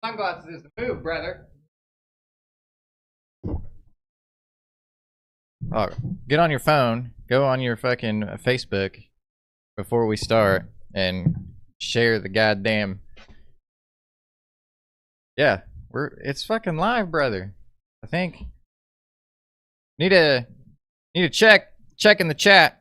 Sunglasses is the move, brother. Oh, get on your phone, go on your fucking Facebook before we start, and share the goddamn. Yeah, it's fucking live, brother. I think need to check in the chat.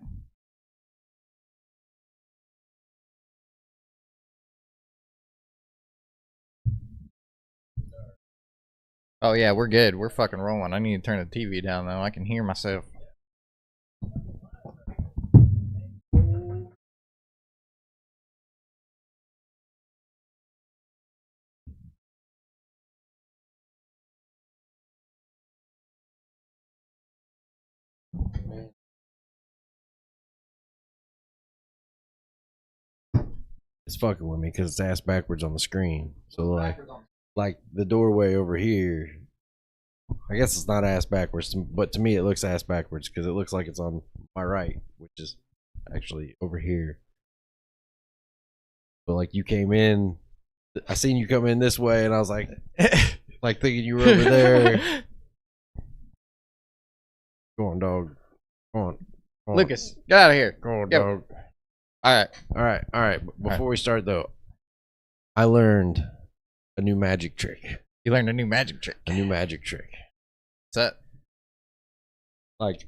Oh yeah, we're good. We're fucking rolling. I need to turn the TV down though. I can hear myself. It's fucking with me because it's ass backwards on the screen. So like the doorway over here. I guess it's not ass backwards, but to me it looks ass backwards because it looks like it's on my right, which is actually over here. But like you came in, I seen you come in this way, and I was like thinking you were over there. Go on, dog. Go on. Lucas, get out of here. Go on, dog. All right. Before we start though, I learned a new magic trick. You learned a new magic trick. A new magic trick. What's that? Like,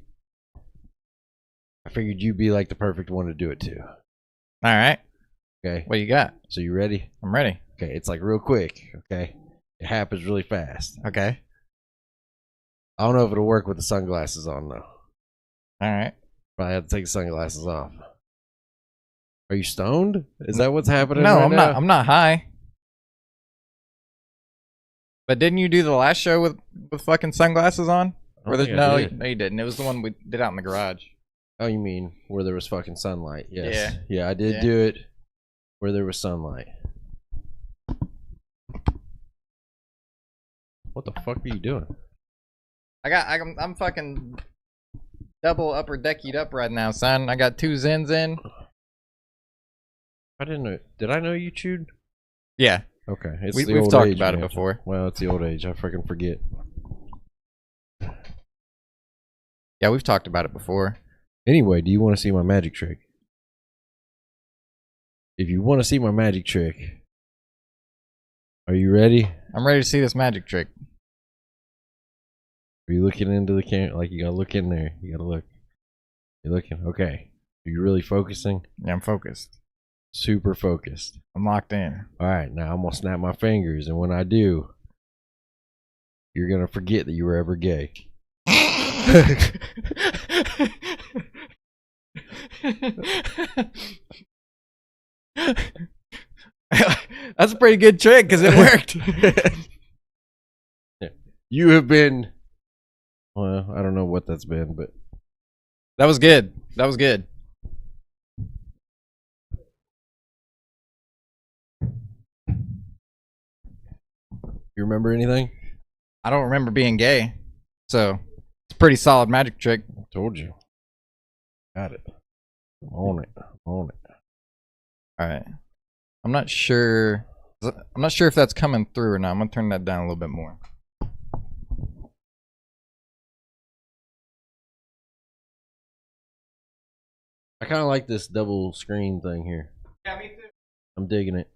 I figured you'd be like the perfect one to do it to. All right. Okay. What you got? So you ready? I'm ready. Okay. It's like real quick. Okay. It happens really fast. Okay. I don't know if it'll work with the sunglasses on though. All right. Probably have to take the sunglasses off. Are you stoned? Is that what's happening? No, right I'm now? not. I'm not high. But didn't you do the last show with fucking sunglasses on? No, no, you didn't. It was the one we did out in the garage. Oh, you mean where there was fucking sunlight? Yes. Yeah. Yeah, I did do it where there was sunlight. What the fuck are you doing? I'm fucking double upper deckied up right now, son. I got 2 Zens in. I didn't know. Did I know you chewed? Yeah. Okay. We've talked about it before. Well, it's the old age. I freaking forget. Yeah, we've talked about it before. Anyway, do you want to see my magic trick? If you want to see my magic trick, are you ready? I'm ready to see this magic trick. Are you looking into the camera? Like, you gotta look in there. You gotta look. You're looking. Okay. Are you really focusing? Yeah, I'm focused. Super focused. I'm locked in. Alright, now I'm gonna snap my fingers, and when I do, you're gonna forget that you were ever gay. That's a pretty good trick because it worked. You have been, well, I don't know what that's been, but that was good. That was good. You remember anything? I don't remember being gay, so it's a pretty solid magic trick. I told you. Got it. On it. On it. All right. I'm not sure if that's coming through or not. I'm gonna turn that down a little bit more. I kind of like this double screen thing here. Yeah, me too. I'm digging it.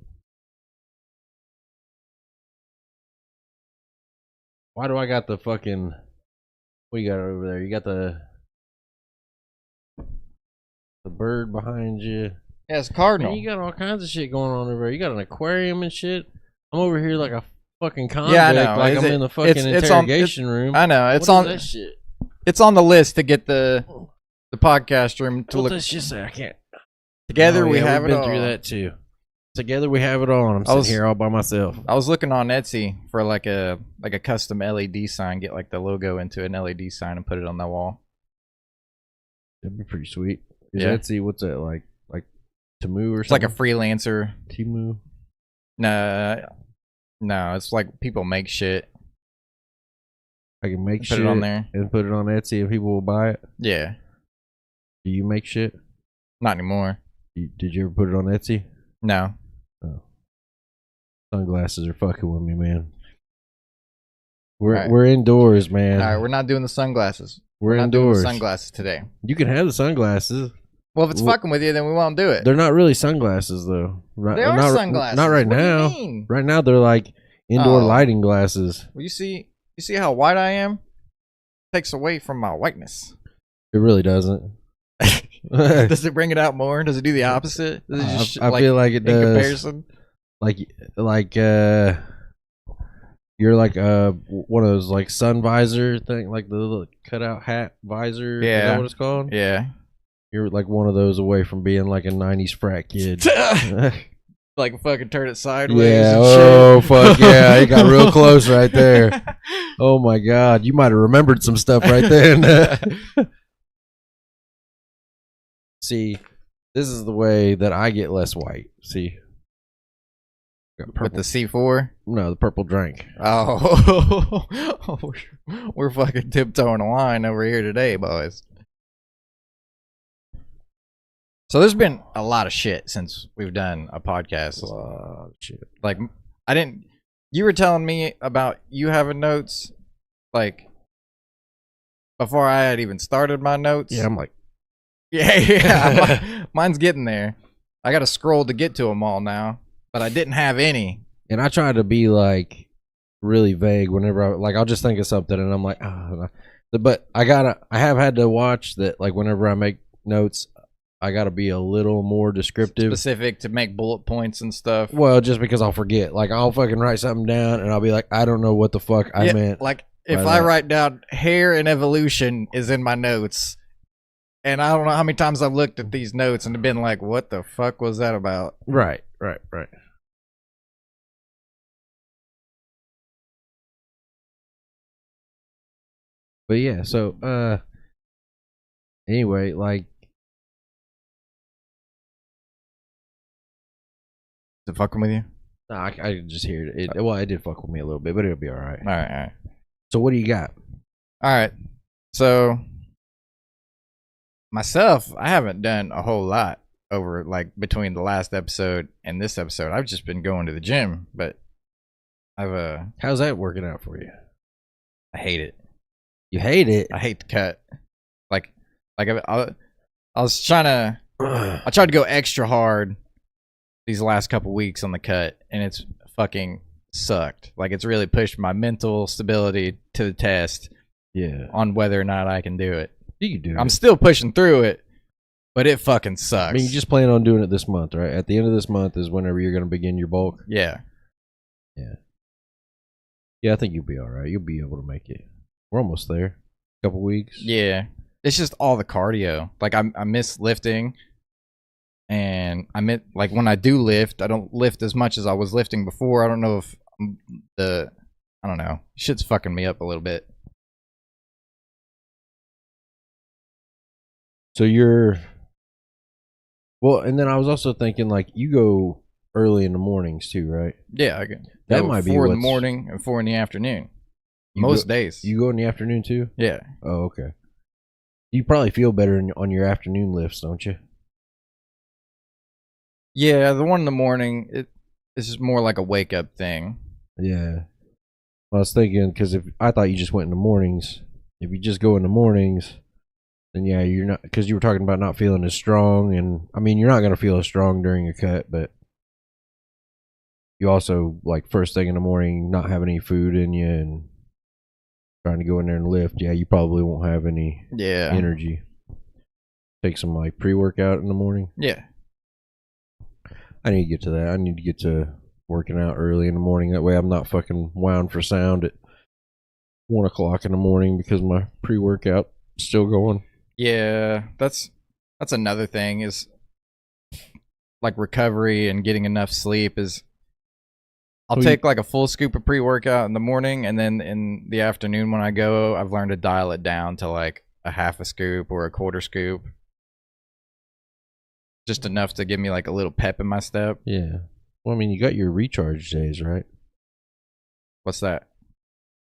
Why do I got the fucking... What you got over there? You got the bird behind you. Yeah, it's a cardinal. Man, you got all kinds of shit going on over there. You got an aquarium and shit. I'm over here like a fucking convict. Yeah, I know. Like I'm in the fucking interrogation room. I know. It's what on is that shit. It's on the list to get the podcast room to What look. does shit say? I can't. Together Oh, we yeah, have we've it been all. through that too. Together we have it all. And I'm sitting here all by myself. I was looking on Etsy for like a custom LED sign. Get like the logo into an LED sign and put it on the wall. That'd be pretty sweet. Is Yeah. Etsy, what's that like Temu or It's like something? a freelancer. Temu. No, it's like people make shit. I can make Put shit it on there. and put it on Etsy and people will buy it. Yeah, Do you make shit? not anymore. Did you ever put it on Etsy? No. Oh. Sunglasses are fucking with me, man. We're Alright. we're indoors, man. All right, we're not doing the sunglasses. We're not doing the indoors. sunglasses today. You can have the sunglasses. Well, if it's fucking with you, then we won't do it. They're not really sunglasses, though. They are not, sunglasses. Not right What now. do you mean? Right now, they're like indoor Oh. lighting glasses. Well, you see how white I am? Takes away from my whiteness. It really doesn't. Does it bring it out more? Does it do the opposite? Does it just, I feel like it does. In comparison? Like you're like one of those like sun visor thing, like the little cutout hat visor. Yeah. Is that what it's called? Yeah. You're like one of those away from being like a 90s frat kid. Like fucking turn it sideways. Yeah. And Oh shit. fuck yeah! It got real close right there. Oh my god! You might have remembered some stuff right then. See, this is the way that I get less white. See, With the C4? No, the purple drink. Oh, we're fucking tiptoeing a line over here today, boys. So there's been a lot of shit since we've done a podcast. Shit. Like, you were telling me about you having notes, like, before I had even started my notes. Yeah, I'm like, yeah. Mine's getting there. I got to scroll to get to them all now, but I didn't have any. and I try to be like really vague whenever I'll just think of something and I'm like, oh. But I have had to watch that, like, whenever I make notes, I gotta be a little more descriptive, Specific to make bullet points and stuff. well, just because I'll forget. Like, I'll fucking write something down and I'll be like, I don't know what the fuck I meant. Like, if by I that. write down hair and evolution is in my notes, and I don't know how many times I've looked at these notes and been like, what the fuck was that about? Right. But yeah, so anyway, like, Is it fucking with you? nah, I just hear it. Well, it did fuck with me a little bit, but it'll be all right. All right. So what do you got? All right. So, myself, I haven't done a whole lot over, like, between the last episode and this episode. I've just been going to the gym, but How's that working out for you? I hate it. You hate it? I hate the cut. Like I was trying to, I tried to go extra hard these last couple weeks on the cut, and it's fucking sucked. Like, it's really pushed my mental stability to the test. Yeah. On whether or not I can do it. You can do I'm it. still pushing through it, but it fucking sucks. I mean, you just plan on doing it this month, right? At the end of this month is whenever you're going to begin your bulk. Yeah. Yeah, I think you'll be all right. You'll be able to make it. We're almost there. A couple weeks. Yeah. It's just all the cardio. Like, I miss lifting, and like, when I do lift, I don't lift as much as I was lifting before. I don't know if I don't know. Shit's fucking me up a little bit. So well, and then I was also thinking, like, you go early in the mornings too, right? Yeah, I can. That Go might be 4 in the what's- morning and 4 in the afternoon. You Most go- days. You go in the afternoon too? Yeah. Oh, okay. You probably feel better on your afternoon lifts, don't you? Yeah, the one in the morning, it's just more like a wake up thing. Yeah. I was thinking, because if I thought you just went in the mornings, if you just go in the mornings, then yeah, you're not, because you were talking about not feeling as strong, and I mean, you're not going to feel as strong during a cut, but you also, like, first thing in the morning, not having any food in you and trying to go in there and lift, yeah, you probably won't have any energy. Take some, like, pre-workout in the morning. Yeah. I need to get to that. I need to get to working out early in the morning. That way I'm not fucking wound for sound at 1 o'clock in the morning because my pre-workout is still going. Yeah, that's another thing is, like, recovery and getting enough sleep is, I'll take like a full scoop of pre-workout in the morning, and then in the afternoon when I go, I've learned to dial it down to like a half a scoop or a quarter scoop. Just enough to give me like a little pep in my step. Yeah. Well, I mean, you got your recharge days, right? What's that?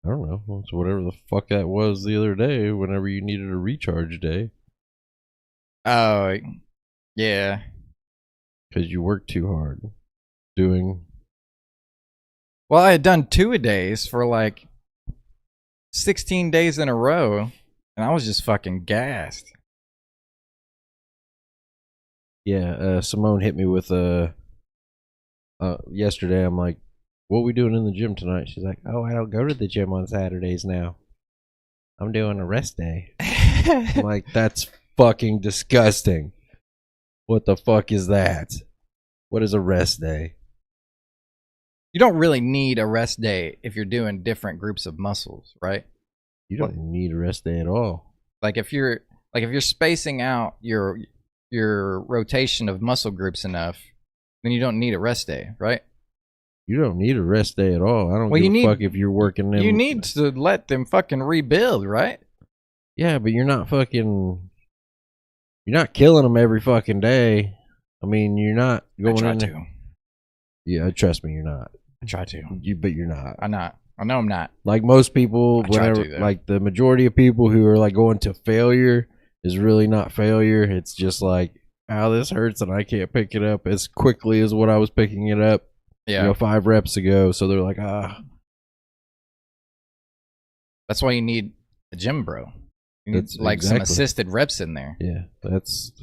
I don't know. Well, it's whatever the fuck that was the other day whenever you needed a recharge day. Oh, yeah. Because you worked too hard doing Well, I had done 2-a-days for like 16 days in a row, and I was just fucking gassed. Yeah, Simone hit me with yesterday. I'm like, "What we doing in the gym tonight?" She's like, "Oh, I don't go to the gym on Saturdays now. I'm doing a rest day." I'm like, "That's fucking disgusting. What the fuck is that? What is a rest day?" You don't really need a rest day if you're doing different groups of muscles, right? You don't need a rest day at all. Like if you're spacing out your rotation of muscle groups enough, then you don't need a rest day, right? You don't need a rest day at all. I don't give a fuck if you're working them. You need to let them fucking rebuild, right? Yeah, but you're not killing them every fucking day. I mean, you're not going I in try there. to. Yeah, trust me, you're not. I try to. But you're not. I'm not. I know I'm not. Like most people, I try whenever, to, though. like the majority of people who are like going to failure is really not failure. It's just like, "Oh, this hurts and I can't pick it up as quickly as what I was picking it up, Yeah. 5 reps ago." So they're like, That's why you need a gym bro. You need some assisted reps in there. Yeah, that's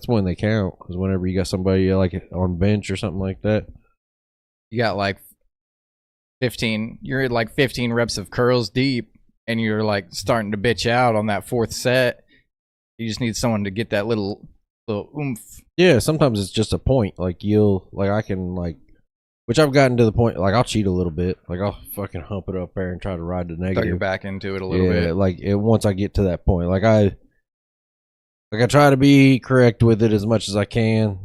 when they count. Because whenever you got somebody like on bench or something like that, you got like 15. You're at like 15 reps of curls deep, and you're like starting to bitch out on that 4th set. You just need someone to get that little oomph. Yeah, sometimes it's just a point. Like I can which I've gotten to the point. Like I'll cheat a little bit. Like I'll fucking hump it up there and try to ride the negative. Throw your back into it a little bit. Like once I get to that point, I try to be correct with it as much as I can.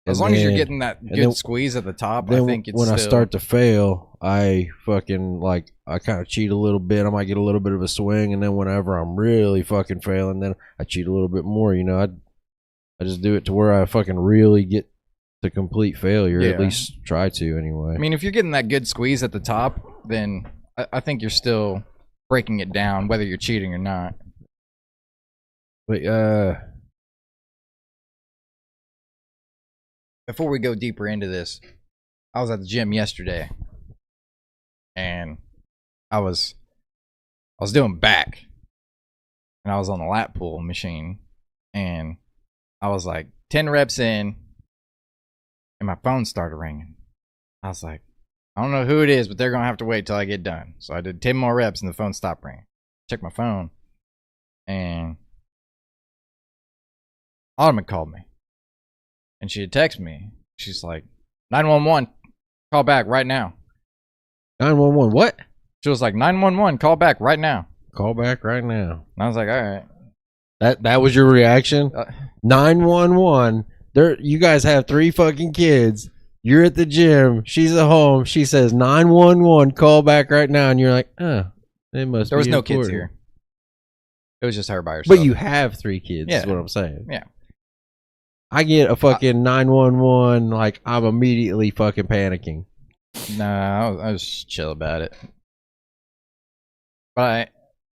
As long as you're getting that good squeeze at the top, I think it's when I start to fail, I fucking I kind of cheat a little bit. I might get a little bit of a swing, and then whenever I'm really fucking failing, then I cheat a little bit more. I just do it to where I fucking really get to complete failure. Yeah. At least try to anyway. I mean, if you're getting that good squeeze at the top, then I think you're still breaking it down, whether you're cheating or not. But before we go deeper into this, I was at the gym yesterday, and I was doing back, and I was on the lat pull machine, and I was like 10 reps in, and my phone started ringing. I was like, I don't know who it is, but they're gonna have to wait till I get done. So I did 10 more reps, and the phone stopped ringing. Checked my phone, and Autumn called me. And she had texted me. She's like, 911, call back right now. 911, what? She was like, 911, call back right now. Call back right now. And I was like, all right. That was your reaction? 911. You guys have 3 fucking kids. You're at the gym. She's at home. She says 911, call back right now. And you're like, it must be There was no important. kids here. It was just her by herself. But you have 3 kids, is what I'm saying. Yeah. I get a fucking 911, like I'm immediately fucking panicking. No, I was chill about it. But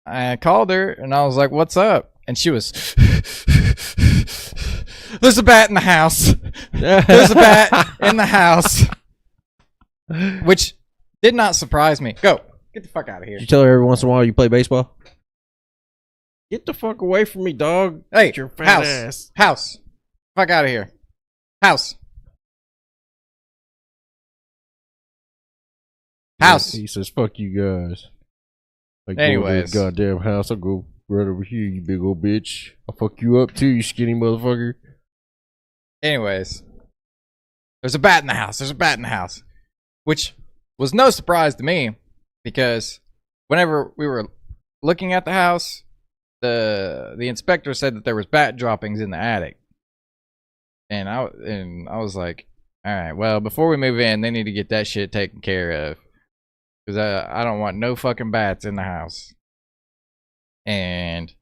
I called her and I was like, "What's up?" And she was, "There's a bat in the house. There's a bat in the house," which did not surprise me. Go, get the fuck out of here. Did you tell her every once in a while you play baseball? Get the fuck away from me, dog. Hey, your fat house. Fuck out of here. House. He says, "Fuck you guys." Anyways. Go to the goddamn house. I'll go right over here, you big old bitch. I'll fuck you up too, you skinny motherfucker. Anyways. There's a bat in the house. There's a bat in the house. Which was no surprise to me, because whenever we were looking at the house, the inspector said that there was bat droppings in the attic. And I was like, all right, well, before we move in, they need to get that shit taken care of, because I don't want no fucking bats in the house. And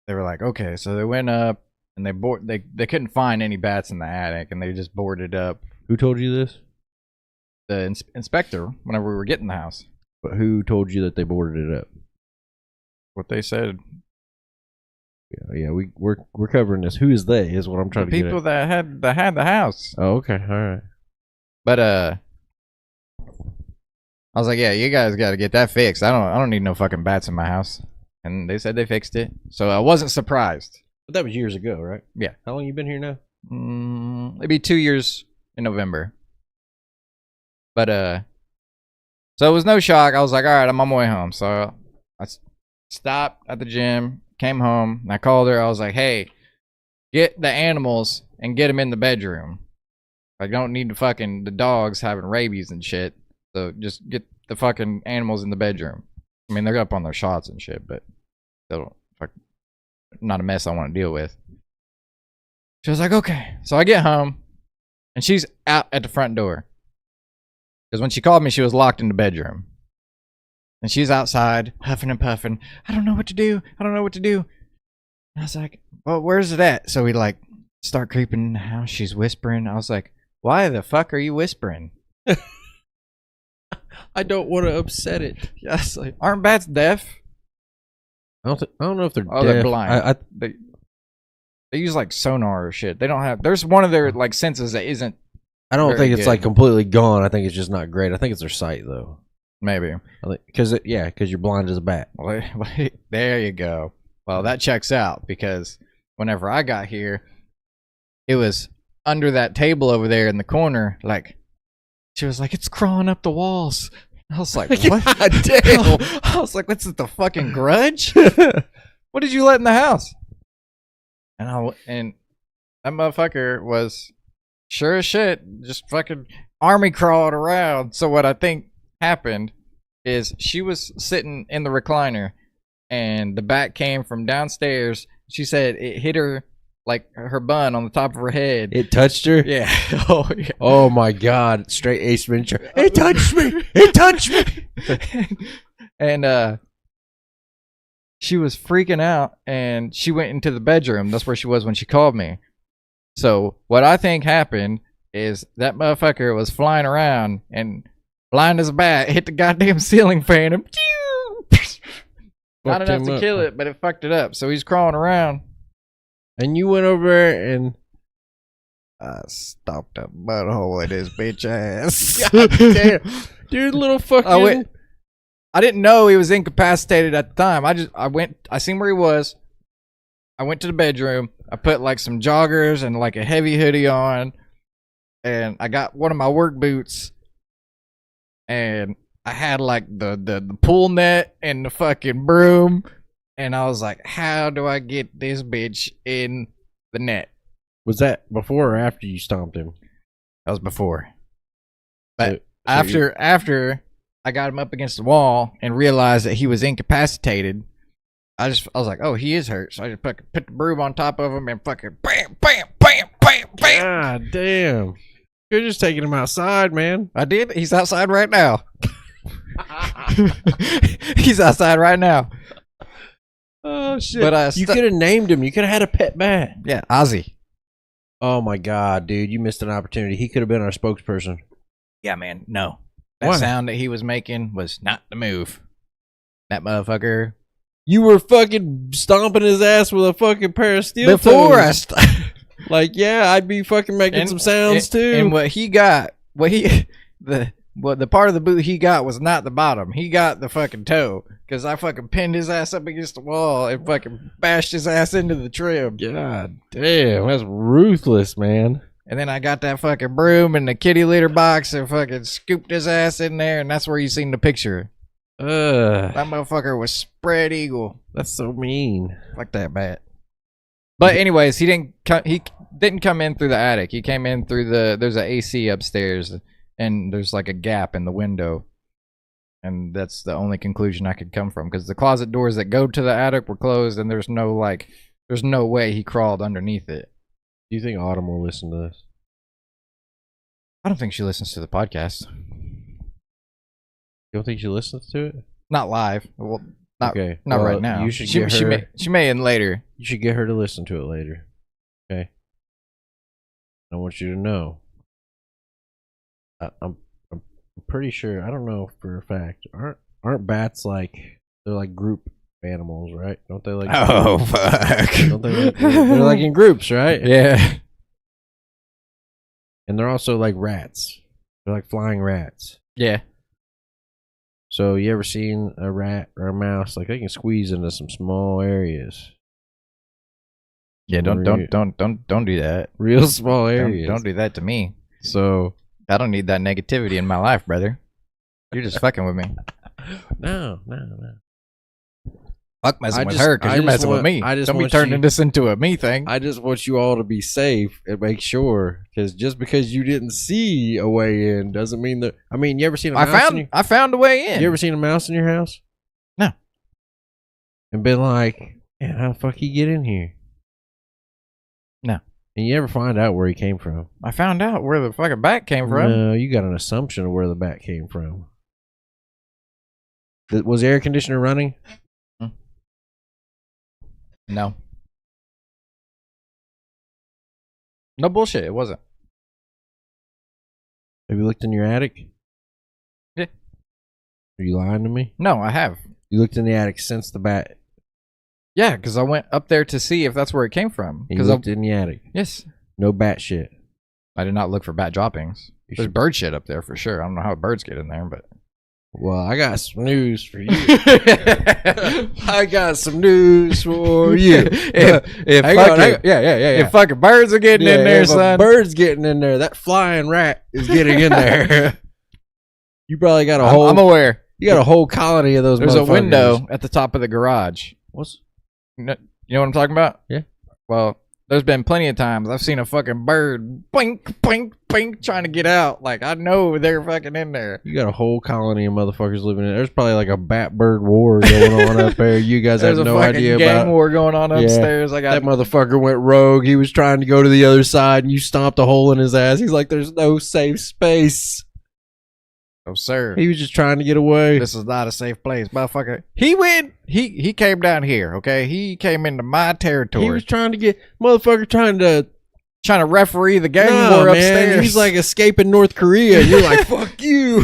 they were like, okay, so they went up and they couldn't find any bats in the attic, and they just boarded up. Who told you this? The inspector, whenever we were getting the house. But who told you that they boarded it up? What they said. Yeah, we're covering this. Who is they? Is what I'm trying to get at. People that had the house. Oh, okay, all right. But I was like, yeah, you guys got to get that fixed. I don't need no fucking bats in my house. And they said they fixed it, so I wasn't surprised. But that was years ago, right? Yeah. How long you been here now? It'd be 2 years in November. But so it was no shock. I was like, all right, I'm on my way home. So I stopped at the gym, came home, and I called her. I was like, hey, get the animals and get them in the bedroom. I don't need the dogs having rabies and shit. So just get the fucking animals in the bedroom. I mean, they're up on their shots and shit, but they'll not a mess I want to deal with. She was like, okay. So I get home, and she's out at the front door. Because when she called me, she was locked in the bedroom. And she's outside, huffing and puffing. I don't know what to do. And I was like, well, where's it at? So we start creeping in the house. She's whispering. I was like, why the fuck are you whispering? I don't want to upset it. Yes, aren't bats deaf? I don't know if they're deaf. They're blind. They use sonar or shit. They don't have. There's one of their senses that isn't. I don't think it's completely gone. I think it's just not great. I think it's their sight though. Maybe because you're blind as a bat. Well, there you go. Well, that checks out because whenever I got here, it was under that table over there in the corner. She was like, it's crawling up the walls. I was like, what? God damn. I was like, what's it, the fucking Grudge? What did you let in the house? And that motherfucker was sure as shit just fucking army crawled around. So what I think happened is she was sitting in the recliner and the bat came from downstairs. She said it hit her her bun on the top of her head. It touched her? Yeah. Yeah. Oh my God. Straight Ace Ventura. It touched me. It touched me. And she was freaking out and she went into the bedroom. That's where she was when she called me. So what I think happened is that motherfucker was flying around and blind as a bat hit the goddamn ceiling fan and not enough to kill it, but it fucked it up. So he's crawling around. And you went over there and I stopped a butthole in his bitch ass. God damn. Dude, little fucking I didn't know he was incapacitated at the time. I seen where he was. I went to the bedroom. I put some joggers and a heavy hoodie on. And I got one of my work boots. And I had the pool net and the fucking broom. And I was like, how do I get this bitch in the net? Was that before or after you stomped him? That was before. But after I got him up against the wall and realized that he was incapacitated, I was like, oh, he is hurt. So I just put the broom on top of him and fucking bam, bam, bam, bam, bam. God damn. You're just taking him outside, man. I did. He's outside right now. He's outside right now. Oh, shit. But you could have named him. You could have had a pet bat. Yeah, Ozzy. Oh, my God, dude. You missed an opportunity. He could have been our spokesperson. Yeah, man. No. That sound that he was making was not the move. That motherfucker. You were fucking stomping his ass with a fucking pair of steel before toes. Yeah, I'd be fucking making some sounds too. And what he got, the part of the boot he got was not the bottom. He got the fucking toe. Because I fucking pinned his ass up against the wall and fucking bashed his ass into the trim. God damn, that's ruthless, man. And then I got that fucking broom and the kitty litter box and fucking scooped his ass in there, and that's where you seen the picture. That motherfucker was spread eagle. That's so mean. Fuck that bat. But anyways, he didn't come in through the attic. He came in through there's an AC upstairs, and there's a gap in the window. And that's the only conclusion I could come from, because the closet doors that go to the attic were closed, and there's no way he crawled underneath it. Do you think Autumn will listen to this? I don't think she listens to the podcast. You don't think she listens to it? Not live. Well, not right now. You should she may in later. You should get her to listen to it later. Okay. I want you to know. I'm pretty sure. I don't know for a fact. Aren't bats they're group animals, right? Don't they Oh fuck! Don't they they're in groups, right? Yeah. And they're also like rats. They're like flying rats. Yeah. So you ever seen a rat or a mouse? Like they can squeeze into some small areas. Yeah, don't do that. Real small areas. Don't do that to me. So I don't need that negativity in my life, brother. You're just fucking with me. no. Fuck messing with her because you're messing with me. Don't be turning this into a me thing. I just want you all to be safe and make sure, because just because you didn't see a way in doesn't mean that. I mean, you ever seen a mouse? I found a way in. You ever seen a mouse in your house? No. And been like, man, how the fuck he get in here? No. And you ever find out where he came from? I found out where the fucking bat came from. No, you got an assumption of where the bat came from. Was the air conditioner running? No. No bullshit. It wasn't. Have you looked in your attic? Yeah. Are you lying to me? No, I have. You looked in the attic since the bat. Yeah, because I went up there to see if that's where it came from. You looked in the attic. Yes. No bat shit. I did not look for bat droppings. There's bird shit up there for sure. I don't know how birds get in there, but. Well, I got some news for you. I got some news for you. If fucking birds are getting in there, son. Birds getting in there. That flying rat is getting in there. You probably got I'm aware. You got a whole colony of those. There's a window at the top of the garage. You know what I'm talking about? Yeah. Well, there's been plenty of times I've seen a fucking bird blink, blink, blink trying to get out. Like, I know they're fucking in there. You got a whole colony of motherfuckers living in there. There's probably like a bat bird war going on up there. You guys have no idea about. There's a gang war going on upstairs. That motherfucker went rogue. He was trying to go to the other side and you stomped a hole in his ass. He's like, there's no safe space. Oh, sir. He was just trying to get away. This is not a safe place, motherfucker. He came down here, okay? He came into my territory. He was trying to get trying to referee the gang war upstairs. Man, he's like escaping North Korea. And you're like, fuck you.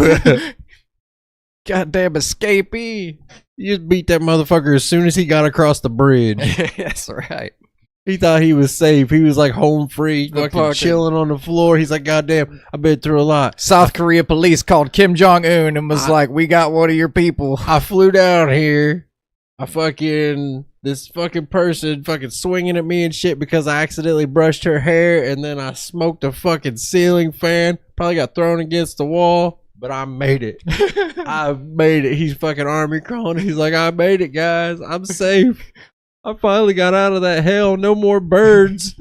Goddamn escapee. You just beat that motherfucker as soon as he got across the bridge. That's right. He thought he was safe. He was like home free, fucking chilling on the floor. He's like, goddamn, I've been through a lot. South Korea police called Kim Jong-un and was like, we got one of your people. I flew down here. This fucking person fucking swinging at me and shit because I accidentally brushed her hair, and then I smoked a fucking ceiling fan. Probably got thrown against the wall, but I made it. I made it. He's fucking army crawling. He's like, I made it, guys. I'm safe. I finally got out of that hell. No more birds.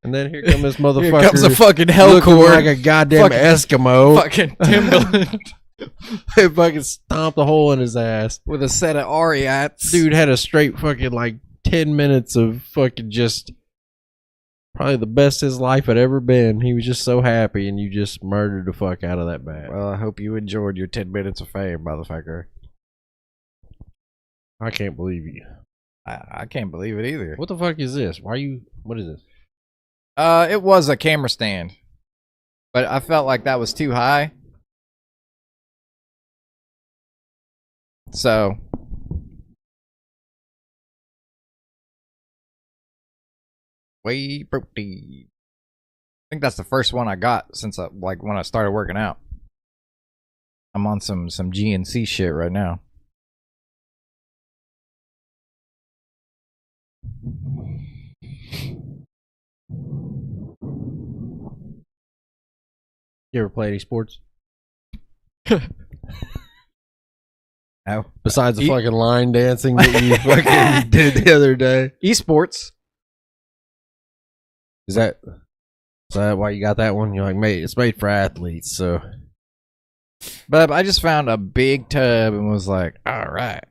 And then here comes this motherfucker. Here comes a fucking Hellcore. Like a goddamn Eskimo. Fucking Timberland. They fucking stomped a hole in his ass. With a set of Ariats. Dude had a straight fucking like 10 minutes of fucking just probably the best his life had ever been. He was just so happy, and you just murdered the fuck out of that bat. Well, I hope you enjoyed your 10 minutes of fame, motherfucker. I can't believe you. I can't believe it either. What the fuck is this? What is this? It was a camera stand, but I felt like that was too high. So whey protein. I think that's the first one I got since when I started working out. I'm on some GNC shit right now. You ever play any sports? No. Besides the fucking line dancing that you fucking did the other day. Esports. Is that why you got that one? You're like, mate, it's made for athletes, so. But I just found a big tub and was like, all right.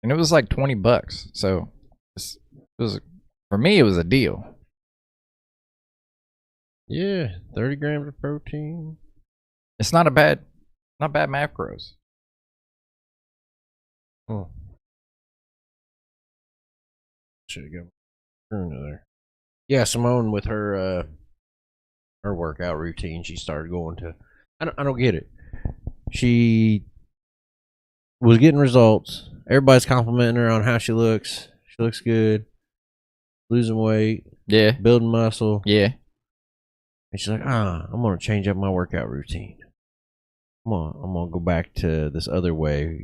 And it was like $20. So it was, for me, it was a deal. Yeah, 30 grams of protein. It's not bad macros. Oh. Should have gone there. Yeah, Simone with her workout routine, she started going to. I don't get it. She was getting results. Everybody's complimenting her on how she looks. She looks good. Losing weight. Yeah. Building muscle. Yeah. And she's like, I'm going to change up my workout routine. I'm gonna go back to this other way,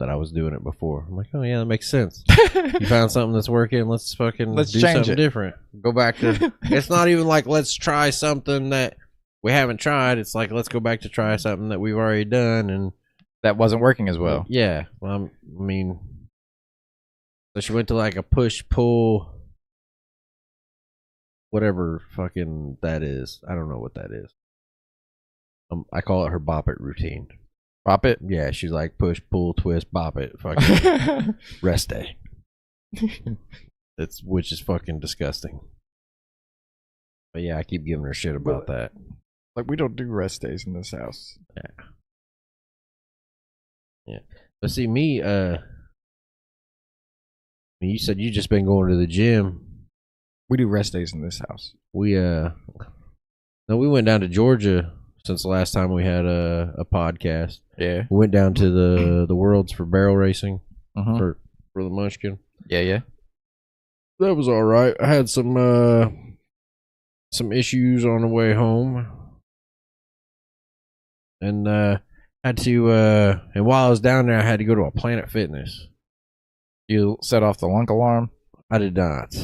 that I was doing it before. I'm like, oh yeah, that makes sense. You found something that's working. Let's do change something it. different. Go back to. It's not even like let's try something that we haven't tried. It's like let's go back to try something that we've already done and that wasn't working as well. Yeah, well, I mean, so she went to like a push pull, whatever fucking that is. I don't know what that is. I call it her bop it routine. Bop it? Yeah, she's like push, pull, twist, bop it. Fucking rest day. Which is fucking disgusting. But yeah, I keep giving her shit about that. Like, we don't do rest days in this house. Yeah. But see, me, you said you just been going to the gym. We do rest days in this house. We went down to Georgia since the last time we had a podcast. Yeah. We went down to the Worlds for barrel racing for the Munchkin. Yeah. That was all right. I had some issues on the way home, and had to and while I was down there, I had to go to a Planet Fitness. You set off the lunk alarm? I did not.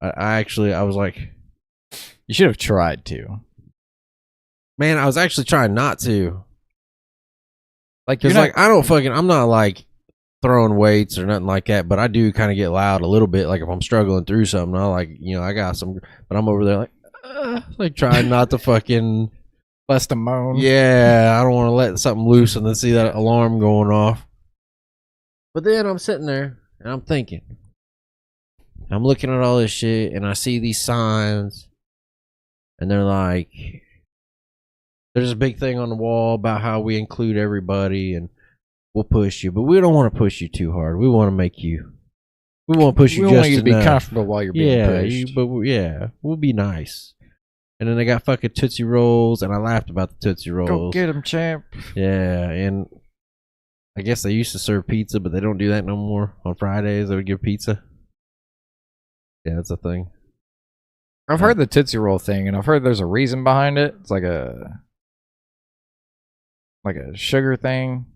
I was like, you should have tried to. Man, I was actually trying not to. Like, because I'm not like throwing weights or nothing like that, but I do kind of get loud a little bit. Like if I'm struggling through something, I got some, but I'm over there like trying not to fucking bust a moan. Yeah, I don't want to let something loose and then see that alarm going off. But then I'm sitting there and I'm thinking, I'm looking at all this shit and I see these signs and they're like, there's a big thing on the wall about how we include everybody and we'll push you, but we don't want to push you too hard. We want to make you. We want to push you just enough. We want you to be comfortable while you're being pushed. We'll be nice. And then they got fucking Tootsie Rolls, and I laughed about the Tootsie Rolls. Go get them, champ. Yeah, and I guess they used to serve pizza, but they don't do that no more. On Fridays, they would give pizza. Yeah, that's a thing. I've heard the Tootsie Roll thing, and I've heard there's a reason behind it. It's like a sugar thing.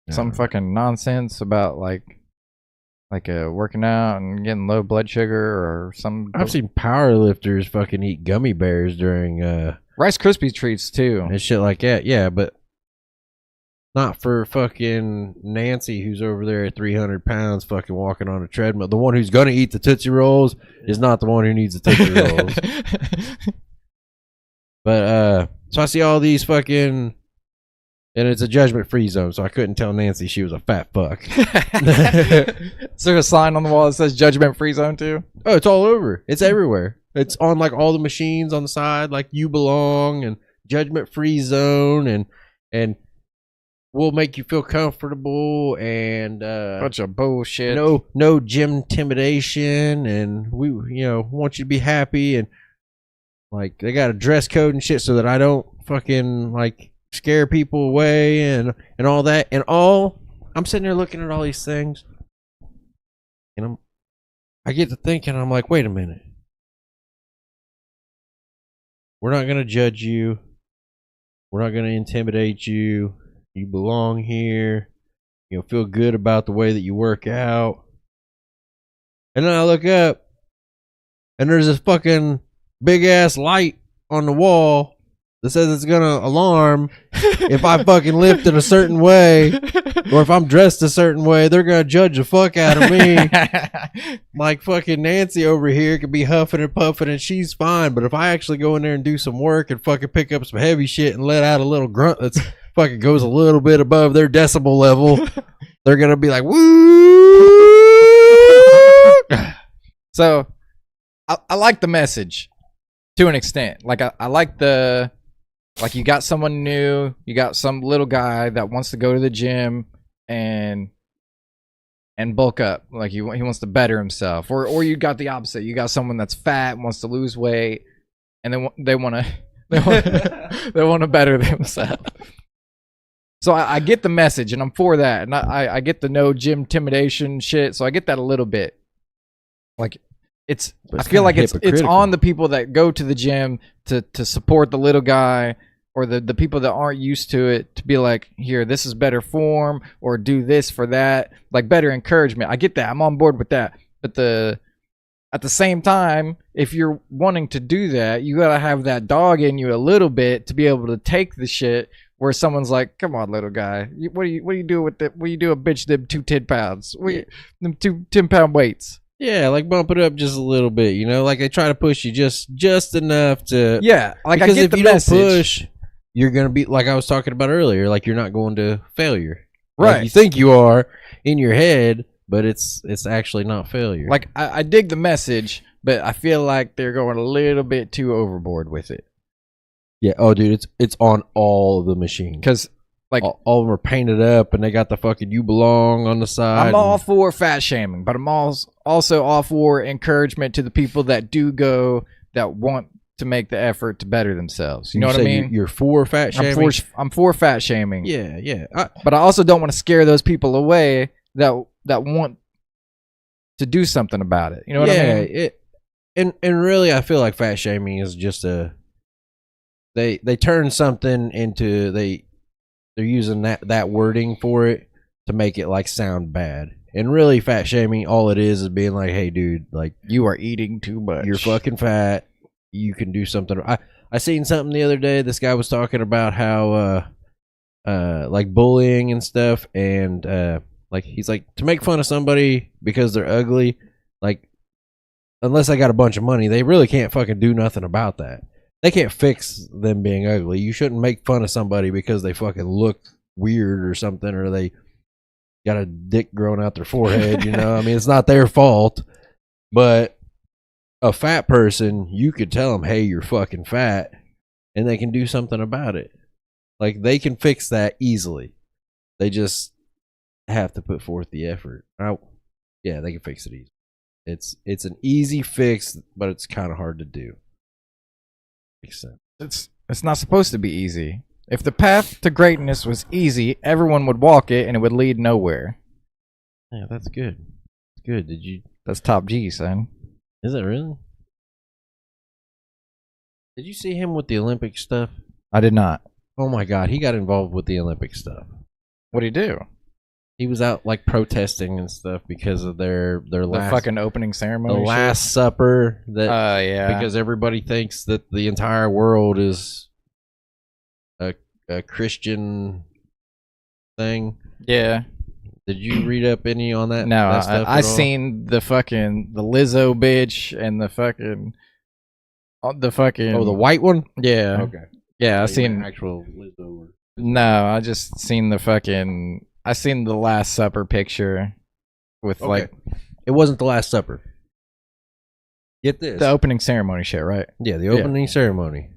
Some fucking nonsense about like working out and getting low blood sugar or some. I've seen powerlifters fucking eat gummy bears during Rice Krispie treats too and shit like that. Yeah, but not for fucking Nancy, who's over there at 300 pounds, fucking walking on a treadmill. The one who's gonna eat the Tootsie Rolls is not the one who needs the Tootsie Rolls. But so I see all these fucking. And it's a judgment-free zone, so I couldn't tell Nancy she was a fat fuck. Is there a sign on the wall that says judgment-free zone too? Oh, it's all over. It's everywhere. It's on like all the machines on the side, like you belong and judgment-free zone, and we'll make you feel comfortable and bunch of bullshit. No gym intimidation, and we want you to be happy, and like they got a dress code and shit so that I don't fucking like scare people away and all that, and I'm sitting there looking at all these things, and I get to thinking, I'm like, wait a minute, we're not gonna judge you, we're not gonna intimidate you, you belong here, feel good about the way that you work out. And then I look up and there's this fucking big ass light on the wall that says it's gonna alarm if I fucking lift it a certain way, or if I'm dressed a certain way, they're gonna judge the fuck out of me. Like fucking Nancy over here could be huffing and puffing and she's fine, but if I actually go in there and do some work and fucking pick up some heavy shit and let out a little grunt that's fucking goes a little bit above their decibel level, they're gonna be like, woo. So I like the message to an extent. Like I like like you got someone new, you got some little guy that wants to go to the gym and bulk up. Like he wants to better himself, or you got the opposite. You got someone that's fat and wants to lose weight, and they want to better themselves. So I get the message, and I'm for that, and I get the no gym intimidation shit. So I get that a little bit. Like I feel like it's on the people that go to the gym to support the little guy or the people that aren't used to it to be like, here, this is better form, or do this for that, like better encouragement. I get that. I'm on board with that. But at the same time, if you're wanting to do that, you gotta have that dog in you a little bit to be able to take the shit where someone's like, come on, little guy, what do you do with that? What do you do a bitch them 10 pounds? Them 10-pound weights. Yeah, like bump it up just a little bit, you know, like they try to push you just enough to. Yeah, like because I get if the you message. don't push, you're gonna be like I was talking about earlier, like you're not going to failure. Right. Like you think you are in your head, but it's actually not failure. Like I dig the message, but I feel like they're going a little bit too overboard with it. Yeah. Oh, dude, it's on all of the machines. Because like all of them are painted up, and they got the fucking "You Belong" on the side. I'm all for fat shaming, but I'm also all for encouragement to the people that do go, that want to make the effort to better themselves. You know what I mean? You're for fat shaming. I'm for fat shaming. Yeah, yeah. But I also don't want to scare those people away that want to do something about it. You know what I mean? And really, I feel like fat shaming is just they turn something into they're using that wording for it to make it like sound bad. And really, fat shaming, all it is being like, hey, dude, like you are eating too much. You're fucking fat. You can do something. I seen something the other day. This guy was talking about how like bullying and stuff, and like he's like, to make fun of somebody because they're ugly, like unless they got a bunch of money, they really can't fucking do nothing about that. They can't fix them being ugly. You shouldn't make fun of somebody because they fucking look weird or something, or they got a dick growing out their forehead, you know? I mean, it's not their fault. But a fat person, you could tell them, hey, you're fucking fat, and they can do something about it. Like, they can fix that easily. They just have to put forth the effort. Yeah, they can fix it easy. It's an easy fix, but it's kind of hard to do. Makes sense. It's not supposed to be easy. If the path to greatness was easy, everyone would walk it and it would lead nowhere. Yeah, that's good. That's good. That's top G, son. Is it really? Did you see him with the Olympic stuff? I did not. Oh my god, he got involved with the Olympic stuff. What'd he do? He was out like protesting and stuff because of their last fucking opening ceremony. The Last Supper. That yeah. Because everybody thinks that the entire world is a Christian thing. Yeah. Did you read up any on that? No, that stuff I seen the Lizzo bitch and the the white one. Yeah. Okay. Yeah, I seen actual Lizzo. No, I just seen I seen the Last Supper picture with like it wasn't the Last Supper. Get this. The opening ceremony shit, right? Yeah, the opening ceremony.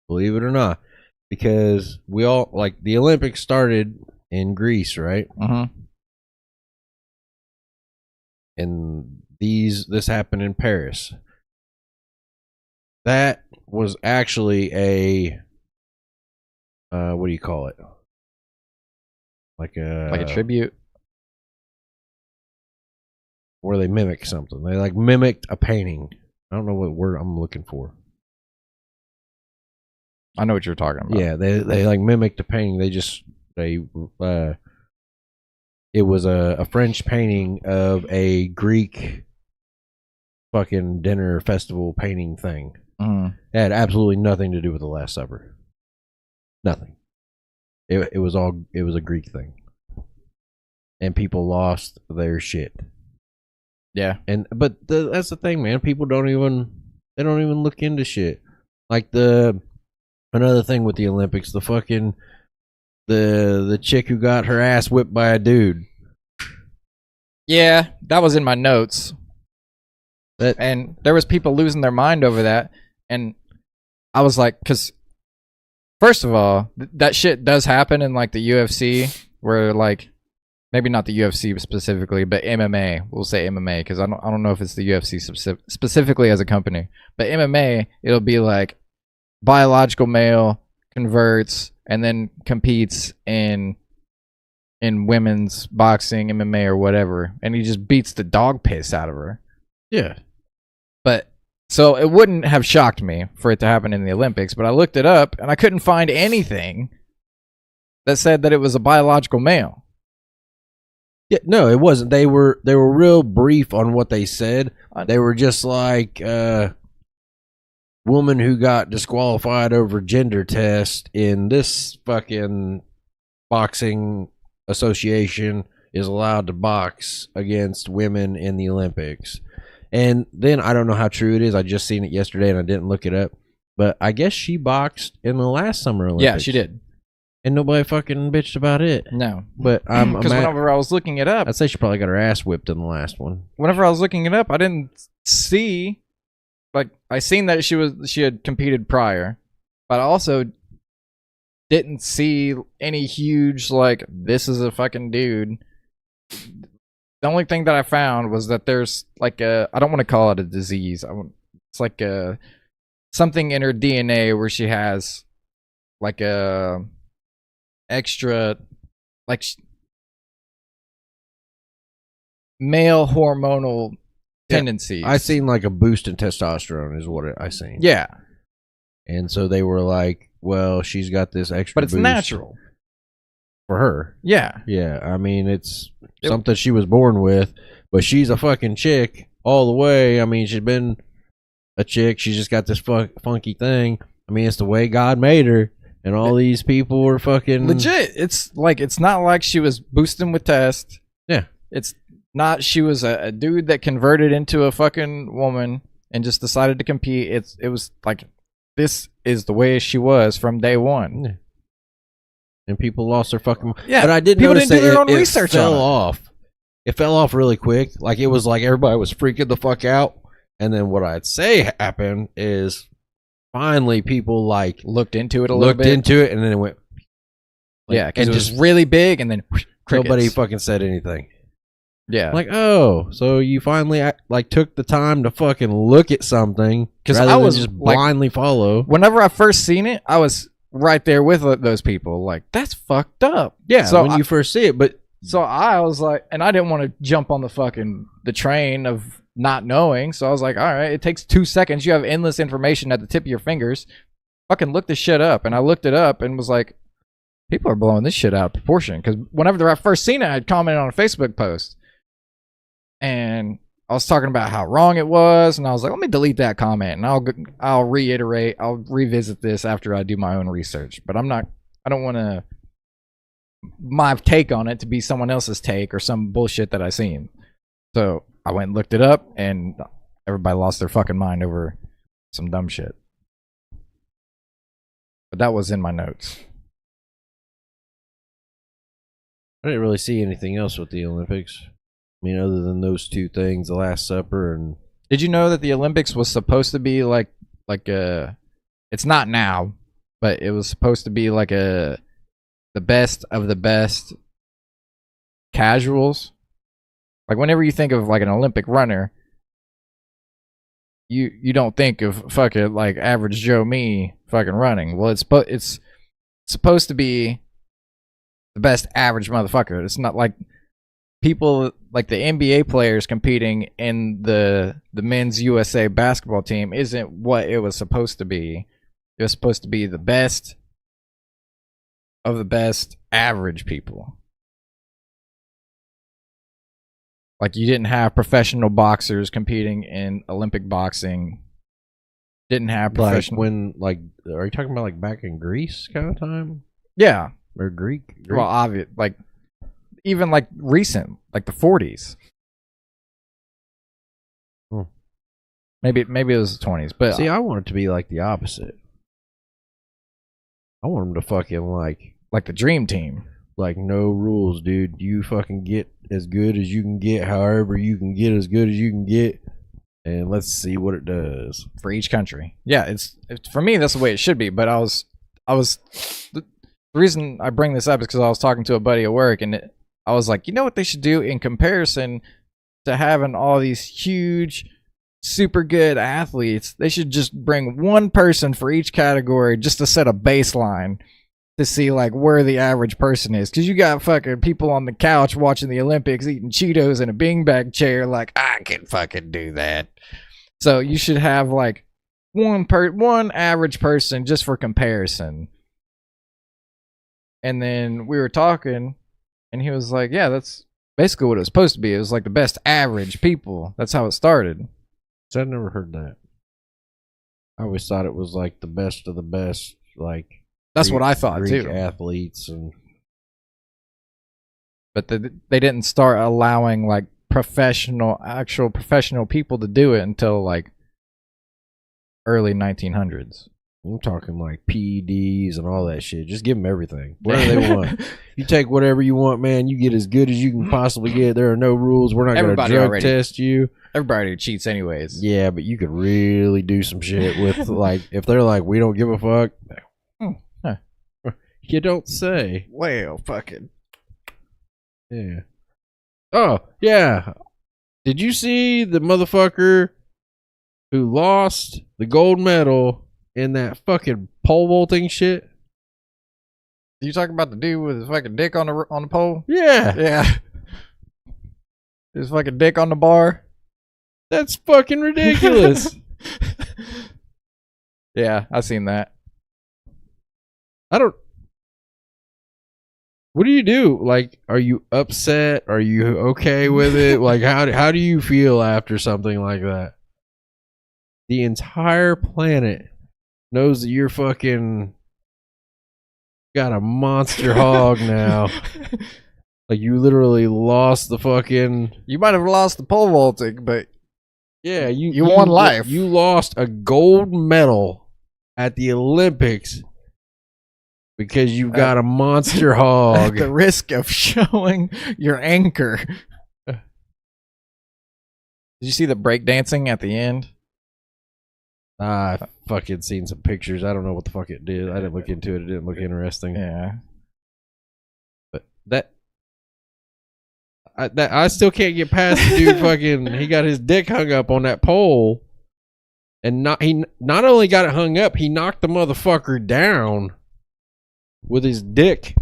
Believe it or not. Because we all like the Olympics started in Greece, right? Mm-hmm. And this happened in Paris. That was actually a what do you call it? Like a tribute, where they mimic something. They like mimicked a painting. I don't know what word I'm looking for. I know what you're talking about. Yeah, they like mimicked a painting. It was a French painting of a Greek fucking dinner festival painting thing. Mm. It had absolutely nothing to do with the Last Supper. Nothing. It was a Greek thing, and people lost their shit. Yeah, but that's the thing, man. People don't even look into shit. Like another thing with the Olympics, the fucking the chick who got her ass whipped by a dude. Yeah, that was in my notes. And there was people losing their mind over that, and I was like, because first of all, that shit does happen in like the UFC, where like maybe not the UFC specifically, but MMA. We'll say MMA because I don't know if it's the UFC specifically as a company, but MMA, it'll be like biological male converts and then competes in women's boxing, MMA, or whatever, and he just beats the dog piss out of her. Yeah. But So it wouldn't have shocked me for it to happen in the Olympics, but I looked it up and I couldn't find anything that said that it was a biological male. Yeah, no, it wasn't. They were real brief on what they said. They were just like woman who got disqualified over gender test in this fucking boxing association is allowed to box against women in the Olympics. And then I don't know how true it is. I just seen it yesterday and I didn't look it up. But I guess she boxed in the last Summer Olympics. Yeah, she did. And nobody fucking bitched about it. No. But because whenever I was looking it up, I'd say she probably got her ass whipped in the last one. Whenever I was looking it up, I didn't see, like, I seen that she had competed prior, but I also didn't see any huge, like, this is a fucking dude. The only thing that I found was that there's like I don't want to call it a disease. It's like something in her DNA where she has like a extra, like, male hormonal tendencies. I seen like a boost in testosterone is what I seen. Yeah. And so they were like, well, she's got this extra but it's boost natural for her. Yeah. Yeah, I mean, it's something she was born with, but she's a fucking chick all the way. I mean, she's been a chick. She's just got this funky thing. I mean, it's the way God made her, and all these people are fucking legit. It's like, it's not like she was boosting with test. Yeah. It's not she was a dude that converted into a fucking woman and just decided to compete. It was like, this is the way she was from day one. Yeah. And people lost their fucking... Yeah, but I did people notice didn't do that their own it research fell on it. off. It fell off really quick. Like, it was like everybody was freaking the fuck out. And then what I'd say happened is finally people, like... looked into it a little bit. Looked into it, and then it went... Like, yeah, because it was really big, and then... crickets. Nobody fucking said anything. Yeah. Like, oh, so you finally, like, took the time to fucking look at something because rather I than was just like, blindly follow. Whenever I first seen it, I was right there with those people. Like, that's fucked up. Yeah, so when you first see it, but... So I was like, and I didn't want to jump on the train of not knowing. So I was like, all right, it takes 2 seconds. You have endless information at the tip of your fingers. Fucking look this shit up. And I looked it up and was like, people are blowing this shit out of proportion. Because whenever I first seen it, I had commented on a Facebook post. And I was talking about how wrong it was. And I was like, let me delete that comment. And I'll reiterate, I'll revisit this after I do my own research. But I don't want to... my take on it to be someone else's take or some bullshit that I seen. So I went and looked it up, and everybody lost their fucking mind over some dumb shit. But that was in my notes. I didn't really see anything else with the Olympics. I mean, other than those two things, the Last Supper and... Did you know that the Olympics was supposed to be like a... It's not now, but it was supposed to be like the best of the best casuals. Like, whenever you think of like an Olympic runner, you don't think of fucking like average Joe me fucking running. Well, it's supposed to be the best average motherfucker. It's not like people like the NBA players competing in the men's USA basketball team isn't what it was supposed to be. It was supposed to be the best of the best average people. Like, you didn't have professional boxers competing in Olympic boxing. Didn't have professional... Like when, like, are you talking about like back in Greece kind of time? Yeah. Or Greek? Well, obvious. Like, even like recent, like the 40s. Maybe it was the 20s. But see, I want it to be like the opposite. I want them to fucking like the dream team. Like, no rules, dude. You fucking get as good as you can get, however you can get as good as you can get, and let's see what it does for each country. Yeah, it's for me, that's the way it should be. But I was the reason I bring this up is because I was talking to a buddy at work, and I was like, you know what they should do in comparison to having all these huge, super good athletes? They should just bring one person for each category just to set a baseline to see like where the average person is. Because you got fucking people on the couch watching the Olympics eating Cheetos in a beanbag chair like, I can fucking do that. So you should have like one average person just for comparison. And then we were talking, and he was like, "Yeah, that's basically what it was supposed to be. It was like the best average people. That's how it started." So I've never heard that. I always thought it was like the best of the best, like That's what I thought Greek too. athletes and. But they didn't start allowing like actual professional people to do it until like early 1900s. I'm talking like PEDs and all that shit. Just give them everything, whatever they want. You take whatever you want, man. You get as good as you can possibly get. There are no rules. We're not going to drug test you. Everybody cheats anyways. Yeah, but you could really do some shit with like if they're like, we don't give a fuck. Huh. You don't say. Well, fucking. Yeah. Oh, yeah. Did you see the motherfucker who lost the gold medal in that fucking pole vaulting shit? You talking about the dude with his fucking dick on the pole? Yeah. Yeah. His fucking dick on the bar? That's fucking ridiculous. Yeah, I seen that. What do you do? Like, are you upset? Are you okay with it? Like, how do you feel after something like that? The entire planet knows that you're fucking got a monster hog now. Like, you literally lost the fucking. You might have lost the pole vaulting, but yeah, you won life. You lost a gold medal at the Olympics. Because you've got a monster hog. At the risk of showing your anchor. Did you see the breakdancing at the end? I fucking seen some pictures. I don't know what the fuck it did. I didn't look into it. It didn't look interesting. Yeah. But I still can't get past the dude fucking he got his dick hung up on that pole. And he not only got it hung up, he knocked the motherfucker down. With his dick.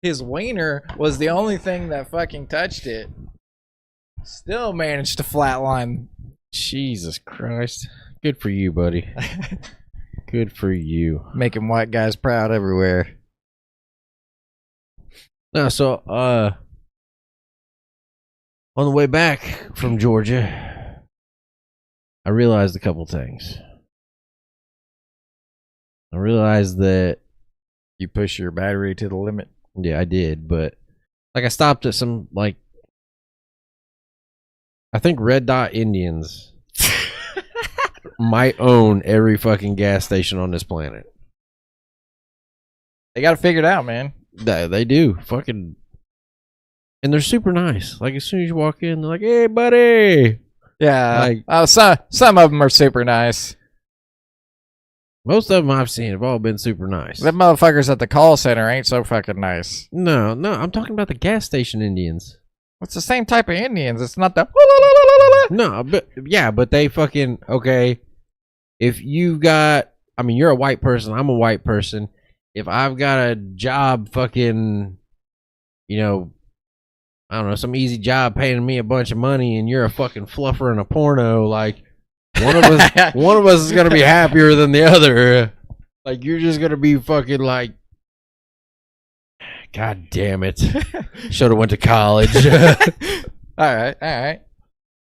His wiener was the only thing that fucking touched it. Still managed to flatline. Jesus Christ. Good for you, buddy. Good for you. Making white guys proud everywhere. No, so on the way back from Georgia, I realized a couple things. I realized that you push your battery to the limit. Yeah, I did, but like I stopped at some like I think Red Dot Indians might own every fucking gas station on this planet. They got it figured out, man. They do. Fucking and they're super nice. Like as soon as you walk in, they're like, "Hey, buddy." Yeah. Like, some of them are super nice. Most of them I've seen have all been super nice. Them motherfuckers at the call center ain't so fucking nice. No, I'm talking about the gas station Indians. It's the same type of Indians. It's not the. No, but they fucking okay. If you've got, I mean, you're a white person. I'm a white person. If I've got a job, fucking, you know, I don't know, some easy job paying me a bunch of money, and you're a fucking fluffer in a porno, like. One of us is gonna be happier than the other. Like you're just gonna be fucking like, God damn it! Should have went to college. All right.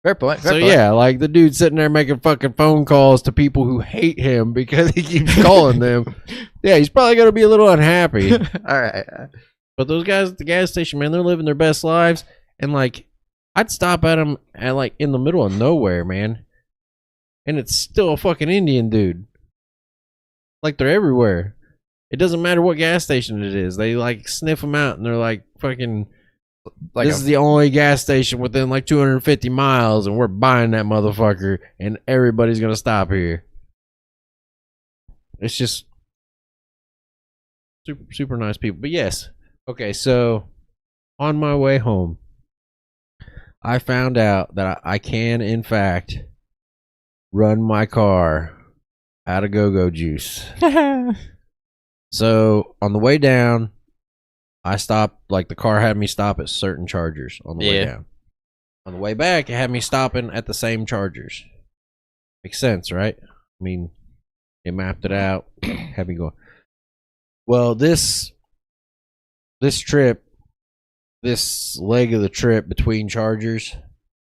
Fair point. So yeah, like the dude sitting there making fucking phone calls to people who hate him because he keeps calling them. Yeah, he's probably gonna be a little unhappy. All right. But those guys at the gas station, man, they're living their best lives. And like, I'd stop at them at like in the middle of nowhere, man. And it's still a fucking Indian dude. Like, they're everywhere. It doesn't matter what gas station it is. They, like, sniff them out, and they're like, fucking, like this is the only gas station within, like, 250 miles, and we're buying that motherfucker, and everybody's gonna stop here. It's just super, super nice people. But yes. Okay, so, on my way home, I found out that I can, in fact... run my car out of go-go juice. So on the way down, I stopped, like the car had me stop at certain chargers on the way down. On the way back, it had me stopping at the same chargers. Makes sense, right? I mean, it mapped it out, had me going. Well, this trip, this leg of the trip between chargers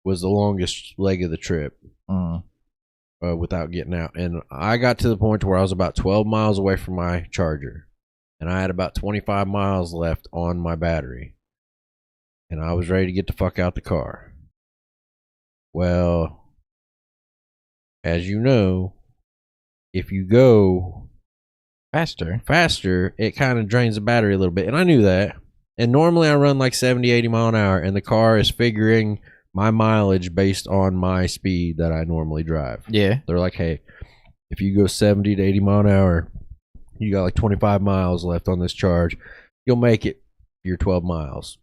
was the longest leg of the trip without getting out. And I got to the point where I was about 12 miles away from my charger. And I had about 25 miles left on my battery. And I was ready to get the fuck out the car. Well, as you know, if you go faster, it kind of drains the battery a little bit. And I knew that. And normally I run like 70, 80 mile an hour, and the car is figuring my mileage based on my speed that I normally drive. Yeah. They're like, hey, if you go 70 to 80 mile an hour, you got like 25 miles left on this charge. You'll make it your 12 miles.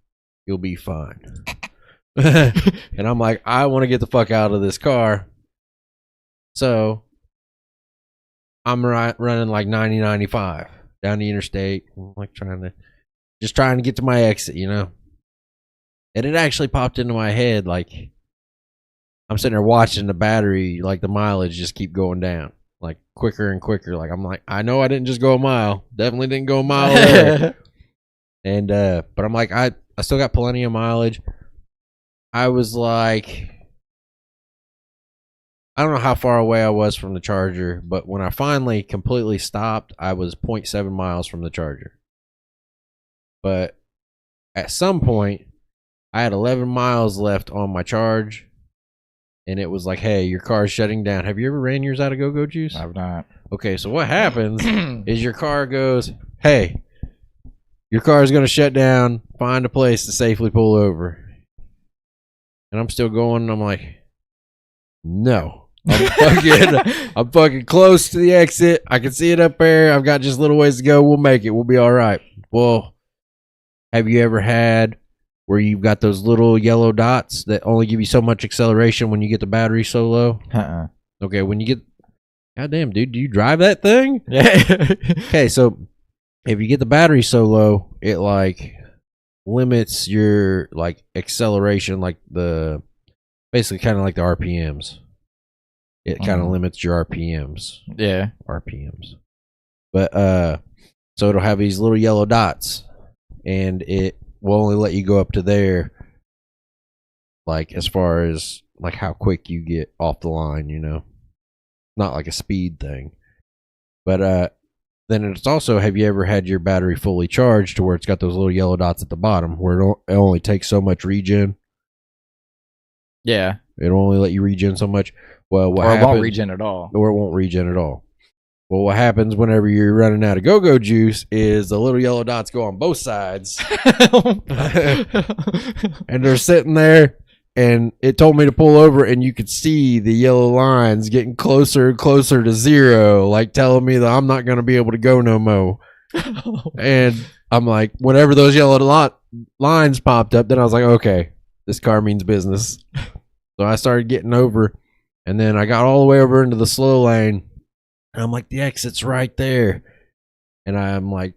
You'll be fine. And I'm like, I want to get the fuck out of this car. So I'm running like 90, 95 down the interstate. I'm like trying to get to my exit, you know? And it actually popped into my head, like, I'm sitting there watching the battery, like the mileage just keep going down, like quicker and quicker. Like, I'm like, I know I didn't just go a mile. Definitely didn't go a mile there. And, but I'm like, I still got plenty of mileage. I was like, I don't know how far away I was from the charger, but when I finally completely stopped, I was 0.7 miles from the charger. But at some point, I had 11 miles left on my charge, and it was like, hey, your car's shutting down. Have you ever ran yours out of go-go juice? I've not. Okay, so what happens is your car goes, hey, your car is going to shut down. Find a place to safely pull over. And I'm still going, and I'm like, no. I'm fucking close to the exit. I can see it up there. I've got just a little ways to go. We'll make it. We'll be all right. Well, have you ever had where you've got those little yellow dots that only give you so much acceleration when you get the battery so low? Okay, when you get... Goddamn, dude, do you drive that thing? Yeah. Okay, so if you get the battery so low, it, like, limits your, like, acceleration, like the... Basically kind of like the RPMs. It kind of limits your RPMs. Yeah. RPMs. But, so it'll have these little yellow dots, and it will only let you go up to there, like, as far as, like, how quick you get off the line, you know? Not like a speed thing. But, then it's also, have you ever had your battery fully charged to where it's got those little yellow dots at the bottom, where it only takes so much regen? Yeah. It'll only let you regen so much. Well, what Or it happens, won't regen at all. Or it won't regen at all. Well, what happens whenever you're running out of go-go juice is the little yellow dots go on both sides. And they're sitting there, and it told me to pull over, and you could see the yellow lines getting closer and closer to zero, like telling me that I'm not going to be able to go no more. And I'm like, whenever those yellow lines popped up, then I was like, okay, this car means business. So I started getting over, and then I got all the way over into the slow lane. And I'm like, the exit's right there. And I'm like,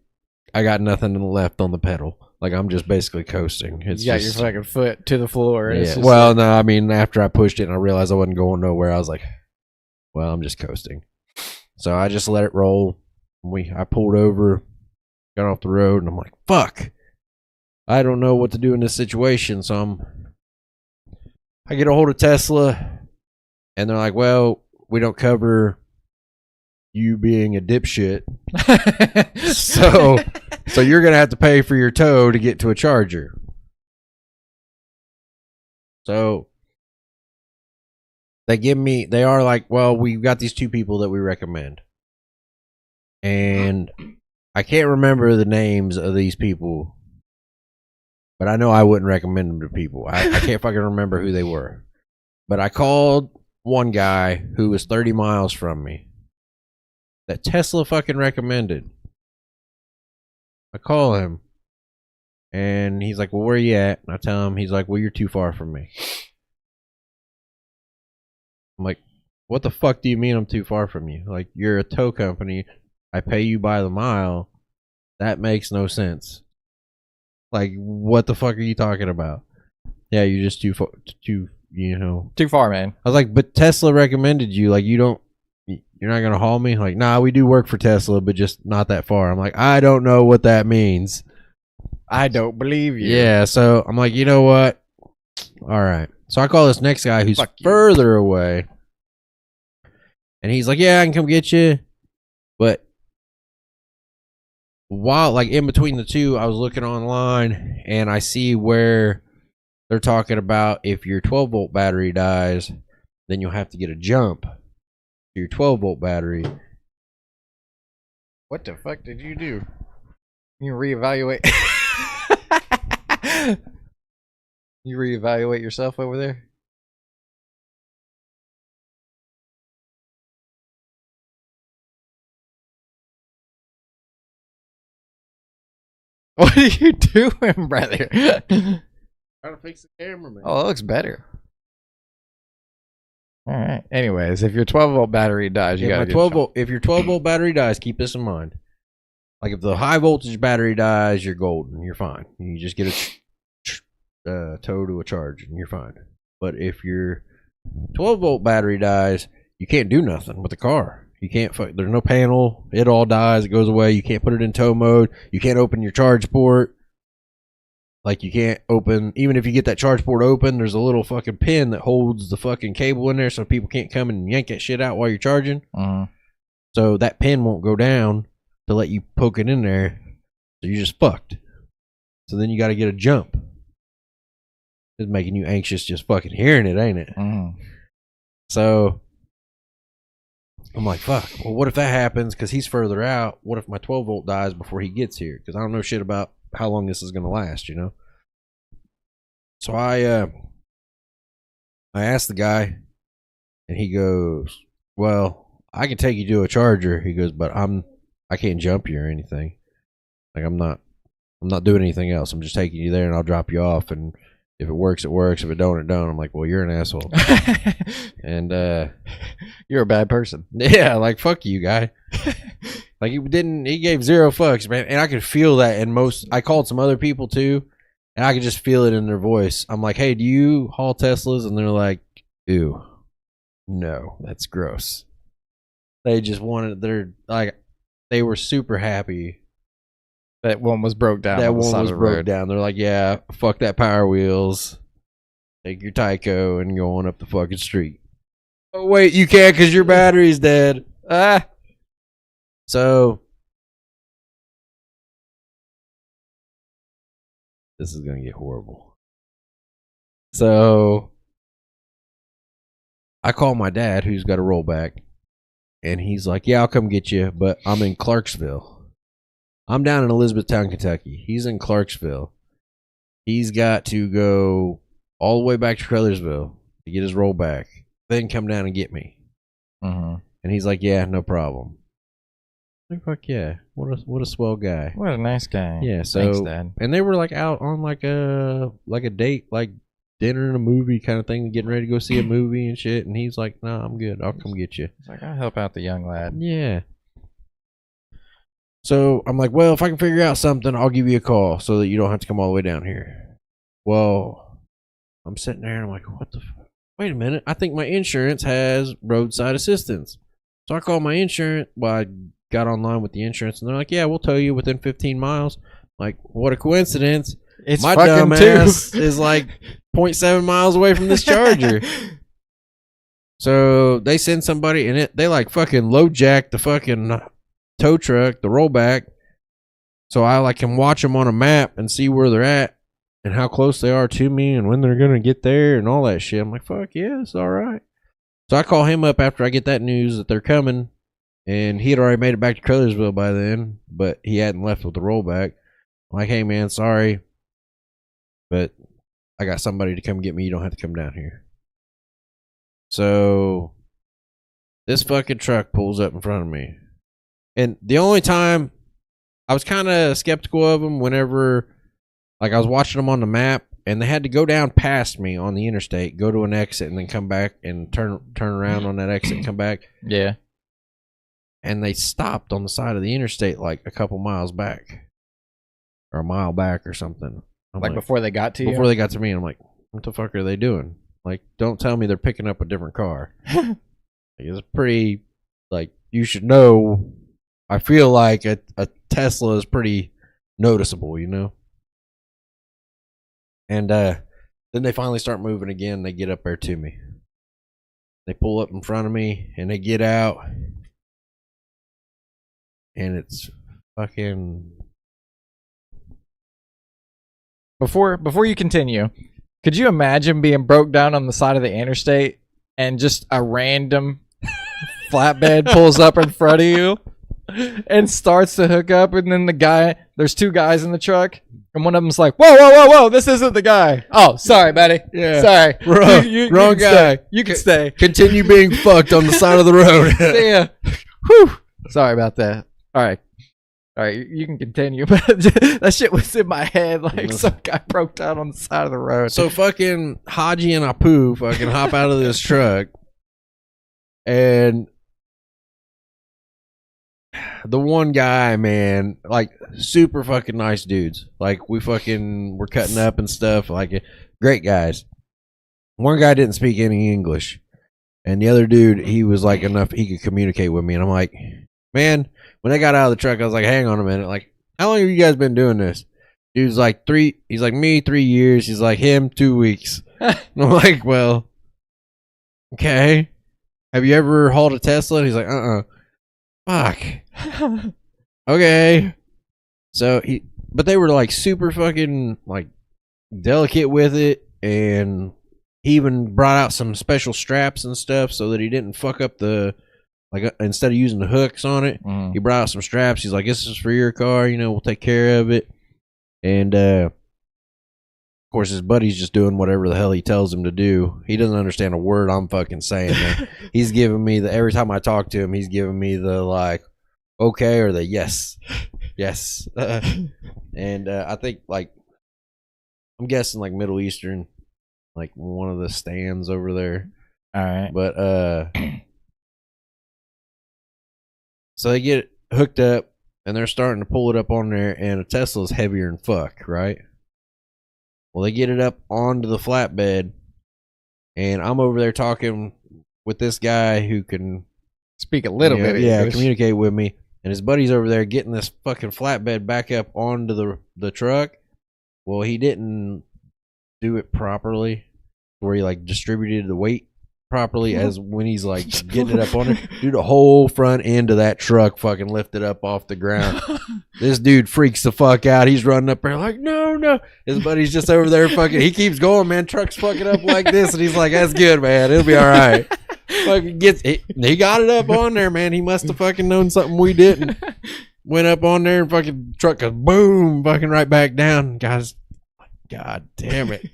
I got nothing left on the pedal. Like, I'm just basically coasting. It's you got your fucking foot to the floor. Yeah. Well, no, I mean, after I pushed it and I realized I wasn't going nowhere, I was like, well, I'm just coasting. So I just let it roll. I pulled over, got off the road, and I'm like, fuck. I don't know what to do in this situation. So I get a hold of Tesla, and they're like, well, we don't cover you being a dipshit. So you're going to have to pay for your tow to get to a charger. So they are like, well, we've got these two people that we recommend. And I can't remember the names of these people, but I know I wouldn't recommend them to people. I can't fucking remember who they were. But I called one guy who was 30 miles from me that Tesla fucking recommended. I call him, and he's like, well, where are you at? And I tell him, he's like, well, you're too far from me. I'm like, what the fuck do you mean I'm too far from you? Like, you're a tow company. I pay you by the mile. That makes no sense. Like, what the fuck are you talking about? Yeah, you're just too far, too. Too far, man. I was like, but Tesla recommended you. Like, you're not gonna haul me. Like, nah, we do work for Tesla, but just not that far. I'm like, I don't know what that means. I don't believe you. Yeah, so I'm like, you know what? All right. So I call this next guy who's further away, and he's like, yeah, I can come get you, but while like in between the two, I was looking online and I see where they're talking about if your 12-volt battery dies, then you'll have to get a jump to your 12-volt battery. What the fuck did you do? You reevaluate. You reevaluate yourself over there? What are you doing, brother? Trying to fix the camera, man. Oh, it looks better. All right. Anyways, if your 12-volt battery dies, you gotta 12-volt. If your 12-volt battery dies, keep this in mind. Like if the high voltage battery dies, you're golden. You're fine. You just get a tow to a charge, and you're fine. But if your 12-volt battery dies, you can't do nothing with the car. You can't. There's no panel. It all dies. It goes away. You can't put it in tow mode. You can't open your charge port. Like you can't open. Even if you get that charge port open, there's a little fucking pin that holds the fucking cable in there, so people can't come and yank that shit out while you're charging. So that pin won't go down to let you poke it in there. So you're just fucked. So then you got to get a jump. It's making you anxious just fucking hearing it, ain't it? So I'm like, fuck. Well, what if that happens? Because he's further out. What if my 12-volt dies before he gets here? Because I don't know shit about how long this is going to last, you know? So I asked the guy, and he goes, well, I can take you to a charger. He goes, but I can't jump you or anything. Like I'm not doing anything else. I'm just taking you there, and I'll drop you off, and if it works, it works. If it don't, it don't. I'm like, well, you're an asshole. And you're a bad person. Yeah, like fuck you, guy. Like he gave zero fucks, man. And I could feel that in I called some other people too, and I could just feel it in their voice. I'm like, hey, do you haul Teslas? And they're like, ew, no, that's gross. They just they were super happy. That one was broke down. That one was broke down. They're like, yeah, fuck that Power Wheels. Take your Tyco and go on up the fucking street. Oh, wait, you can't because your battery's dead. So, this is going to get horrible. So, I call my dad, who's got a rollback, and he's like, yeah, I'll come get you, but I'm in Clarksville. I'm down in Elizabethtown, Kentucky. He's in Clarksville. He's got to go all the way back to Crothersville to get his rollback, then come down and get me. And he's like, yeah, no problem. Like, fuck yeah. What a swell guy. What a nice guy. Yeah, so thanks, Dad. And they were like out on like a date, like dinner and a movie kind of thing, getting ready to go see a movie and shit, and he's like, nah, I'm good. I'll come get you. He's like, I'll help out the young lad. Yeah. So I'm like, well, if I can figure out something, I'll give you a call so that you don't have to come all the way down here. Well, I'm sitting there and I'm like, what the fuck? Wait a minute. I think my insurance has roadside assistance. So I called my insurance. Well, I got online with the insurance and they're like, yeah, we'll tow you within 15 miles. Like, what a coincidence. It's my fucking dumbass is like 0.7 miles away from this charger. So they send somebody and they like fucking load jack the fucking tow truck, the rollback, so I like can watch them on a map and see where they're at and how close they are to me and when they're gonna get there and all that shit. I'm like, fuck yeah, it's all right. So I call him up after I get that news that they're coming, and he had already made it back to Crothersville by then, but he hadn't left with the rollback. I'm like, hey man, sorry, but I got somebody to come get me. You don't have to come down here. So this fucking truck pulls up in front of me. And the only time I was kind of skeptical of them whenever, like, I was watching them on the map, and they had to go down past me on the interstate, go to an exit, and then come back and turn around on that exit and come back. Yeah. And they stopped on the side of the interstate, like, a couple miles back. Or a mile back or something. Like before they got to you? Before they got to me. And I'm like, What the fuck are they doing? Like, don't tell me they're picking up a different car. Like, it's pretty, like, you should know. I feel like a Tesla is pretty noticeable, you know? And then they finally start moving again. They get up there to me. They pull up in front of me and they get out. And it's fucking. Before you continue, could you imagine being broke down on the side of the interstate and just a random flatbed pulls up in front of you and starts to hook up, and then there's two guys in the truck, and one of them's like, whoa, this isn't the guy. Oh, sorry, buddy. Yeah. Sorry. Wrong guy. Stay. You can stay. Continue being fucked on the side of the road. Yeah. Whew. Sorry about that. All right, you can continue, but that shit was in my head like some guy broke down on the side of the road. So fucking Haji and Apu fucking hop out of this truck, and the one guy, man, like super fucking nice dudes. Like we're cutting up and stuff. Like great guys. One guy didn't speak any English, and the other dude, he was like enough he could communicate with me. And I'm like, man. When they got out of the truck, I was like, hang on a minute. Like, how long have you guys been doing this? Dude's like, 3. He's like, me, 3 years. He's like, him, 2 weeks. And I'm like, well, okay. Have you ever hauled a Tesla? And he's like, fuck. Okay. So, but they were like super fucking like delicate with it. And he even brought out some special straps and stuff so that he didn't fuck up like instead of using the hooks on it, he brought out some straps. He's like, this is for your car, you know, we'll take care of it. And of course his buddy's just doing whatever the hell he tells him to do. He doesn't understand a word I'm fucking saying, man. He's giving me every time I talk to him, he's giving me the like okay or the yes. And I think like I'm guessing like Middle Eastern, like one of the stands over there. All right. But so they get hooked up, and they're starting to pull it up on there, and a Tesla's heavier than fuck, right? Well, they get it up onto the flatbed, and I'm over there talking with this guy who can speak a little bit English. Communicate with me, and his buddy's over there getting this fucking flatbed back up onto the truck. Well, he didn't do it properly, where he like distributed the weight properly as when he's like getting it up on it. Dude, the whole front end of that truck fucking lifted up off the ground. This dude freaks the fuck out. He's running up there like, no. His buddy's just over there fucking, he keeps going, man. Truck's fucking up like this. And he's like, that's good, man. It'll be all right. Fucking he got it up on there, man. He must have fucking known something we didn't. Went up on there and fucking truck goes boom, fucking right back down. Guys, God damn it.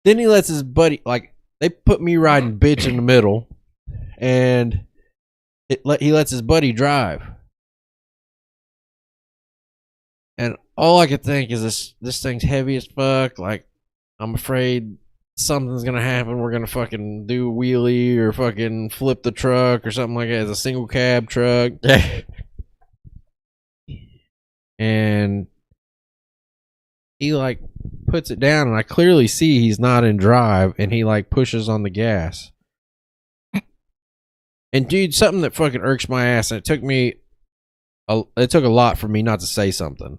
Then he lets his buddy, like, they put me riding bitch in the middle, and he lets his buddy drive. And all I could think is this thing's heavy as fuck. Like, I'm afraid something's gonna happen. We're gonna fucking do a wheelie or fucking flip the truck or something like that. It's a single cab truck. And he like puts it down, and I clearly see he's not in drive, and he like pushes on the gas. And dude, something that fucking irks my ass, and it took a lot for me not to say something,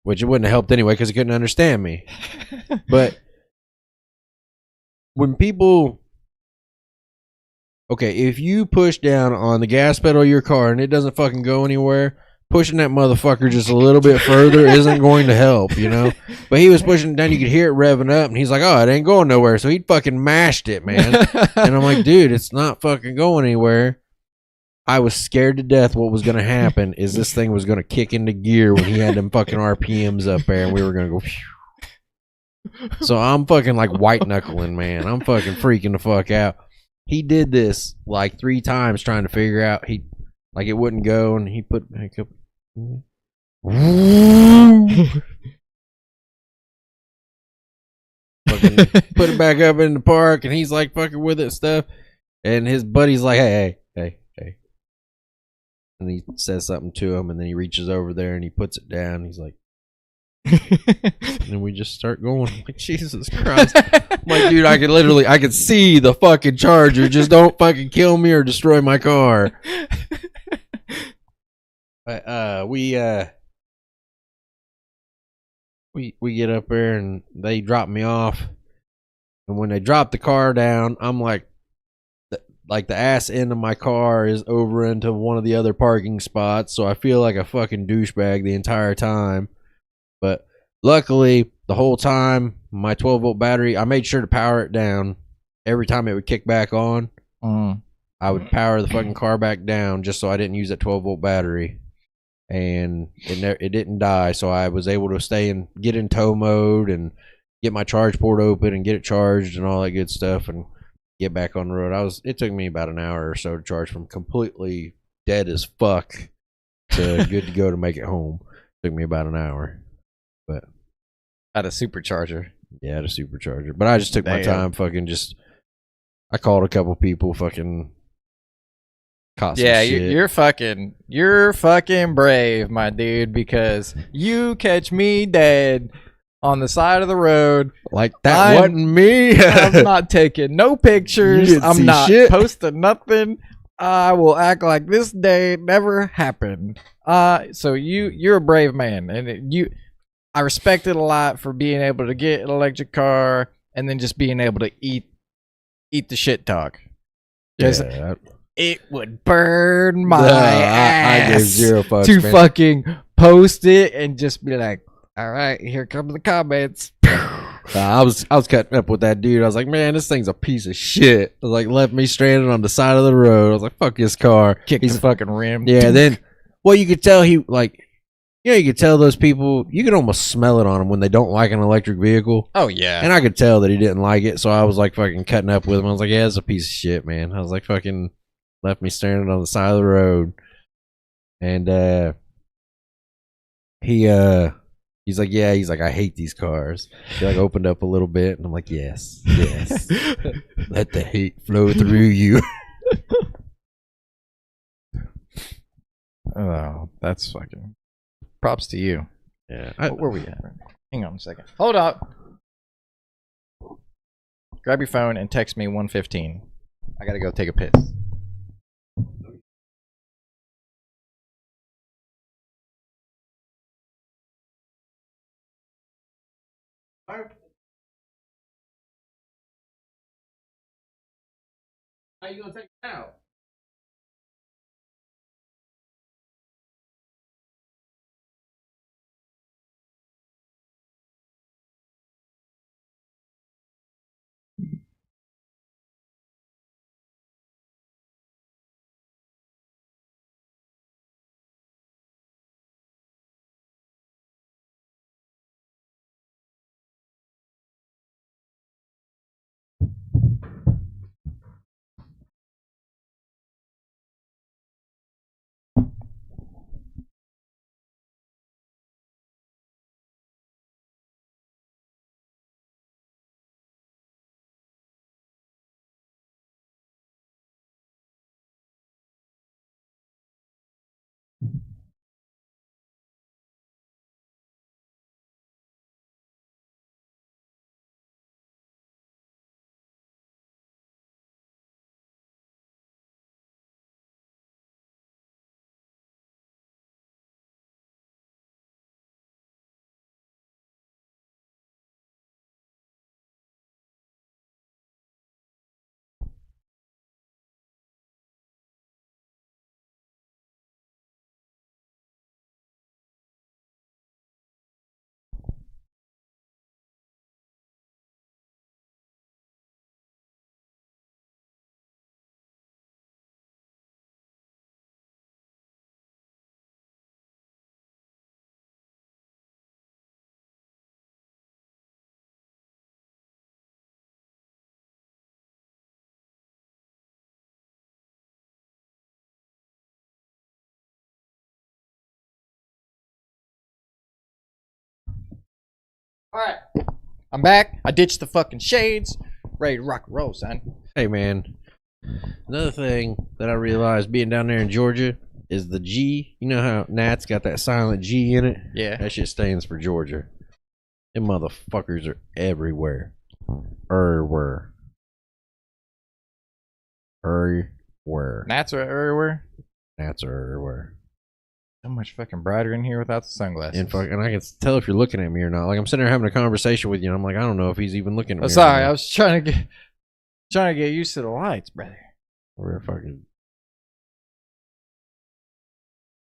which it wouldn't have helped anyway because he couldn't understand me. But when people, okay, if you push down on the gas pedal of your car and it doesn't fucking go anywhere, pushing that motherfucker just a little bit further isn't going to help, you know? But he was pushing it down, you could hear it revving up, and he's like, oh, it ain't going nowhere. So he fucking mashed it, man. And I'm like, dude, it's not fucking going anywhere. I was scared to death what was going to happen is this thing was going to kick into gear when he had them fucking RPMs up there, and we were going to go, phew. So I'm fucking like white knuckling, man. I'm fucking freaking the fuck out. He did this like 3 times trying to figure out, like it wouldn't go, and he put back up. Fucking put it back up in the park, and he's like fucking with it and stuff. And his buddy's like, hey. And he says something to him, and then he reaches over there and he puts it down. He's like, And we just start going. I'm like, Jesus Christ. I'm like, dude, I could see the fucking Charger. Just don't fucking kill me or destroy my car. But we get up there and they drop me off. And when they drop the car down, I'm like the ass end of my car is over into one of the other parking spots, so I feel like a fucking douchebag the entire time. But luckily, the whole time, my 12-volt battery, I made sure to power it down. Every time it would kick back on, I would power the fucking car back down just so I didn't use that 12-volt battery. And it didn't die, so I was able to get in tow mode and get my charge port open and get it charged and all that good stuff and get back on the road. It took me about an hour or so to charge from completely dead as fuck to good to go to make it home. Took me about an hour. But at a supercharger. Yeah, at a supercharger. But I just took my time I called a couple people, fucking caught some shit. You're fucking brave, my dude, because you catch me dead on the side of the road. Like that wasn't me. I'm not taking no pictures. I'm not posting nothing. I will act like this day never happened. So you're a brave man, and I respect it a lot for being able to get an electric car and then just being able to eat the shit talk. Yeah. It would burn my ass I gave zero fucks, to man. fucking post it and just be like, all right, here come the comments. I was cutting up with that dude. I was like, man, this thing's a piece of shit. I was like, left me stranded on the side of the road. I was like, fuck this car. Kicked his fucking rim. Yeah, then, well, you could tell you could tell those people, you could almost smell it on them when they don't like an electric vehicle. Oh, yeah. And I could tell that he didn't like it, so I was like fucking cutting up with him. I was like, yeah, it's a piece of shit, man. I was like, fucking left me stranded on the side of the road. And he's like, yeah, I hate these cars. He like opened up a little bit, and I'm like, yes. Let the hate flow through you. Oh, that's fucking props to you. Yeah. Where were we at? Hang on a second. Hold up. Grab your phone and text me 115. I gotta go take a piss. How you gonna take it out? Alright. I'm back. I ditched the fucking shades. Ready to rock and roll, son. Hey, man. Another thing that I realized being down there in Georgia is the G. You know how Nat's got that silent G in it? Yeah. That shit stands for Georgia. Them motherfuckers are everywhere. Everywhere. Gnats are everywhere. Gnats are everywhere. So much fucking brighter in here without the sunglasses. And I can tell if you're looking at me or not. Like, I'm sitting there having a conversation with you, and I'm like, I don't know if he's even looking at me. Sorry, I was trying to get used to the lights, brother. We're fucking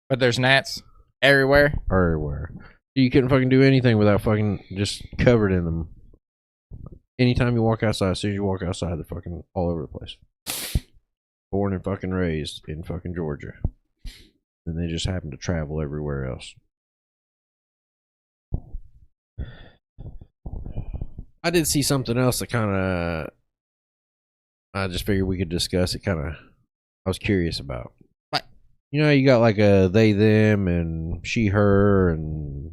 But there's gnats everywhere. everywhere. You couldn't fucking do anything without fucking just covered in them. Anytime you walk outside, as soon as you walk outside, they're fucking all over the place. Born and fucking raised in fucking Georgia. And they just happen to travel everywhere else. I did see something else that kind of, I just figured we could discuss it. I was curious about. What? You know, you got like a they, them, and she, her, and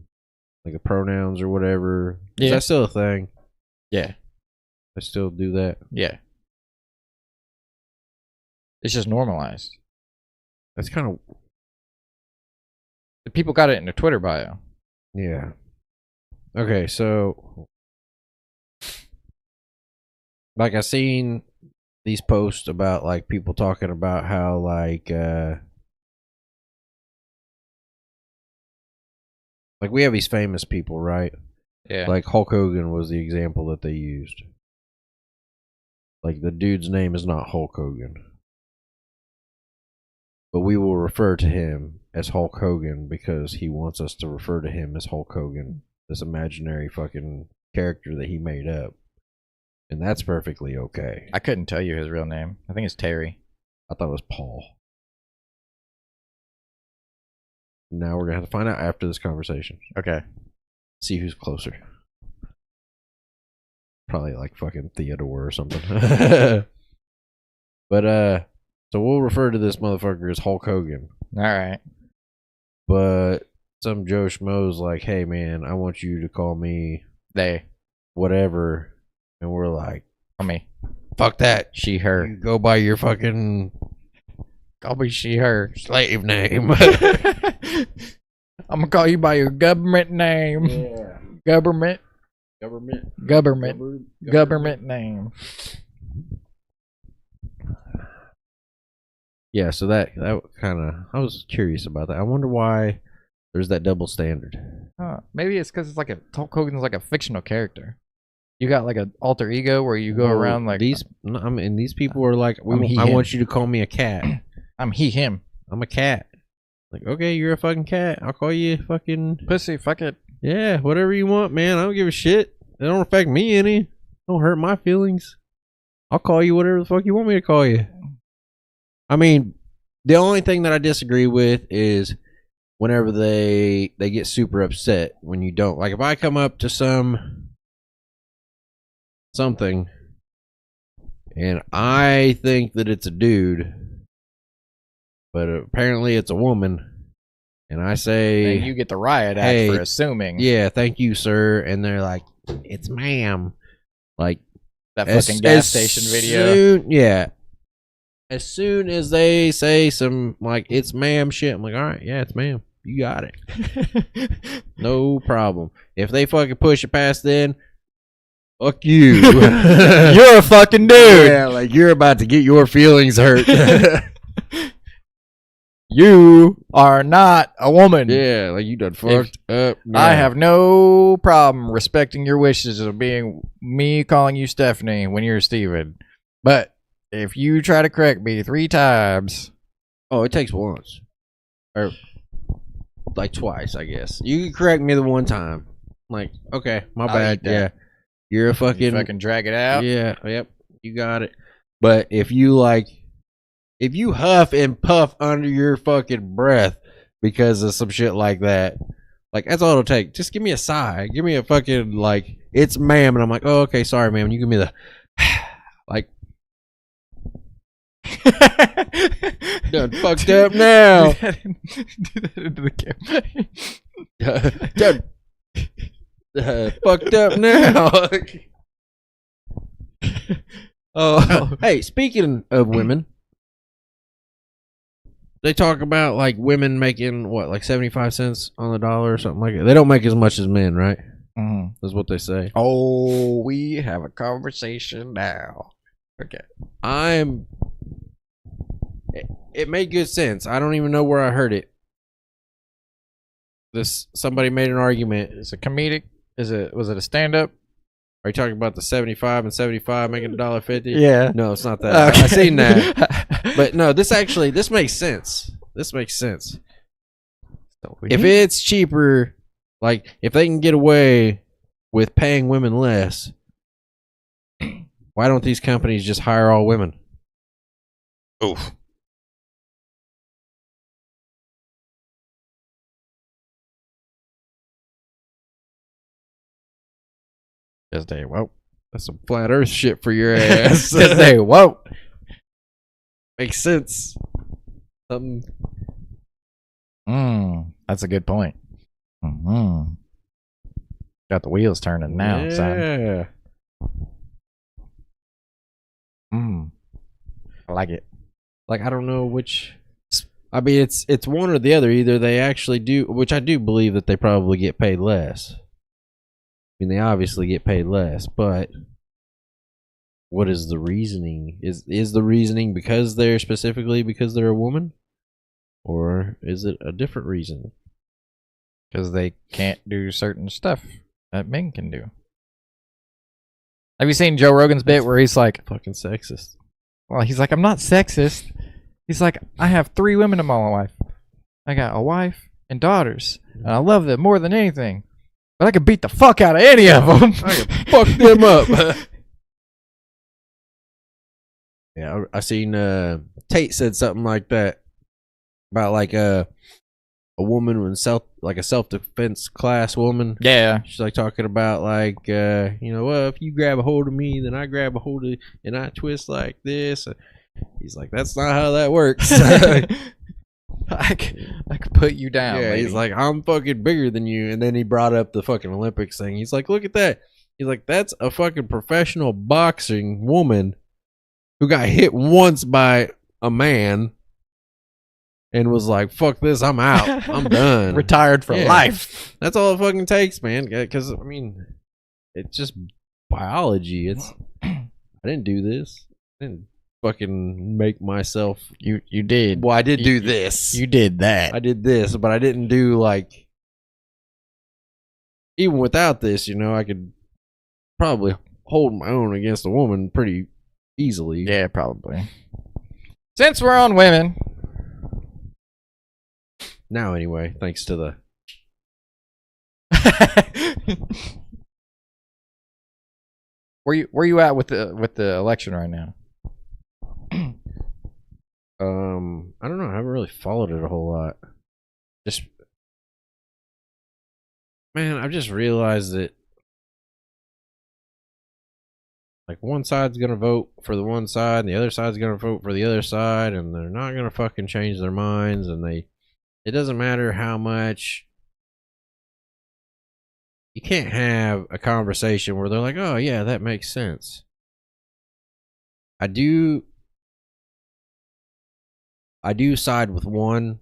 like a pronouns or whatever. Yeah. Is that still a thing? Yeah. I still do that. Yeah. It's just normalized. That's kind of, The people got it in their Twitter bio. yeah. Okay, so like I seen these posts about like people talking about how like we have these famous people, right? Yeah. Like Hulk Hogan was the example that they used. Like the dude's name is not Hulk Hogan. But we will refer to him as Hulk Hogan because he wants us to refer to him as Hulk Hogan, this imaginary fucking character that he made up. And that's perfectly okay. I couldn't tell you his real name. I think it's Terry. I thought it was Paul. Now we're going to have to find out after this conversation. Okay. See who's closer. Probably like fucking Theodore or something. But, so we'll refer to this motherfucker as Hulk Hogan. All right. But some Joe Schmo's like, hey man, I want you to call me They. whatever. And we're like, Call me. fuck that. She, her. You go by your fucking Call me she, her. slave name. I'm going to call you by your government name. Yeah. Government Government name. Yeah, so that kind of, I was curious about that. I wonder why there's that double standard. Maybe it's because it's like Hulk Hogan's like a fictional character. You got like an alter ego where you go around like these. I mean, these people are like, I want you to call me a cat. I'm he, him. I'm a cat. Like, okay, you're a fucking cat. I'll call you fucking Pussy, fuck it. yeah, whatever you want, man. I don't give a shit. It don't affect me any. Don't hurt my feelings. I'll call you whatever the fuck you want me to call you. I mean, the only thing that I disagree with is whenever they get super upset when you don't. Like if I come up to something and I think that it's a dude, but apparently it's a woman, and I say, and you get the riot act hey, for assuming. yeah, thank you, sir, and they're like, it's ma'am. Like that fucking gas station video. Yeah. As soon as they say some like it's ma'am shit, I'm like, all right, yeah, it's ma'am. You got it. No problem. If they fucking push it past then, fuck you. You're a fucking dude. Yeah, like you're about to get your feelings hurt. You are not a woman. Yeah, like you done fucked up. No. I have no problem respecting your wishes of being me calling you Stephanie when you're Steven. But if you try to correct me 3 times. Oh, it takes once. Or like twice, I guess. You can correct me the one time. Like, okay, my bad. Yeah. You're a fucking drag it out. Yeah, yep. You got it. But if you huff and puff under your fucking breath because of some shit like that, like that's all it'll take. Just give me a sigh. Give me a fucking like it's ma'am, and I'm like, oh okay, sorry, ma'am. You give me the like done fucked up now. Do that into the camera. Done fucked up now. Oh, hey, speaking of women, they talk about like women making what, like 75 cents on the dollar or something like that. They don't make as much as men, right? Mhm. That's what they say. Oh, we have a conversation now. Okay. It made good sense. I don't even know where I heard it. Somebody made an argument. Is it comedic? Was it a stand up? Are you talking about the 75 and 75 making $1.50? Yeah. No, it's not that. Okay. I seen that. But no, this makes sense. This makes sense. If it's cheaper, like if they can get away with paying women less, why don't these companies just hire all women? Oof. Just they whoa. That's some flat earth shit for your ass. Just they whoa. Makes sense. Something. That's a good point. Mm-hmm. Got the wheels turning now, son. I like it. Like I don't know which. I mean, it's one or the other. Either they actually do, which I do believe that they probably get paid less. I mean, they obviously get paid less, but what is the reasoning? Is the reasoning because they're a woman, or is it a different reason? Because they can't do certain stuff that men can do. Have you seen Joe Rogan's bit where he's like, fucking sexist? Well, he's like, I'm not sexist. He's like, I have 3 women in my life. I got a wife and daughters, and I love them more than anything. But I could beat the fuck out of any of them. I could fuck them up. Yeah, I seen Tate said something like that about like a woman when a self-defense class woman. Yeah. She's like talking about like well, if you grab a hold of me, then I grab a hold of and I twist like this. He's like, that's not how that works. I could put you down. Yeah, lady. he's like, I'm fucking bigger than you. And then he brought up the fucking Olympics thing. He's like, look at that. He's like, that's a fucking professional boxing woman who got hit once by a man and was like, fuck this, I'm out. I'm done. Retired for life. That's all it fucking takes, man. Because, I mean, it's just biology. I didn't do this. I didn't fucking make myself. You did. Well, I did do this. You did that. I did this, but I didn't do like. Even without this, I could probably hold my own against a woman pretty easily. Yeah, probably. Since we're on women. Now, anyway, thanks to the. Where you at with the election right now? I don't know. I haven't really followed it a whole lot. Man, I've just realized that like one side's gonna vote for the one side, and the other side's gonna vote for the other side, and they're not gonna fucking change their minds, and it doesn't matter how much. You can't have a conversation where they're like, "Oh yeah, that makes sense." I do side with one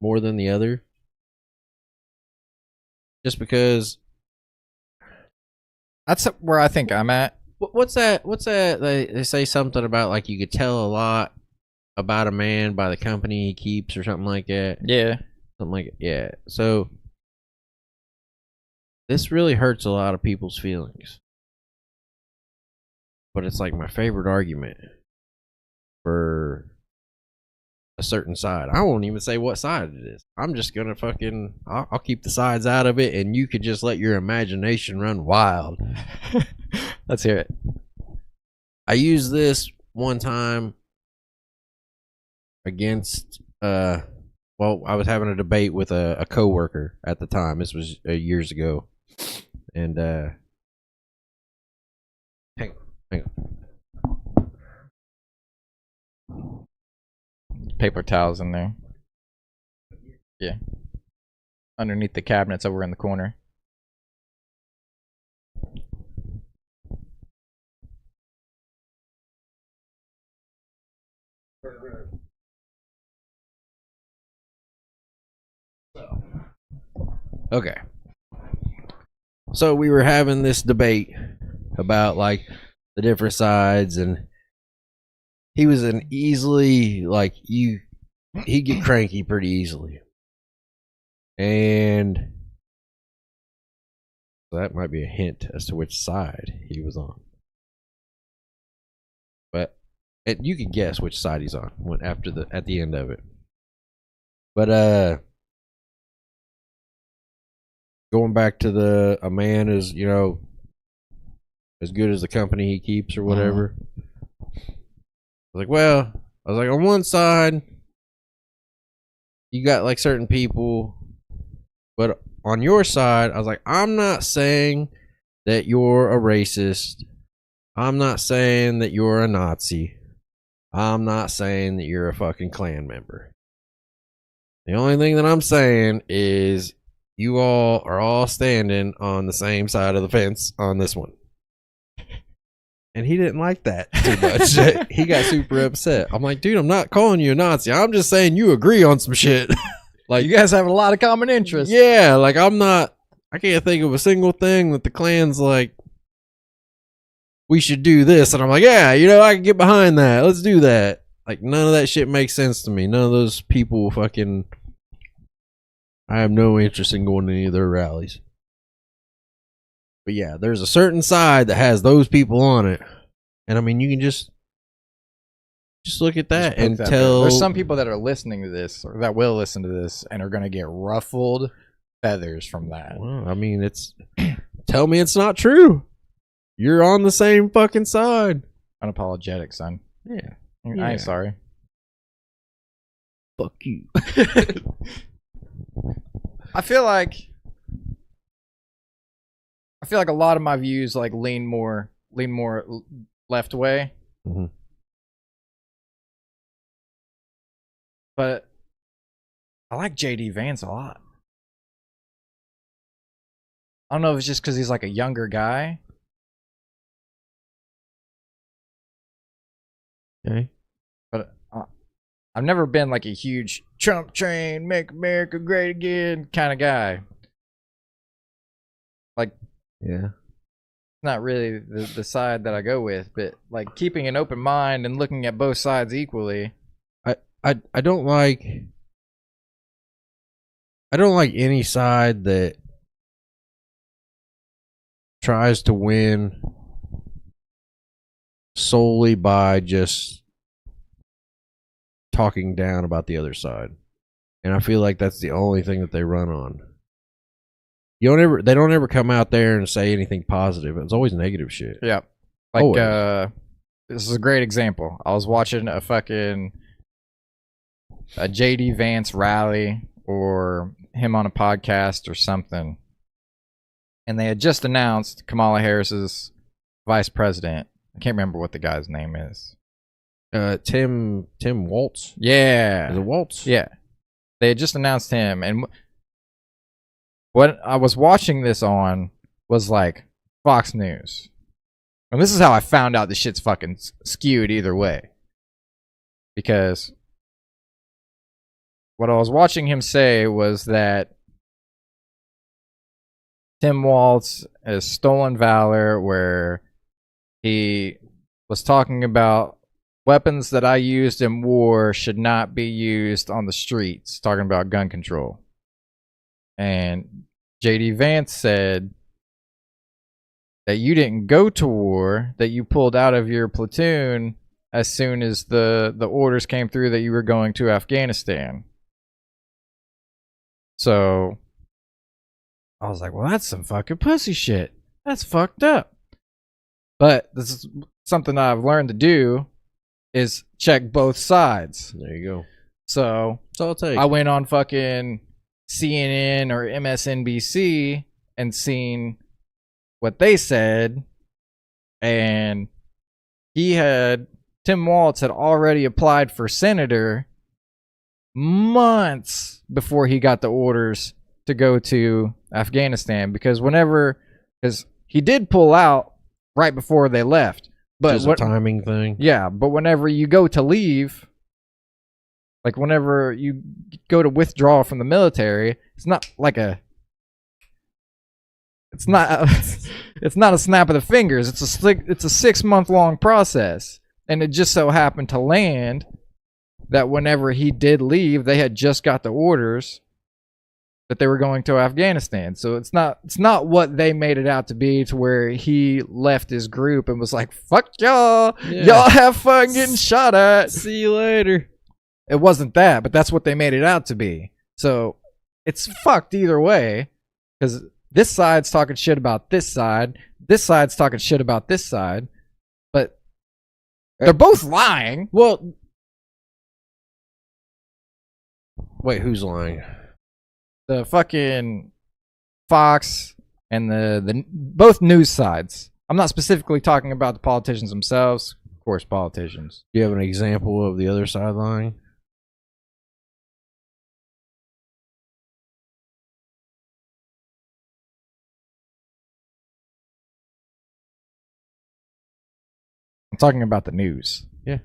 more than the other. Just because that's where I think I'm at. What's that? They say something about like you could tell a lot about a man by the company he keeps or something like that. Yeah. Something like it. Yeah. So this really hurts a lot of people's feelings. But it's like my favorite argument for a certain side. I won't even say what side it is. I'm just gonna fucking I'll keep the sides out of it, and you could just let your imagination run wild. Let's hear it. I used this one time against I was having a debate with a coworker at the time. This was years ago. And hang on. Paper towels in there. Yeah. Underneath the cabinets over in the corner. Okay. so we were having this debate about like the different sides, and he was an easily like he'd get cranky pretty easily, and that might be a hint as to which side he was on. But you could guess which side he's on at the end of it. But going back to a man is, you know, as good as the company he keeps or whatever. I was like, on one side, you got like certain people, but on your side, I was like, I'm not saying that you're a racist. I'm not saying that you're a Nazi. I'm not saying that you're a fucking Klan member. The only thing that I'm saying is you all are all standing on the same side of the fence on this one. And he didn't like that too much. He got super upset. I'm like, dude, I'm not calling you a Nazi. I'm just saying you agree on some shit. Like, you guys have a lot of common interests. Yeah, like I can't think of a single thing that the Klan's like, we should do this. And I'm like, yeah, you know, I can get behind that. Let's do that. Like, none of that shit makes sense to me. None of those people fucking, I have no interest in going to any of their rallies. But yeah, there's a certain side that has those people on it. And I mean, you can just look at that and tell. There's some people that are listening to this, or that will listen to this, and are going to get ruffled feathers from that. Well, I mean, tell me it's not true. You're on the same fucking side. Unapologetic, son. Yeah. I ain't sorry. Fuck you. I feel like a lot of my views like lean more left way. Mm-hmm. But I like JD Vance a lot. I don't know if it's just because he's like a younger guy. Okay. But I've never been like a huge Trump train, make America great again kind of guy. Like, yeah, not really the side that I go with, but like keeping an open mind and looking at both sides equally. I don't like any side that tries to win solely by just talking down about the other side. And I feel like that's the only thing that they run on. They don't ever come out there and say anything positive. It's always negative shit. Yeah. Like, this is a great example. I was watching a JD Vance rally or him on a podcast or something. And they had just announced Kamala Harris's vice president. I can't remember what the guy's name is. Tim Waltz. Yeah. Is it Waltz? Yeah. They had just announced him, and what I was watching this on was like Fox News. And this is how I found out the shit's fucking skewed either way. Because what I was watching him say was that Tim Waltz has stolen valor, where he was talking about weapons that I used in war should not be used on the streets, talking about gun control. And JD Vance said that you didn't go to war, that you pulled out of your platoon as soon as the orders came through that you were going to Afghanistan. So I was like, well, that's some fucking pussy shit. That's fucked up. But this is something I've learned to do, is check both sides. There you go. So that's all it takes. I went on fucking CNN or MSNBC and seen what they said, and Tim Waltz had already applied for senator months before he got the orders to go to Afghanistan, because he did pull out right before they left. But just a timing thing. Yeah, but whenever you go to leave, like whenever you go to withdraw from the military, it's not like it's not it's not a snap of the fingers. It's a 6-month long process, and it just so happened to land that whenever he did leave, they had just got the orders that they were going to Afghanistan. So it's not what they made it out to be, to where he left his group and was like, fuck y'all, y'all have fun getting shot at, see you later. It wasn't that, but that's what they made it out to be. So it's fucked either way, because this side's talking shit about this side's talking shit about this side, but they're both lying. Well, wait, who's lying? The fucking Fox and the both news sides. I'm not specifically talking about the politicians themselves. Of course, politicians. Do you have an example of the other side lying? I'm talking about the news. Yeah.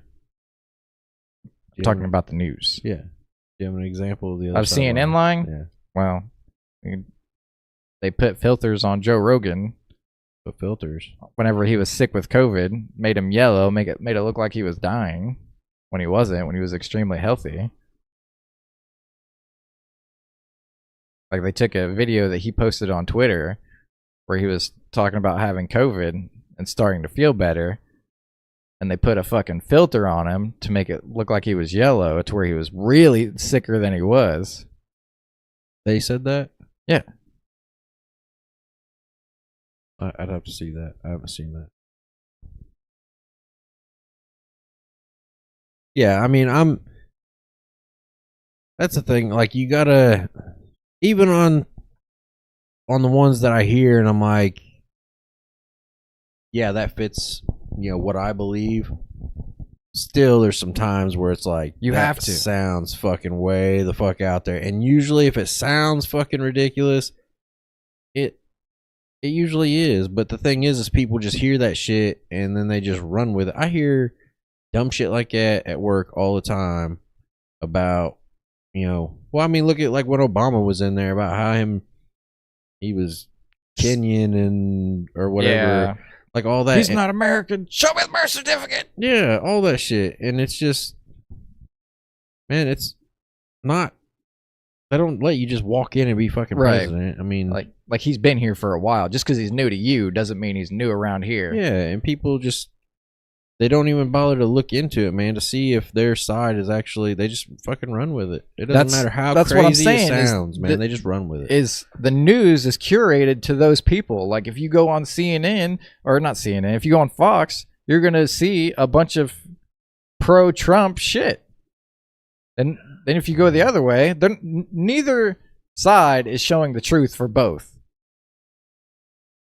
I'm talking about the news. Yeah. Do you have an example of the other I've side CNN lying? Yeah. Well, they put filters on Joe Rogan. What filters? Whenever he was sick with COVID, made him yellow, made it look like he was dying when he wasn't, when he was extremely healthy. Like, they took a video that he posted on Twitter where he was talking about having COVID and starting to feel better, and they put a fucking filter on him to make it look like he was yellow, to where he was really sicker than he was. They said that? Yeah. I'd have to see that. I haven't seen that. Yeah, I mean, that's the thing. Like, you gotta, even on the ones that I hear, and I'm like, yeah, that fits, what I believe. Still, there's some times where it's like, you that have to. Sounds fucking way the fuck out there. And usually, if it sounds fucking ridiculous, it usually is. But the thing is people just hear that shit and then they just run with it. I hear dumb shit like that at work all the time about, well, I mean, look at like when Obama was in there about how he was Kenyan and or whatever. Yeah. Like all that. He's not American. Show me the birth certificate. Yeah, all that shit. And it's just, man, it's not. They don't let you just walk in and be fucking president. I mean, like he's been here for a while. Just because he's new to you doesn't mean he's new around here. Yeah, and people just, they don't even bother to look into it, man, to see if their side is actually. They just fucking run with it. It doesn't matter how crazy what I'm saying, it sounds, man. They just run with it. Is the news is curated to those people? Like if you go on CNN or not CNN, if you go on Fox, you're gonna see a bunch of pro-Trump shit. And then if you go the other way, neither side is showing the truth for both.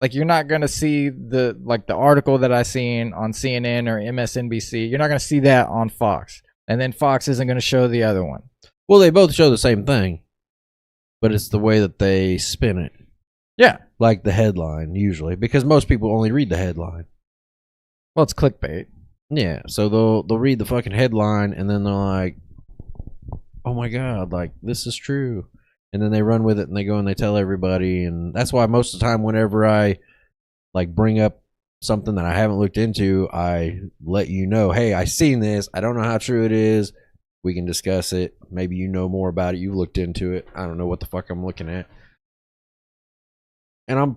Like you're not gonna see the article that I seen on CNN or MSNBC. You're not gonna see that on Fox, and then Fox isn't gonna show the other one. Well, they both show the same thing, but it's the way that they spin it. Yeah, like the headline usually, because most people only read the headline. Well, it's clickbait. Yeah, so they'll read the fucking headline and then they're like, "Oh my god, like this is true." And then they run with it and they go and they tell everybody. And that's why most of the time whenever I like bring up something that I haven't looked into, I let you know, hey, I seen this. I don't know how true it is. We can discuss it. Maybe you know more about it. You've looked into it. I don't know what the fuck I'm looking at. And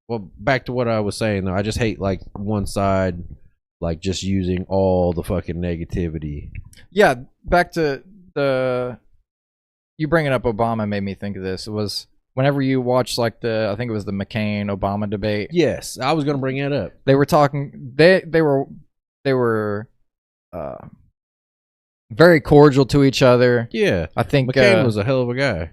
well, back to what I was saying though. I just hate like one side, like just using all the fucking negativity. Yeah, back to you bringing up Obama made me think of this. It was whenever you watch like I think it was the McCain Obama debate. Yes, I was gonna bring that up. They were talking. They were very cordial to each other. Yeah, I think McCain was a hell of a guy.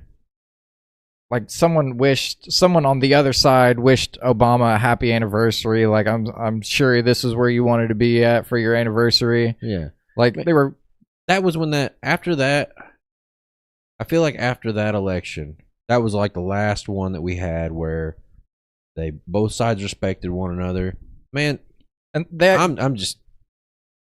Like someone on the other side wished Obama a happy anniversary. Like I'm sure this is where you wanted to be at for your anniversary. Yeah, like they were. That was when after that, I feel like after that election, that was like the last one that we had where both sides respected one another. Man, and I'm just,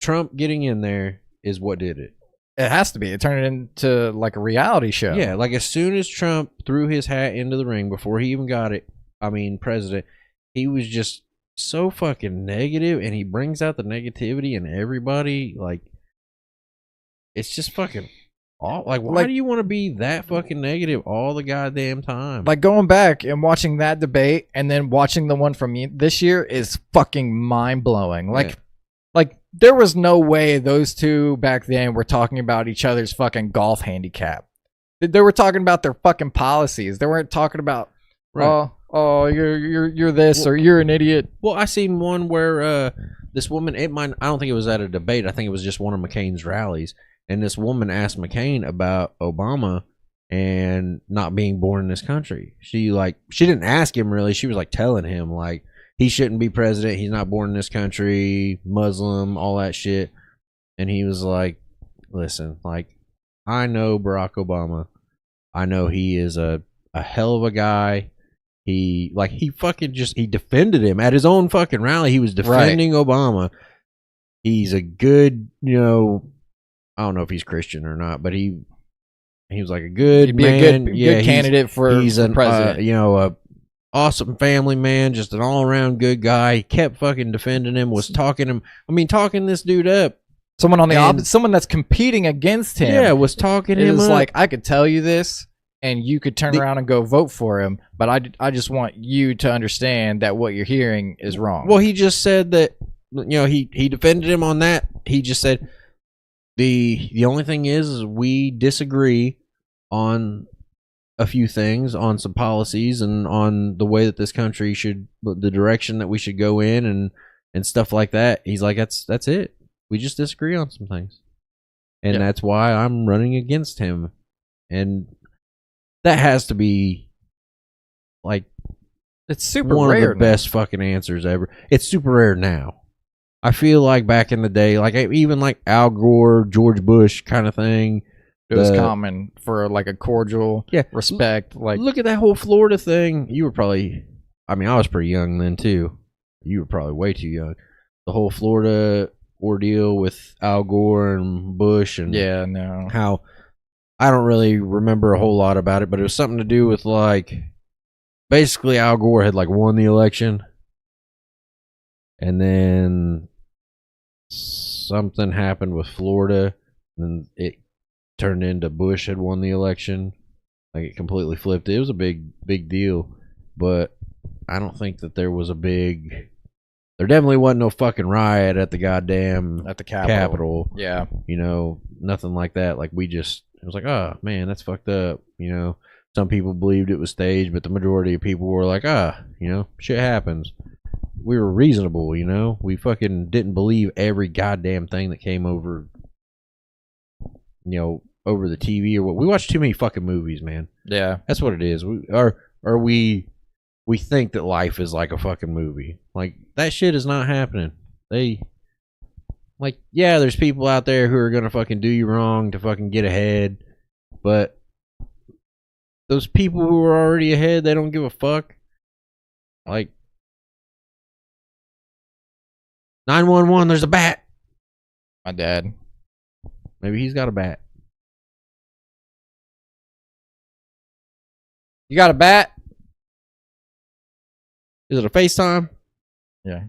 Trump getting in there is what did it. It has to be. It turned it into like a reality show. Yeah, like as soon as Trump threw his hat into the ring before he even got it, I mean, president, he was just so fucking negative, and he brings out the negativity in everybody. Like, it's just fucking all. Like, why do you want to be that fucking negative all the goddamn time? Like going back and watching that debate and then watching the one from this year is fucking mind blowing. Like there was no way those two back then were talking about each other's fucking golf handicap. They were talking about their fucking policies. They weren't talking about, oh, you're this or you're an idiot. Well, I seen one where this woman, I don't think it was at a debate. I think it was just one of McCain's rallies, and this woman asked McCain about Obama and not being born in this country. She didn't ask him really. She was like telling him like, he shouldn't be president. He's not born in this country, Muslim, all that shit. And he was like, listen, like, I know Barack Obama. I know he is a hell of a guy. He defended him at his own fucking rally. He was defending Obama. He's a good, I don't know if he's Christian or not, but he was like a good man. A good candidate for he's president. A awesome family man, just an all-around good guy. He kept fucking defending him, was talking this dude up. Someone on the opposite, someone that's competing against him. Yeah, was talking him up. Like, I could tell you this, and you could turn around and go vote for him, but I just want you to understand that what you're hearing is wrong. Well, he just said that, he defended him on that. He just said, the only thing is we disagree on a few things, on some policies and on the way that this country should, the direction that we should go in and stuff like that. He's like, that's it. We just disagree on some things. And that's why I'm running against him. And that has to be like, it's super one rare of the best fucking answers ever. It's super rare now. I feel like back in the day, like even like Al Gore, George Bush kind of thing, it was common for like a cordial respect. Like, look at that whole Florida thing. You were probably, I was pretty young then too. You were probably way too young. The whole Florida ordeal with Al Gore and Bush and how I don't really remember a whole lot about it, but it was something to do with like basically Al Gore had like won the election, and then something happened with Florida, and it turned into Bush had won the election. Like it completely flipped. It was a big deal, but I don't think that there was there definitely wasn't no fucking riot at the goddamn Capitol. Yeah. Nothing like that. Like it was like, oh man, that's fucked up. Some people believed it was staged, but the majority of people were like, shit happens. We were reasonable, we fucking didn't believe every goddamn thing that came over, over the TV or what. We watch too many fucking movies, man. Yeah. That's what it is. We think that life is like a fucking movie. Like, that shit is not happening. There's people out there who are gonna fucking do you wrong to fucking get ahead, but those people who are already ahead, they don't give a fuck. Like, 911, there's a bat. My dad. Maybe he's got a bat. You got a bat? Is it a FaceTime? Yeah.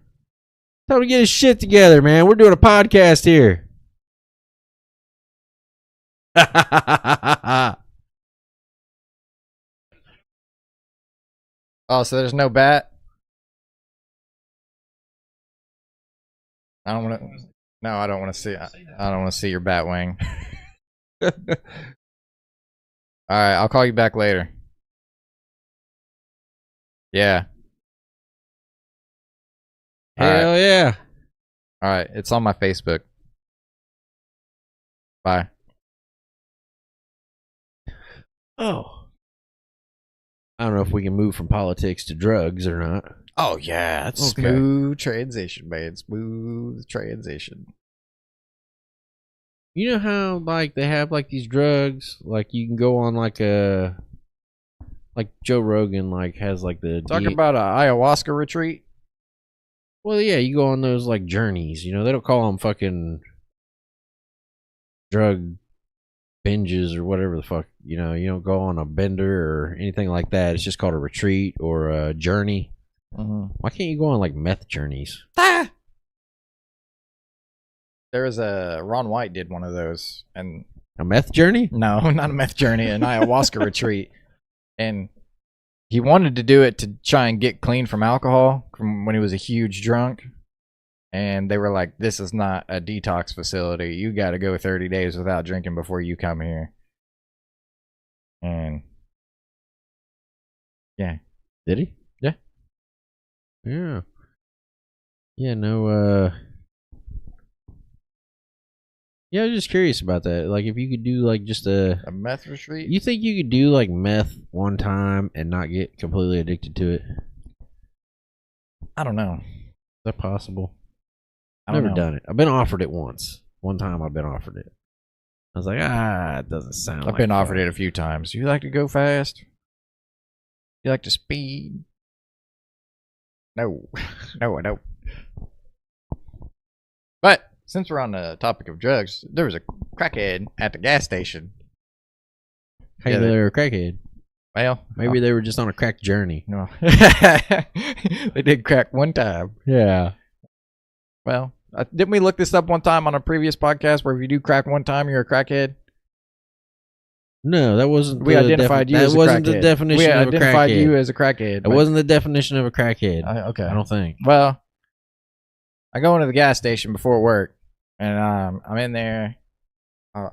Tell him to get his shit together, man. We're doing a podcast here. Oh, so there's no bat? I don't want to. No, I don't want to see. I don't want to see your bat wing. All right, I'll call you back later. Yeah. Hell yeah. All right, it's on my Facebook. Bye. Oh. I don't know if we can move from politics to drugs or not. Oh, yeah. That's smooth transition, man. Smooth transition. You know how, like, they have, like, these drugs? Like, you can go on, like, like, Joe Rogan, like, has, like, the... Talking about an ayahuasca retreat? Well, yeah, you go on those, like, journeys, They don't call them fucking drug binges or whatever the fuck. You know, you don't go on a bender or anything like that. It's just called a retreat or a journey. Why can't you go on like meth journeys? Ah! There was Ron White did one of those, and A meth journey? no, not a meth journey, an ayahuasca retreat, and he wanted to do it to try and get clean from alcohol from when he was a huge drunk. And they were like, "This is not a detox facility. You got to go 30 days without drinking before you come here." And yeah, Did he? Yeah. Yeah. Yeah, no, yeah, I was just curious about that. Like, if you could do, like, just a meth retreat. you think you could do, like, meth one time and not get completely addicted to it? I don't know. Is that possible? I've Never done it. I've been offered it once. One time I've been offered it. I was like, it doesn't sound I've like been fun. offered it a few times. You like to go fast? You like to speed? No, no, I don't. But since we're on the topic of drugs, there was a crackhead at the gas station. Hey, Yeah, they were a crackhead. Well, Maybe they were just on a crack journey. no, they did crack one time. Yeah. Well, didn't we look this up one time on a previous podcast where if you do crack one time, you're a crackhead? No, that wasn't. We identified you that as a wasn't crackhead. the definition We of a identified crackhead. you as a crackhead. It but- wasn't the definition of a crackhead. Okay. I don't think. Well, I go into the gas station before work, and I'm in there. I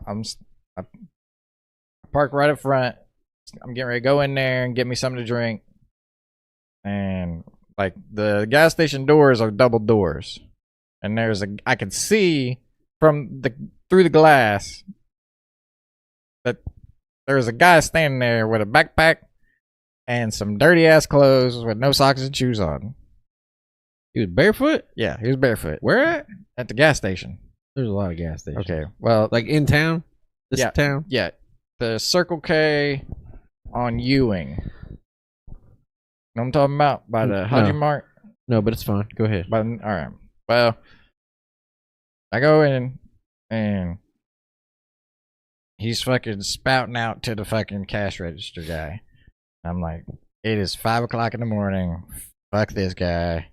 park right up front. I'm getting ready to go in there and get me something to drink. And like the gas station doors are double doors, and I can see through the glass that there's a guy standing there with a backpack and some dirty ass clothes with no socks and shoes on. He was barefoot? Yeah, he was barefoot. Where at? At the gas station. There's a lot of gas stations. Okay, well, Like in town? This Yeah. town? yeah, the Circle K on Ewing. Know what I'm talking about? By the Haji No. Mart? No, but it's fine. Go ahead. All right. Well, I go in and he's fucking spouting out to the fucking cash register guy. I'm like, it is 5 o'clock in the morning. Fuck this guy.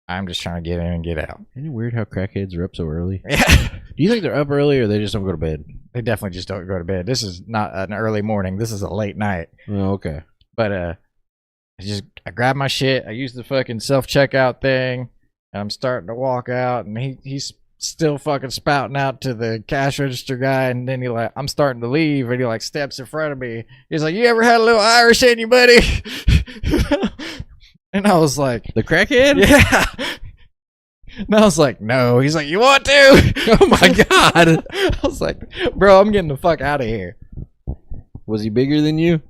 I'm just trying to get in and get out. Isn't it weird how crackheads are up so early? Yeah. Do you think they're up early or they just don't go to bed? They definitely just don't go to bed. This is not an early morning. This is a late night. Oh, okay. But I grab my shit. I use the fucking self-checkout thing. And I'm starting to walk out. And he's still fucking spouting out to the cash register guy. And then I'm starting to leave. And he steps in front of me. He's like, "You ever had a little Irish in you, buddy?" And I was like, The crackhead? "Yeah." And I was like, "No." He's like, "You want to?" Oh my God. I was like, "Bro, I'm getting the fuck out of here." Was he bigger than you?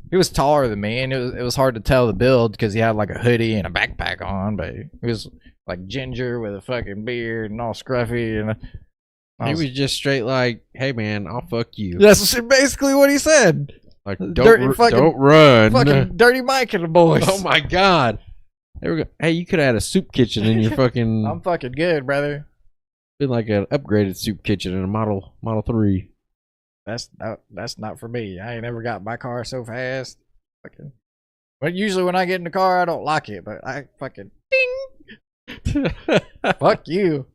He was taller than me, and it was hard to tell the build because he had like a hoodie and a backpack on, but he was like ginger with a fucking beard and all scruffy. And He was just straight like, "Hey man, I'll fuck you." that's basically what he said. Like, Dirty fucking- don't run. Fucking Dirty Mike and the boys. Oh my God. There we go. Hey, you could have had a soup kitchen in your fucking. I'm fucking good, brother. Been like an upgraded soup kitchen in a Model 3. That's not for me. I ain't never got my car so fast. Fucking. But usually when I get in the car, I don't lock it. But I fucking ding. Fuck you.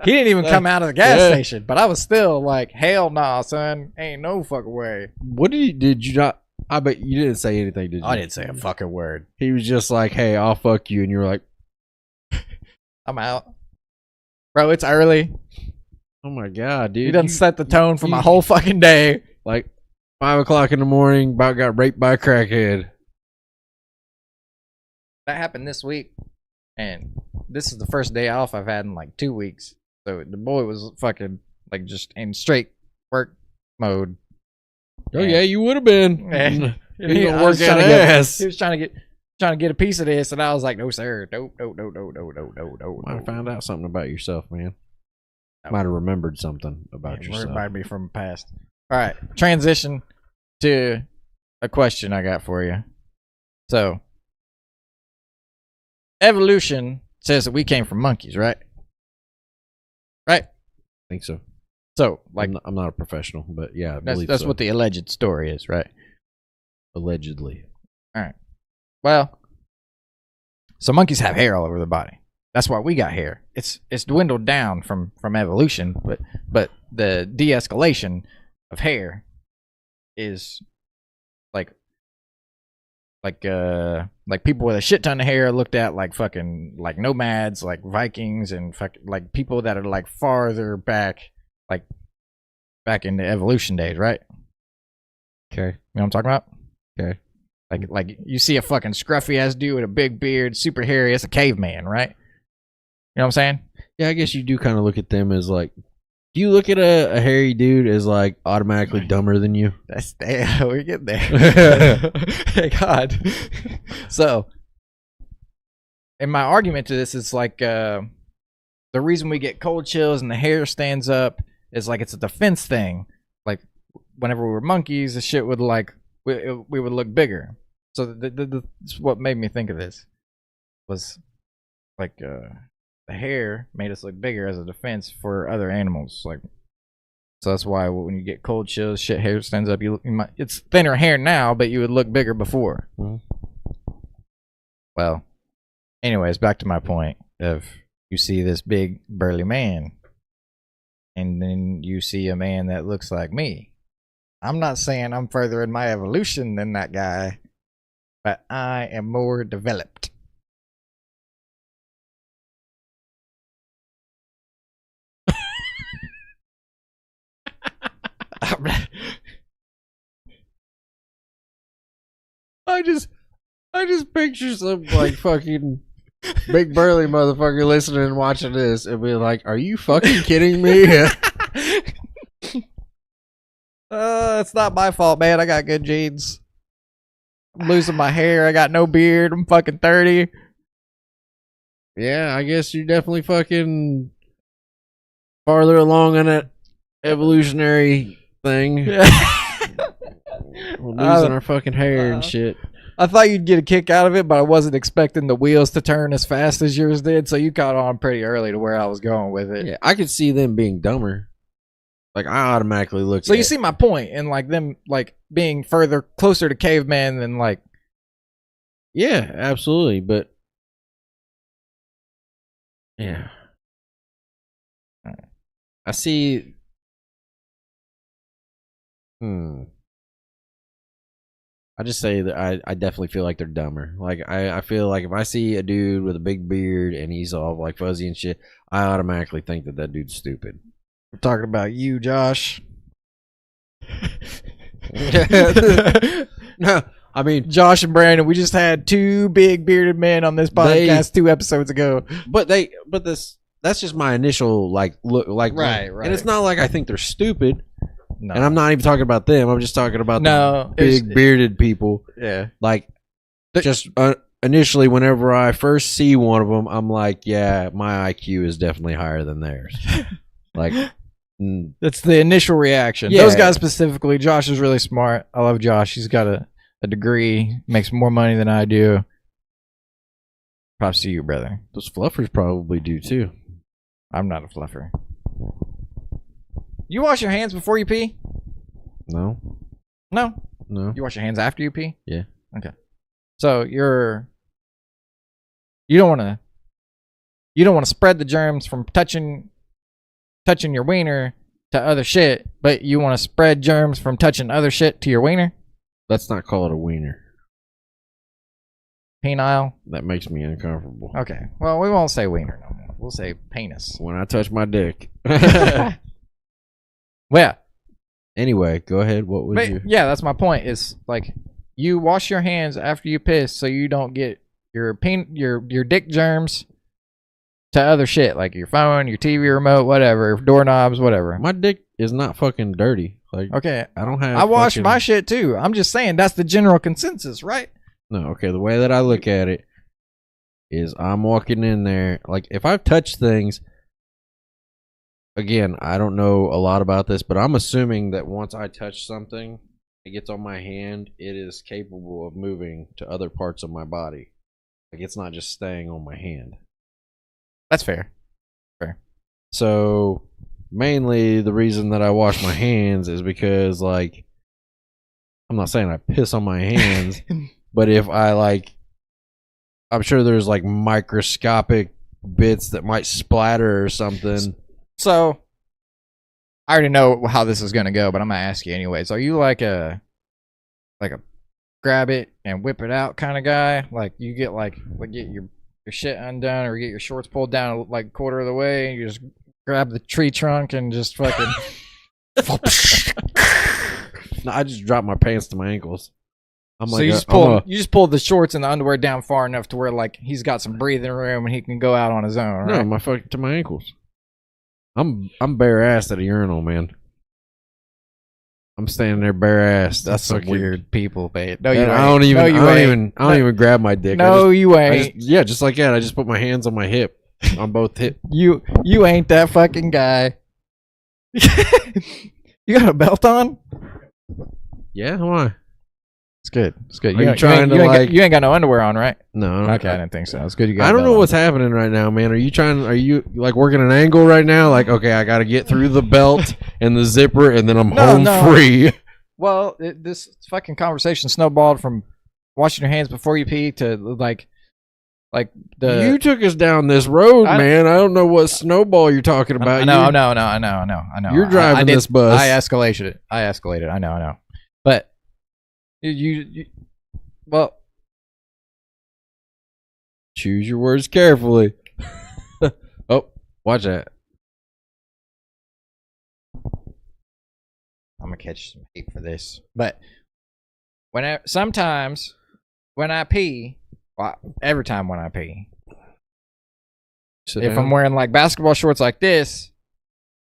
He didn't even come out of the gas Yeah. station, but I was still like, hell nah, son. Ain't no fucking way. What did you not? I bet you didn't say anything, did you? I didn't say a fucking word. He was just like, "Hey, I'll fuck you," and you were like, I'm out. Bro, it's early. "Oh my God, dude!" He done set the tone for my you- whole fucking day. Like 5 o'clock in the morning, about got raped by a crackhead. That happened this week, and this is the first day off I've had in like 2 weeks. So the boy was fucking like just in straight work mode. Oh yeah, you would have been. And You I gonna was work trying that to get- ass. He was trying to get a piece of this, and I was like, "No, sir, no." Might have found out something about yourself, man. No. Might have remembered something about yourself. Reminded me from the past. All right, transition to a question I got for you. So, evolution says that we came from monkeys, right? Right. I think so. So, like, I'm not a professional, but yeah, I that's believe that's so. what the alleged story is, right? Allegedly. All right. Well, so monkeys have hair all over their body. That's why we got hair. It's dwindled down from evolution, but the de-escalation of hair is like people with a shit ton of hair are looked at like fucking like nomads, like Vikings, and like people that are like farther back, like back in the evolution days, right? Okay. You know what I'm talking about? Okay. Like you see a fucking scruffy ass dude with a big beard, super hairy. It's a caveman, right? You know what I'm saying? Yeah, I guess you do kind of look at them as like. Do you look at a hairy dude as like automatically dumber than you? That's we get there. Thank God. So, and my argument to this is like the reason we get cold chills and the hair stands up is like it's a defense thing. Like whenever we were monkeys, the shit would like we would look bigger. So this is what made me think of this was like the hair made us look bigger as a defense for other animals. Like, so that's why when you get cold chills, shit, hair stands up. You might, it's thinner hair now, but you would look bigger before. Mm-hmm. Well, anyways, back to my point of you see this big burly man, and then you see a man that looks like me. I'm not saying I'm further in my evolution than that guy, but I am more developed. I just picture some like fucking big burly motherfucker listening and watching this and be like, "Are you fucking kidding me?" It's not my fault, man. I got good genes. I'm losing my hair. I got no beard. I'm fucking 30. Yeah, I guess you're definitely fucking farther along on that evolutionary thing. We're losing our fucking hair and shit. I thought you'd get a kick out of it, but I wasn't expecting the wheels to turn as fast as yours did, so you caught on pretty early to where I was going with it. Yeah, I could see them being dumber. Like, I automatically look So you see my point in like them like being closer to caveman than like. Yeah, absolutely, but yeah. I see. I just say that I definitely feel like they're dumber. Like I feel like if I see a dude with a big beard and he's all like fuzzy and shit, I automatically think that dude's stupid. We're talking about you, Josh. No, I mean Josh and Brandon. We just had two big bearded men on this podcast 2 episodes ago. But that's just my initial like look, like right. And it's not like I think they're stupid. No. And I'm not even talking about them. I'm just talking about the big bearded people. Yeah. Like just initially, whenever I first see one of them, I'm like, yeah, my IQ is definitely higher than theirs. Like. That's the initial reaction. Yeah. Those guys specifically. Josh is really smart. I love Josh. He's got a degree, makes more money than I do. Props to you, brother. Those fluffers probably do too. I'm not a fluffer. You wash your hands before you pee? No. You wash your hands after you pee? Yeah. Okay. So you don't want to spread the germs from touching your wiener to other shit, but you want to spread germs from touching other shit to your wiener? Let's not call it a wiener. Penile? That makes me uncomfortable. Okay. Well, we won't say wiener no more. We'll say penis. When I touch my dick. Well. Anyway, go ahead. What was you? Yeah, that's my point. Is like you wash your hands after you piss, so you don't get your dick germs to other shit like your phone, your TV remote, whatever, doorknobs, whatever. My dick is not fucking dirty. Like, okay, I don't have. I wash my shit too. I'm just saying that's the general consensus, right? No, okay. The way that I look at it is, I'm walking in there. Like, if I've touched things, again, I don't know a lot about this, but I'm assuming that once I touch something, it gets on my hand, it is capable of moving to other parts of my body. Like, it's not just staying on my hand. That's fair. So, mainly the reason that I wash my hands is because, like, I'm not saying I piss on my hands, but if I, like, I'm sure there's, like, microscopic bits that might splatter or something. So, I already know how this is going to go, but I'm going to ask you anyways. Are you like a grab it and whip it out kind of guy? Like, you get, like get your shit undone or get your shorts pulled down, like, a quarter of the way, and you just grab the tree trunk and just fucking... No, I just drop my pants to my ankles. So you just pull the shorts and the underwear down far enough to where, like, he's got some breathing room and he can go out on his own, right? No, to my ankles. I'm bare ass at a urinal, man. I'm standing there bare ass. That's some weird people, babe. No, you ain't. I don't even grab my dick. No, you ain't. Just like that. I just put my hands on my hip, on both hip. You ain't that fucking guy. You got a belt on? Yeah, why? It's good. It's good. You ain't got no underwear on, right? No. Okay, I didn't think so. It's good. You got. I don't know what's happening right now, man. Are you like working an angle right now? Like, okay, I got to get through the belt and the zipper, and then I'm home free. Well, this fucking conversation snowballed from washing your hands before you pee to like the. You took us down this road, man. I don't know what snowball you're talking about. I know. You're driving this bus. I escalated it. I know. But. You well, choose your words carefully. Oh, watch that. I'm gonna catch some heat for this. But sometimes when I pee, well, every time when I pee, if I'm wearing like basketball shorts like this,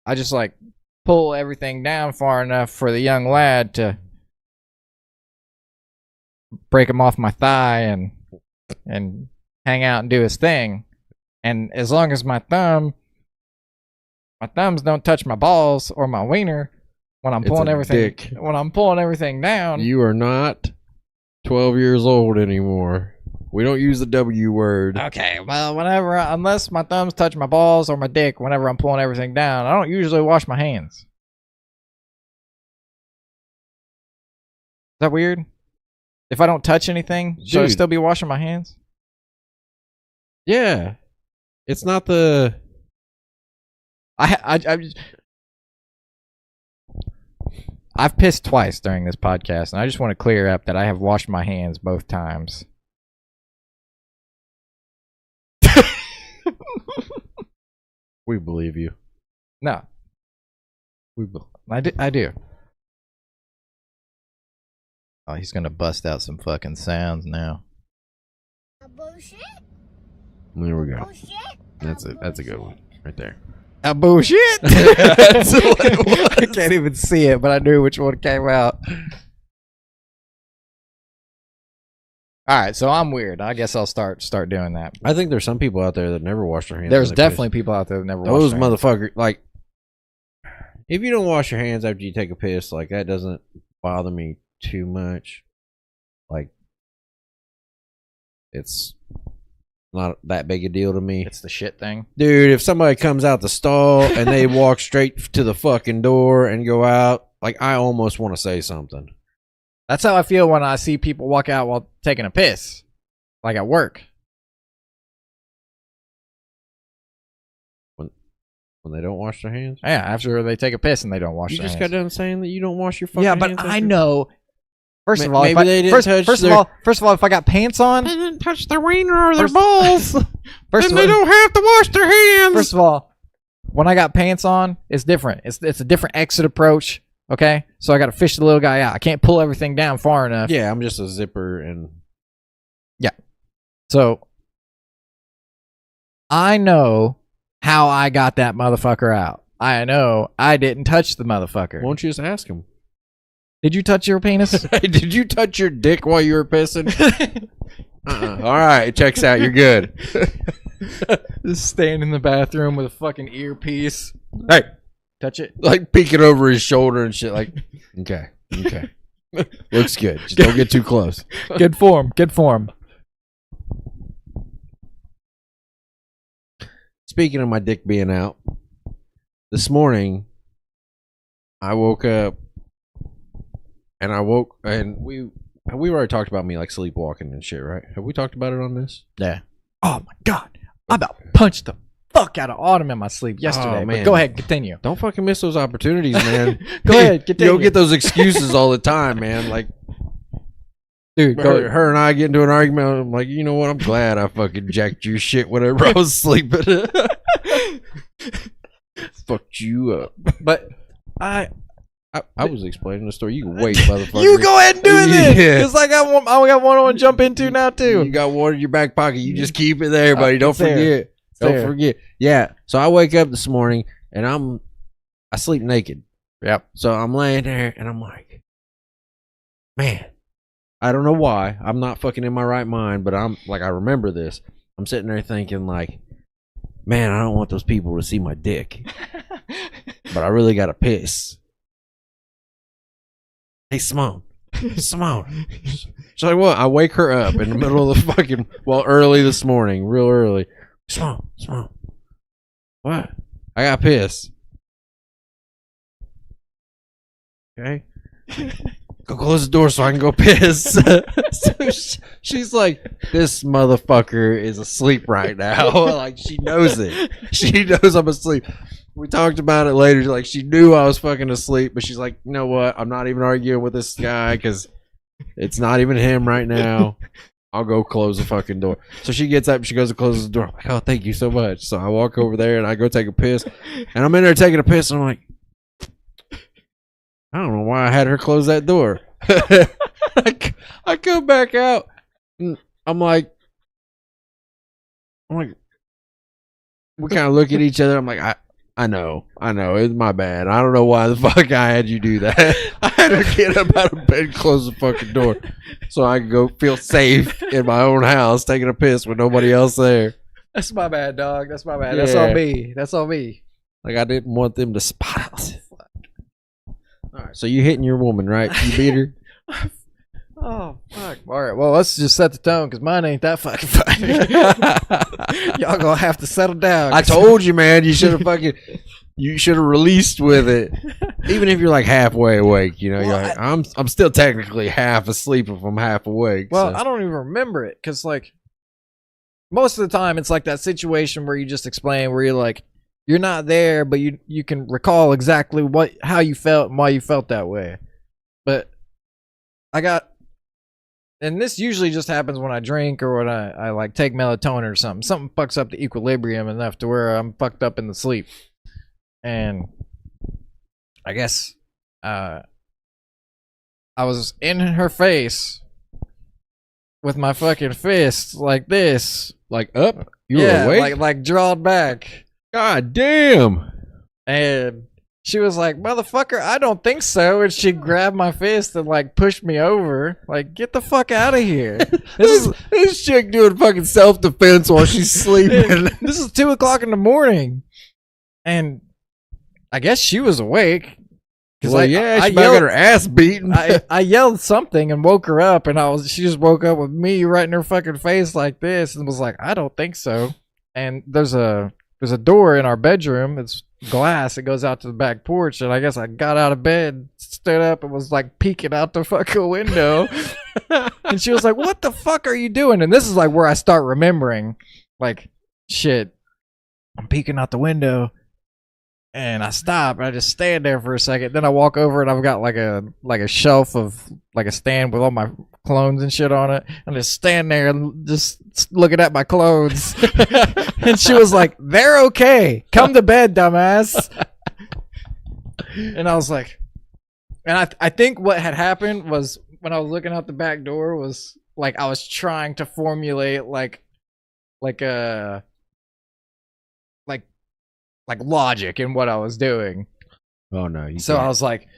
I just like pull everything down far enough for the young lad to break him off my thigh and hang out and do his thing. And as long as my thumbs don't touch my balls or my wiener when I'm pulling everything down. You are not 12 years old anymore. We don't use the W word. Okay, well, unless my thumbs touch my balls or my dick whenever I'm pulling everything down, I don't usually wash my hands. Is that weird? If I don't touch anything, should I still be washing my hands? Yeah. It's not the... I've pissed twice during this podcast, and I just want to clear up that I have washed my hands both times. We believe you. No. I do. Oh, he's gonna bust out some fucking sounds now. Bullshit. There we go. Bullshit. That's it. That's a good one right there. A bullshit. That's what it was. I can't even see it, but I knew which one came out. All right, so I'm weird. I guess I'll start doing that. I think there's some people out there that never wash their hands. There's definitely people out there that never wash those their hands. motherfuckers. Like, if you don't wash your hands after you take a piss, like that doesn't bother me too much. Like, it's not that big a deal to me. It's the shit thing. Dude, if somebody comes out the stall and they walk straight to the fucking door and go out, like, I almost want to say something. That's how I feel when I see people walk out while taking a piss. Like at work. When they don't wash their hands? Yeah, after they take a piss and they don't wash their hands. You just got done saying that you don't wash your fucking hands. Yeah, but I know. First of all, maybe they didn't touch first of all, if I got pants on, they didn't touch their wiener or their balls. Then they don't have to wash their hands. First of all, when I got pants on, it's different. It's a different exit approach. Okay, so I got to fish the little guy out. I can't pull everything down far enough. Yeah, I'm just a zipper and. Yeah, so I know how I got that motherfucker out. I know I didn't touch the motherfucker. Why don't you just ask him? Did you touch your penis? Did you touch your dick while you were pissing? All right, it checks out. You're good. Just staying in the bathroom with a fucking earpiece. Hey, touch it. Like peeking over his shoulder and shit. Like, okay. Looks good. Just don't get too close. Good form. Speaking of my dick being out, this morning I woke up and we already talked about me like sleepwalking and shit, right? Have we talked about it on this? Yeah. Oh my god. I about punched the fuck out of Autumn in my sleep yesterday. Oh, man. But go ahead, continue. Don't fucking miss those opportunities, man. Go ahead, continue. You'll get those excuses all the time, man. Like, Dude, her and I get into an argument. I'm like, you know what? I'm glad I fucking jacked your shit whenever I was sleeping. Fucked you up. But I was explaining the story. You can wait, motherfucker. You go ahead and do it then. Yeah. It's like I got one I want to jump into now too. You got one in your back pocket. You just keep it there, buddy. Don't it's there. forget. It's Don't there. forget. Yeah. So I wake up this morning and I sleep naked. Yep. So I'm laying there and I'm like, man, I don't know why. I'm not fucking in my right mind, but I'm like, I remember this. I'm sitting there thinking like, man, I don't want those people to see my dick, but I really gotta piss. Hey, Simone. Simone. So like, what? I wake her up in the middle of the early this morning, real early. Simone. What? I got piss. Okay. Go close the door so I can go piss. So she's like, this motherfucker is asleep right now. Like, she knows it. She knows I'm asleep. We talked about it later. Like, she knew I was fucking asleep, but she's like, you know what? I'm not even arguing with this guy because it's not even him right now. I'll go close the fucking door. So she gets up, she goes to close the door. I'm like, oh, thank you so much. So I walk over there and I go take a piss. And I'm in there taking a piss and I'm like, I don't know why I had her close that door. I come back out and I'm like, we kind of look at each other. I'm like, I know, it's my bad. I don't know why the fuck I had you do that. I had to get up out of bed and close the fucking door so I could go feel safe in my own house taking a piss with nobody else there. That's my bad, dog. That's my bad. Yeah. That's on me. Like, I didn't want them to spot us. All right, so you hitting your woman, right? You beat her? Oh, fuck. All right, well, let's just set the tone because mine ain't that fucking funny. Y'all gonna have to settle down. I told you, man. You should have released with it. Even if you're like halfway awake, you know, Well, you're like, I'm still technically half asleep if I'm half awake. Well, so. I don't even remember it because, like, most of the time it's like that situation where you just explain where you're like, you're not there, but you can recall exactly how you felt and why you felt that way. But and this usually just happens when I drink or when I like take melatonin or something. Something fucks up the equilibrium enough to where I'm fucked up in the sleep. And I guess I was in her face with my fucking fist like this. Like up? You were awake? like drawed back. God damn. And she was like, motherfucker, I don't think so. And she grabbed my fist and like pushed me over. Like, get the fuck out of here. This chick doing fucking self-defense while she's sleeping. This is 2:00 in the morning. And I guess she was awake. Well, yeah, she got her ass beaten. I yelled something and woke her up, and she just woke up with me right in her fucking face like this, and was like, "I don't think so." And there's a door in our bedroom. It's glass. It goes out to the back porch, and I guess I got out of bed, stood up, and was like peeking out the fucking window. And she was like, "What the fuck are you doing?" And this is like where I start remembering, like, shit. I'm peeking out the window. And I stop and I just stand there for a second. Then I walk over and I've got like a shelf of like a stand with all my clothes and shit on it. And just stand there and just looking at my clothes. And she was like, "They're okay. Come to bed, dumbass." And I was like, and I think what had happened was when I was looking out the back door was like I was trying to formulate like logic in what I was doing. Oh no! So I was like,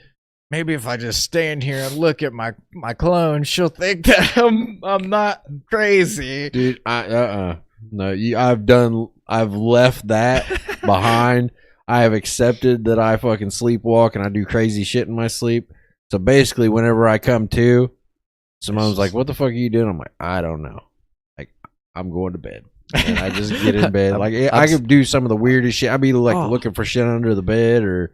maybe if I just stand here and look at my clone, she'll think that I'm not crazy. Dude, no, I've left that behind. I have accepted that I fucking sleepwalk and I do crazy shit in my sleep. So basically, whenever I come to, Simone's like, "What the fuck are you doing?" I'm like, "I don't know. Like, I'm going to bed." and I just get in bed. Like I That's- could do some of the weirdest shit. I'd be like Oh. looking for shit under the bed, or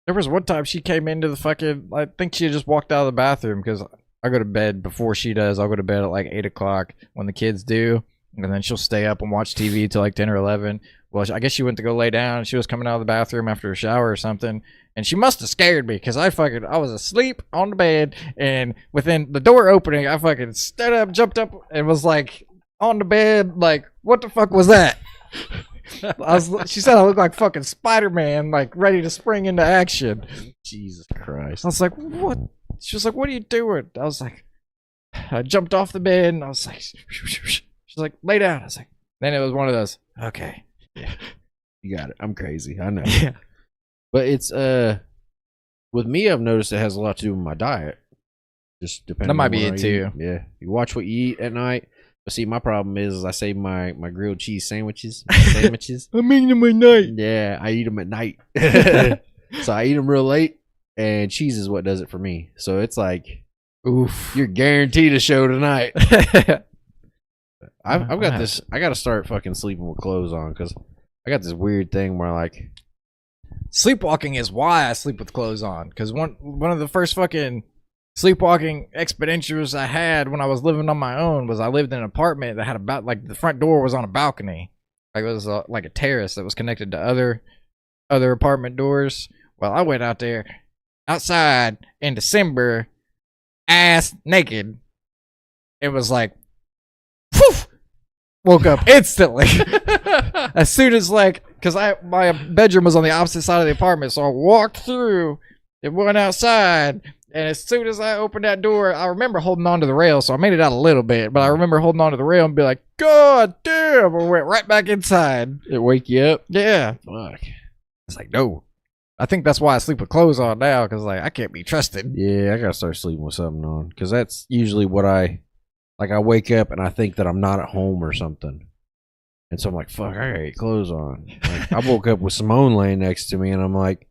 There was one time she came into the fucking. I think she had just walked out of the bathroom because I go to bed before she does. I'll go to bed at like 8 o'clock when the kids do, and then she'll stay up and watch TV till like 10 or 11. Well, I guess she went to go lay down. She was coming out of the bathroom after a shower or something, and she must have scared me because I was asleep on the bed, and within the door opening, I fucking stood up, jumped up, and was like on the bed, like, what the fuck was that? She said I looked like fucking Spider-Man, like ready to spring into action. Jesus Christ. I was like, what? She was like, what are you doing? I was like, I jumped off the bed and I was like, she's like, lay down. I was like, then it was one of those, okay. You got it. I'm crazy. I know. Yeah. But it's with me, I've noticed it has a lot to do with my diet. Just depending. That might on be what it I too. eat. Yeah. You watch what you eat at night. But see, my problem is I save my grilled cheese sandwiches. I'm eating them at night. Yeah, I eat them at night. So I eat them real late, and cheese is what does it for me. So it's like, Oof. you're guaranteed a show tonight. I've got Yeah. this. I got to start fucking sleeping with clothes on because I got this weird thing where like, Sleepwalking is why I sleep with clothes on. Because one of the first fucking sleepwalking expeditions I had when I was living on my own was I lived in an apartment that had about like the front door was on a balcony, like it was like a terrace that was connected to other apartment doors. Well, I went out there outside in December, ass naked. It was like, whew, woke up instantly as soon as like, because my bedroom was on the opposite side of the apartment, so I walked through and went outside. And as soon as I opened that door, I remember holding on to the rail, so I made it out a little bit. But I remember holding on to the rail and be like, God damn! I went right back inside. it wake you up. Yeah. Fuck. It's like, no. I think that's why I sleep with clothes on now, because like I can't be trusted. Yeah, I gotta start sleeping with something on because that's usually what I wake up and I think that I'm not at home or something, and so I'm like, fuck, I gotta get clothes on. Like, I woke up with Simone laying next to me, and I'm like,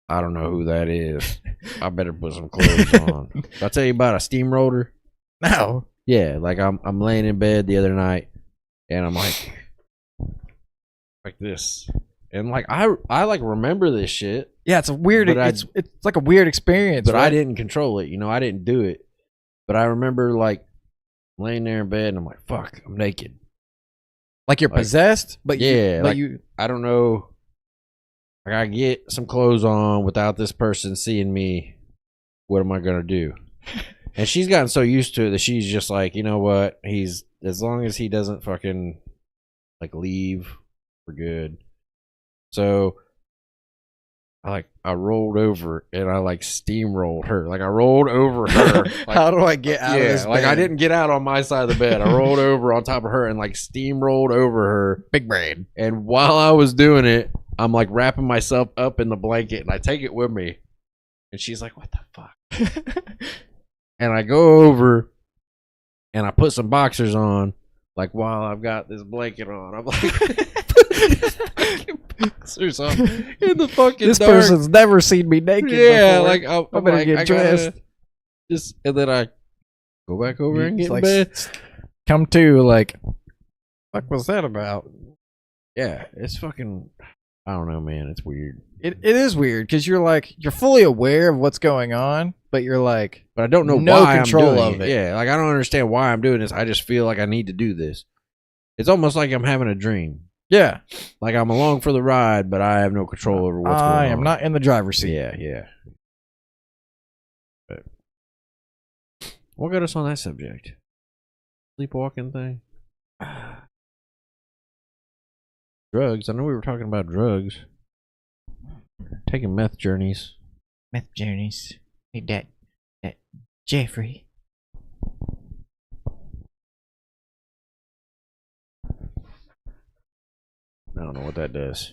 I don't know who that is. I better put some clothes on. Did I tell you about a steamroller? No. Yeah, like I'm laying in bed the other night, and I'm like this, and like I like remember this shit, Yeah, it's a weird. But It's like a weird experience. but I right? didn't control it. You know, I didn't do it, but I remember like laying there in bed, and I'm like, fuck, I'm naked. Like you're like- possessed, but Yeah, but like- you. I don't know. I gotta get some clothes on without this person seeing me. What am I gonna do? And she's gotten so used to it that she's just like, you know what? He's as long as he doesn't fucking like leave, we're good. So I rolled over and I like steamrolled her. Like I rolled over her. Like, How do I get out of this? like I bed? didn't get out on my side of the bed. I rolled over on top of her and like steamrolled over her. Big brain. And while I was doing it, I'm like wrapping myself up in the blanket and I take it with me. And she's like, what the fuck? And I go over and I put some boxers on, like while I've got this blanket on. I'm like, boxers on in the fucking This dark. person's never seen me naked. Yeah, before. like I'm better like, get I gotta dressed. just, and then I go back over and It's get like, in bed. come to like, what was that about? Yeah, it's fucking. I don't know, man. It's weird. It is weird because you're fully aware of what's going on, but you're like, But I don't know No why control I'm doing of it. it. Yeah, like I don't understand why I'm doing this. I just feel like I need to do this. It's almost like I'm having a dream. yeah, Like I'm along for the ride, but I have no control over what's going on. I am not in the driver's seat. Yeah. But what got us on that subject? Sleepwalking thing? Drugs. I know we were talking about drugs. Taking meth journeys. Meth journeys. Hey, that Jeffrey. I don't know what that does.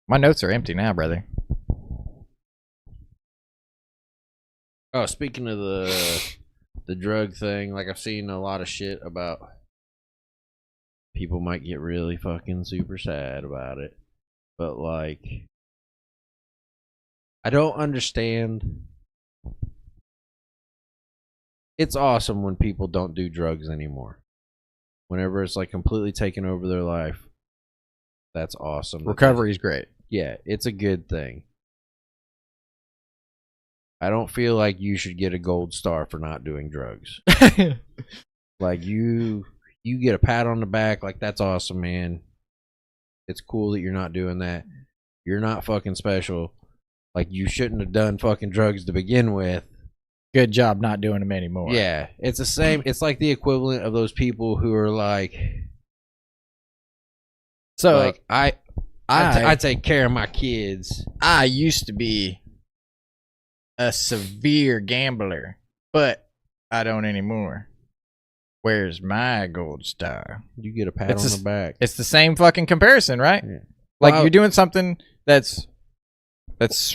My notes are empty now, brother. Oh, speaking of the drug thing, like I've seen a lot of shit about people might get really fucking super sad about it. But like I don't understand it's awesome when people don't do drugs anymore. Whenever it's like completely taken over their life, that's awesome. Recovery's great. Yeah, it's a good thing. I don't feel like you should get a gold star for not doing drugs. Like you get a pat on the back, like that's awesome, man. It's cool that you're not doing that. You're not fucking special. Like you shouldn't have done fucking drugs to begin with. Good job not doing them anymore. Yeah, it's the same. It's like the equivalent of those people who are like, So like I take care of my kids. I used to be a severe gambler, but I don't anymore. Where's my gold star? You get a pat on the back. It's the same fucking comparison, right? Yeah. Like Well, you're doing something that's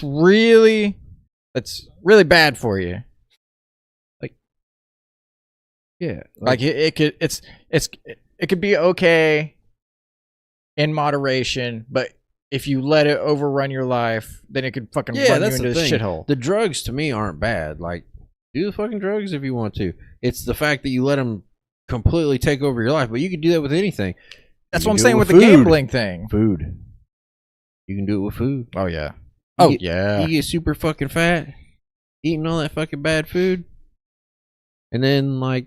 really bad for you. Yeah, Like it could be okay in moderation, but if you let it overrun your life, then it could fucking run you that's into the this thing. shithole. The drugs to me aren't bad. Like, do the fucking drugs if you want to. It's the fact that you let them completely take over your life. But you can do that with anything. That's You what I'm can do saying it with the food. gambling thing. Food. You can do it with food. Oh yeah. You get- yeah. You get super fucking fat eating all that fucking bad food, and then like,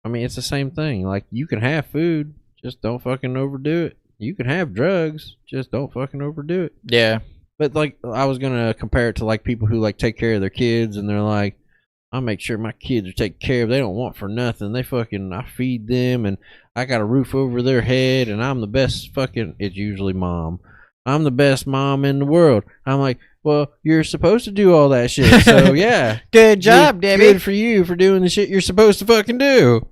I mean, it's the same thing. Like, you can have food, just don't fucking overdo it. You can have drugs, just don't fucking overdo it. Yeah. But like, I was gonna compare it to like people who like take care of their kids, and they're like, I make sure my kids are taken care of. They don't want for nothing. I feed them, and I got a roof over their head, and I'm the best fucking. It's usually mom. I'm the best mom in the world. I'm like, well, you're supposed to do all that shit. So yeah, Good job, Debbie. Good for you for doing the shit you're supposed to fucking do.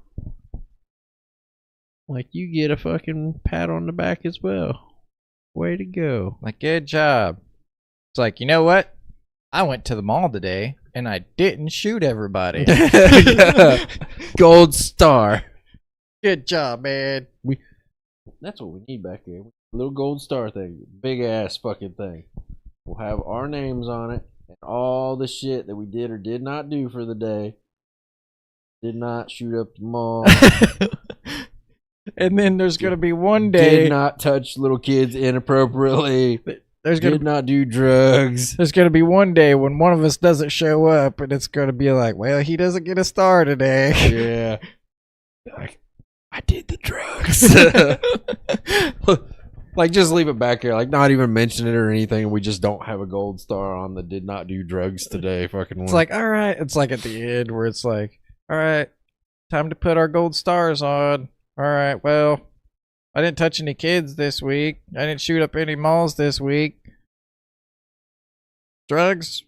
Like, you get a fucking pat on the back as well. Way to go. Like, good job. It's like, you know what? I went to the mall today and I didn't shoot everybody. Gold star. Good job, man. That's what we need back here. A little gold star thing. Big ass fucking thing. We'll have our names on it and all the shit that we did or did not do for the day. Did not shoot up the mall. And then there's gonna be one day Did not touch little kids inappropriately. there's Did not do drugs. gonna be one day when one of us doesn't show up, and it's gonna be like, well, he doesn't get a star today. Yeah. Like, I did the drugs. Like, just leave it back here. Like, not even mention it or anything. We just don't have a gold star on the did not do drugs today fucking one. It's like, all right. It's like at the end where it's like, all right, time to put our gold stars on. All right, well, I didn't touch any kids this week. I didn't shoot up any malls this week. Drugs,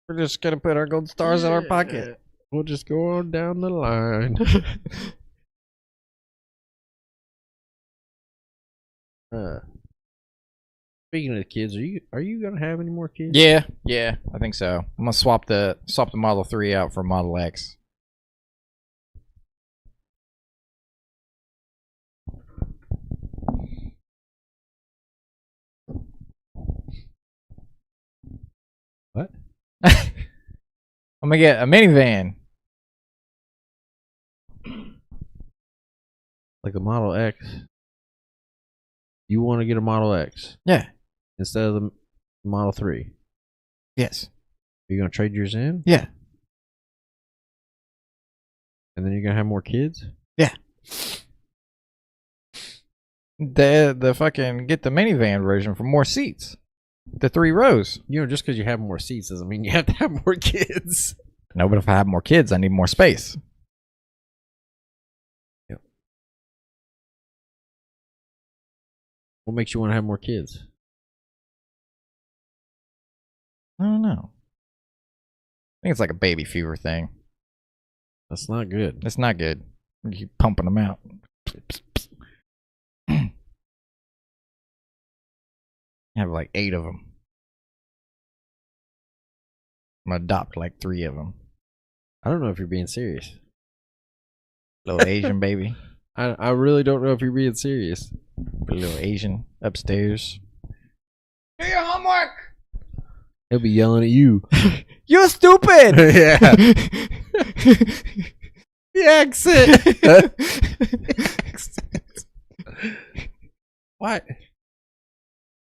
we're just going to put our gold stars in our pocket. We'll just go on down the line. Speaking of the kids, are you gonna have any more kids? Yeah, I think so. I'm going to swap the Model 3 out for Model X. What? I'm gonna get a minivan. Like a Model X? You want to get a Model X Yeah. instead of the Model 3? Yes. Are you gonna trade yours in? Yeah. And then you're gonna have more kids? Yeah. The fucking get the minivan version for more seats. The 3 rows. You know, just because you have more seats doesn't mean you have to have more kids. No, but if I have more kids, I need more space. Yep. What makes you want to have more kids? I don't know. I think it's like a baby fever thing. That's not good. It's not good. You keep pumping them out. I have like 8 of them. I'm gonna adopt like 3 of them. I don't know if you're being serious. Little Asian baby. I really don't know if you're being serious. A little Asian upstairs. Do your homework. He'll be yelling at you. You're stupid. Yeah. The accent. What?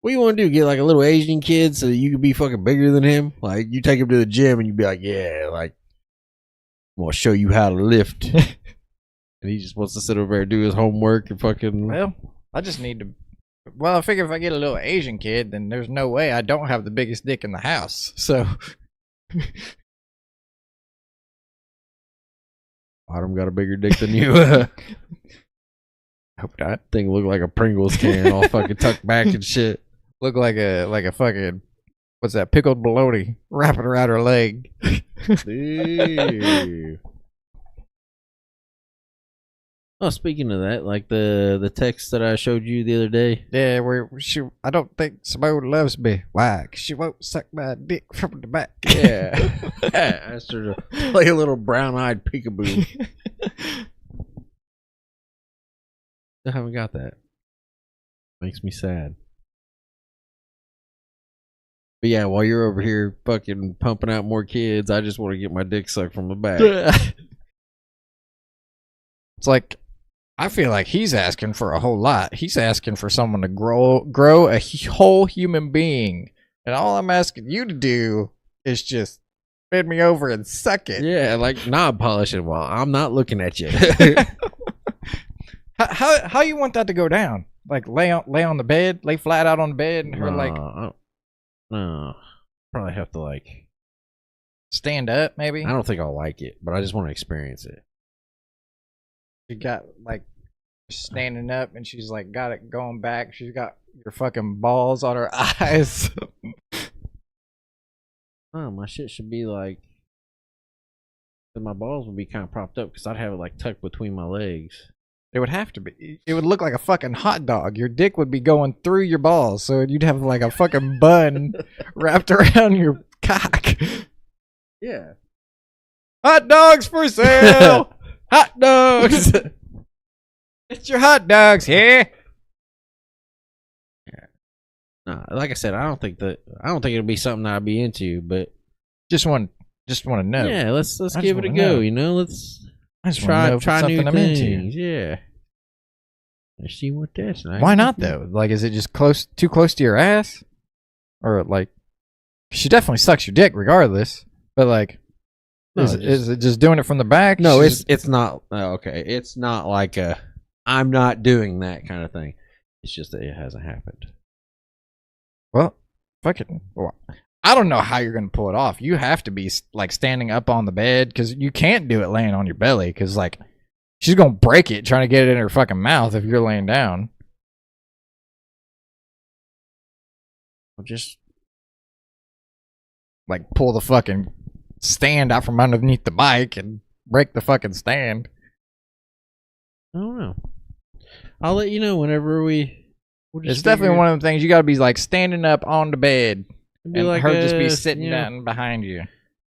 What do you want to do? Get like a little Asian kid so that you can be fucking bigger than him? Like you take him to the gym and you be like, yeah, like I'm gonna show you how to lift. And he just wants to sit over there and do his homework and fucking. Well, I just need to. Well, I figure if I get a little Asian kid, then there's no way I don't have the biggest dick in the house. So. Autumn got a bigger dick than you. Hope not. Thing look like a Pringles can, all fucking tucked back and shit. Look like a fucking what's that, pickled bologna wrapping around her leg. Oh, speaking of that, like the text that I showed you the other day. Yeah, where she, I don't think Simone loves me. Why? 'Cause she won't suck my dick from the back. Yeah. I asked her to play a little brown-eyed peekaboo. I haven't got that. Makes me sad. But yeah, while you're over here fucking pumping out more kids, I just want to get my dick sucked from the back. It's like, I feel like he's asking for a whole lot. He's asking for someone to grow a whole human being. And all I'm asking you to do is just bend me over and suck it. Yeah, like knob polishing while I'm not looking at you. How you want that to go down? Like lay on the bed, lay flat out on the bed, and her no, probably have to like stand up, maybe. I don't think I'll like it, but I just want to experience it. You got like standing up, and she's like got it going back. She's got your fucking balls on her eyes. Oh, my shit should be like, my balls would be kind of propped up because I'd have it like tucked between my legs. It would have to be. It would look like a fucking hot dog. Your dick would be going through your balls, so you'd have like a fucking bun wrapped around your cock. Yeah. Hot dogs for sale. Hot dogs. It's your hot dogs here. Yeah. No, like I said, I don't think it'll be something that I'd be into, but just want to know. Yeah, let's give it a go. You know, let's try new things. Yeah. Let's see what that's like. Why not though? Like, is it just too close to your ass, or like, she definitely sucks your dick regardless. But like, no, is it just doing it from the back? No, it's not. Okay, it's not like I'm not doing that kind of thing. It's just that it hasn't happened. Well, fucking. I don't know how you're gonna pull it off. You have to be like standing up on the bed because you can't do it laying on your belly because like she's gonna break it trying to get it in her fucking mouth if you're laying down. I'll just like pull the fucking stand out from underneath the bike and break the fucking stand. I don't know. I'll let you know whenever it's definitely one of the things you gotta be like standing up on the bed. And like her just be sitting down behind you.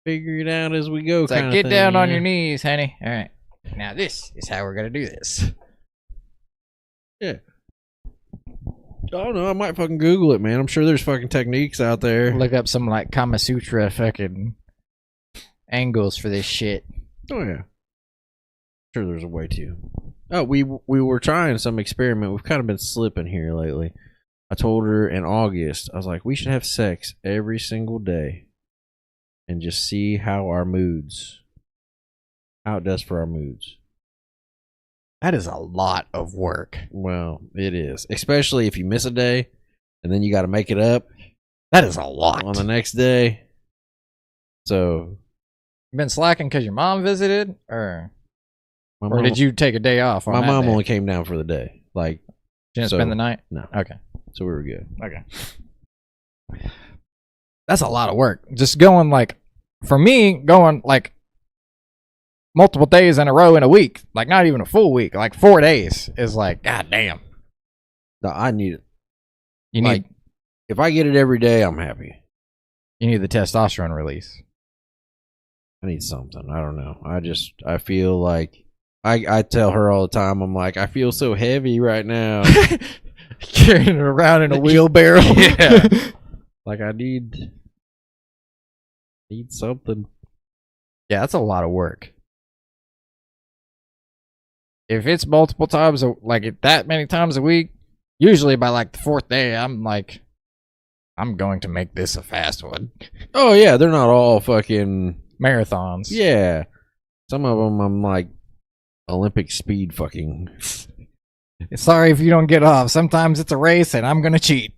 Figure it out as we go. It's like, get down on your knees, honey. All right. Now this is how we're going to do this. Yeah. I don't know. I might fucking Google it, man. I'm sure there's fucking techniques out there. Look up some like Kama Sutra fucking angles for this shit. Oh, yeah. Sure there's a way to. Oh, we were trying some experiment. We've kind of been slipping here lately. I told her in August, I was like, we should have sex every single day and just see how it does for our moods. That is a lot of work. Well, it is. Especially if you miss a day and then you got to make it up. That is a lot. On the next day. So. You been slacking because your mom visited? Or did you take a day off? My mom only came down for the day. Like, she didn't spend the night? No. Okay. So we were good. Okay. That's a lot of work. Just going like, for me, going like multiple days in a row in a week, like not even a full week, like 4 days is like, god damn. No, I need it. You need, if I get it every day, I'm happy. You need the testosterone release. I need something. I don't know. I feel like I tell her all the time, I'm like, I feel so heavy right now. Carrying it around in a wheelbarrow. Yeah. Like I need Need something. Yeah, that's a lot of work. If it's multiple times, like that many times a week, usually by like the fourth day, I'm like, I'm going to make this a fast one. Oh yeah, they're not all fucking Marathons. yeah. Some of them I'm like Olympic speed fucking. Sorry if you don't get off. Sometimes it's a race and I'm going to cheat.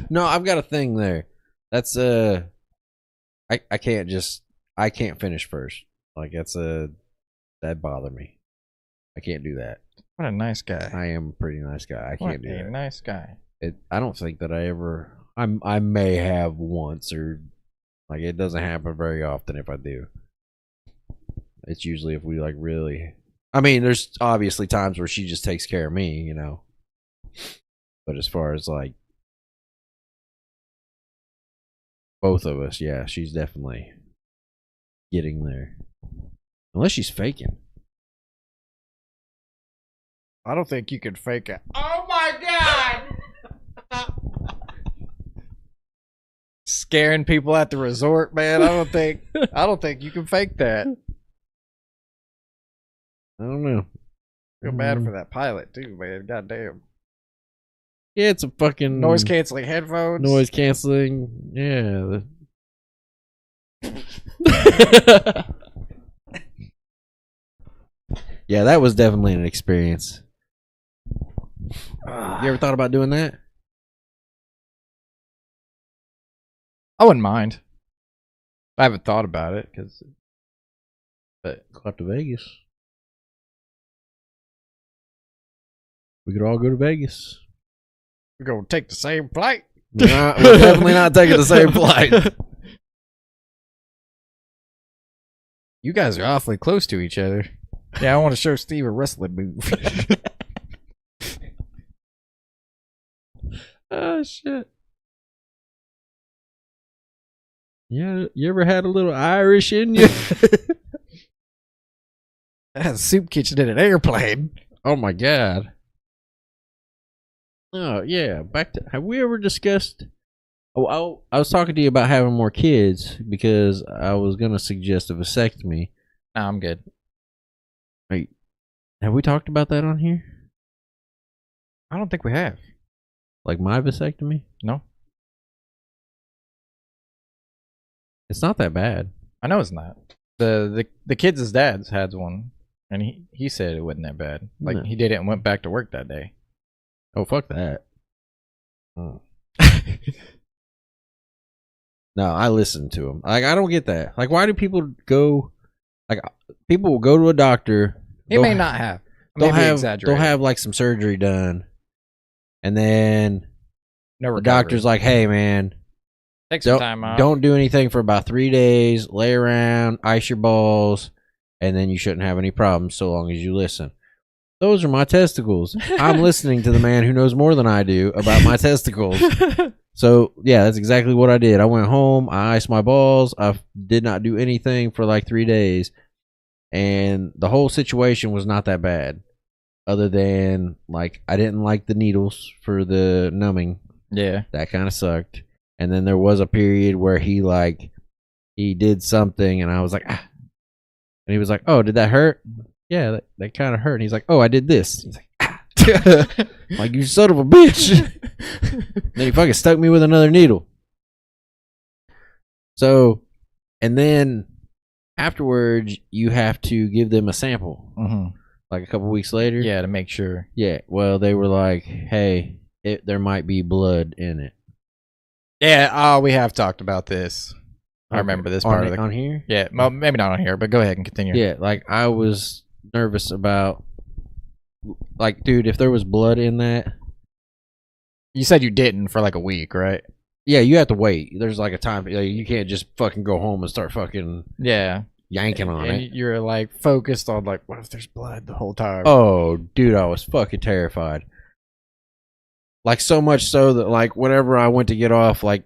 No, I've got a thing there. That's I can't finish first. Like that'd bother me. I can't do that. What a nice guy. I am a pretty nice guy. I can't do What a that. nice guy. I don't think that I may have once, or like it doesn't happen very often. If I do, it's usually if we like really. I mean, there's obviously times where she just takes care of me, you know. But as far as like both of us, yeah, she's definitely getting there. Unless she's faking. I don't think you can fake it. Oh my god! Scaring people at the resort, man. I don't think you can fake that. I don't know. Feel bad for that pilot too, man. Goddamn. Yeah, it's a fucking Noise canceling headphones. Noise canceling. Yeah. Yeah, that was definitely an experience. You ever thought about doing that? I wouldn't mind. I haven't thought about it but Go out to Vegas. We could all go to Vegas. we're gonna take the same flight. We're definitely not taking the same flight. You guys are awfully close to each other. Yeah, I want to show Steve a wrestling move. Oh shit. Yeah, you ever had a little Irish in you? That has a soup kitchen in an airplane. Oh my god. Oh yeah, back to have we ever discussed I was talking to you about having more kids because I was gonna suggest a vasectomy. No, I'm good. Wait, have we talked about that on here? I don't think we have. Like my vasectomy? No, It's not that bad. I know it's not. The kids' dad's had one, and he said it wasn't that bad. Like No. he did it and went back to work that day. Oh fuck that. Oh. No, I listened to him. Like I don't get that. Like why do people go? Like people will go to a doctor. He may not have. They'll Maybe have exaggerated. they'll have like some surgery done, and then no the recovery. doctor's like, "Hey man, Take some time off. don't do anything for about 3 days. Lay around, ice your balls, and then you shouldn't have any problems so long as you listen." Those are my testicles. I'm listening to the man who knows more than I do about my testicles. So yeah, that's exactly what I did. I went home, I iced my balls, I did not do anything for like 3 days, and the whole situation was not that bad. Other than like I didn't like the needles for the numbing. Yeah. That kind of sucked. And then there was a period where he did something, and I was like, ah. And he was like, "Oh, did that hurt?" Yeah, that kind of hurt. And he's like, "Oh, I did this." He's like, ah. Like, you son of a bitch. Then he fucking stuck me with another needle. So, and then afterwards, you have to give them a sample. Mm-hmm. Like a couple weeks later. Yeah, to make sure. Yeah. Well, they were like, "Hey, there might be blood in it." Yeah. Oh, we have talked about this. I remember this part of on here. Yeah. Well, maybe not on here, but go ahead and continue. Yeah, like I was nervous about, like, dude, if there was blood in that. You said you didn't for like a week, right? Yeah, you have to wait. There's like a time. Like, you can't just fucking go home and start fucking yanking on and it. You're like focused on like, what if there's blood the whole time? Oh, dude, I was fucking terrified. Like so much so that like whenever I went to get off, like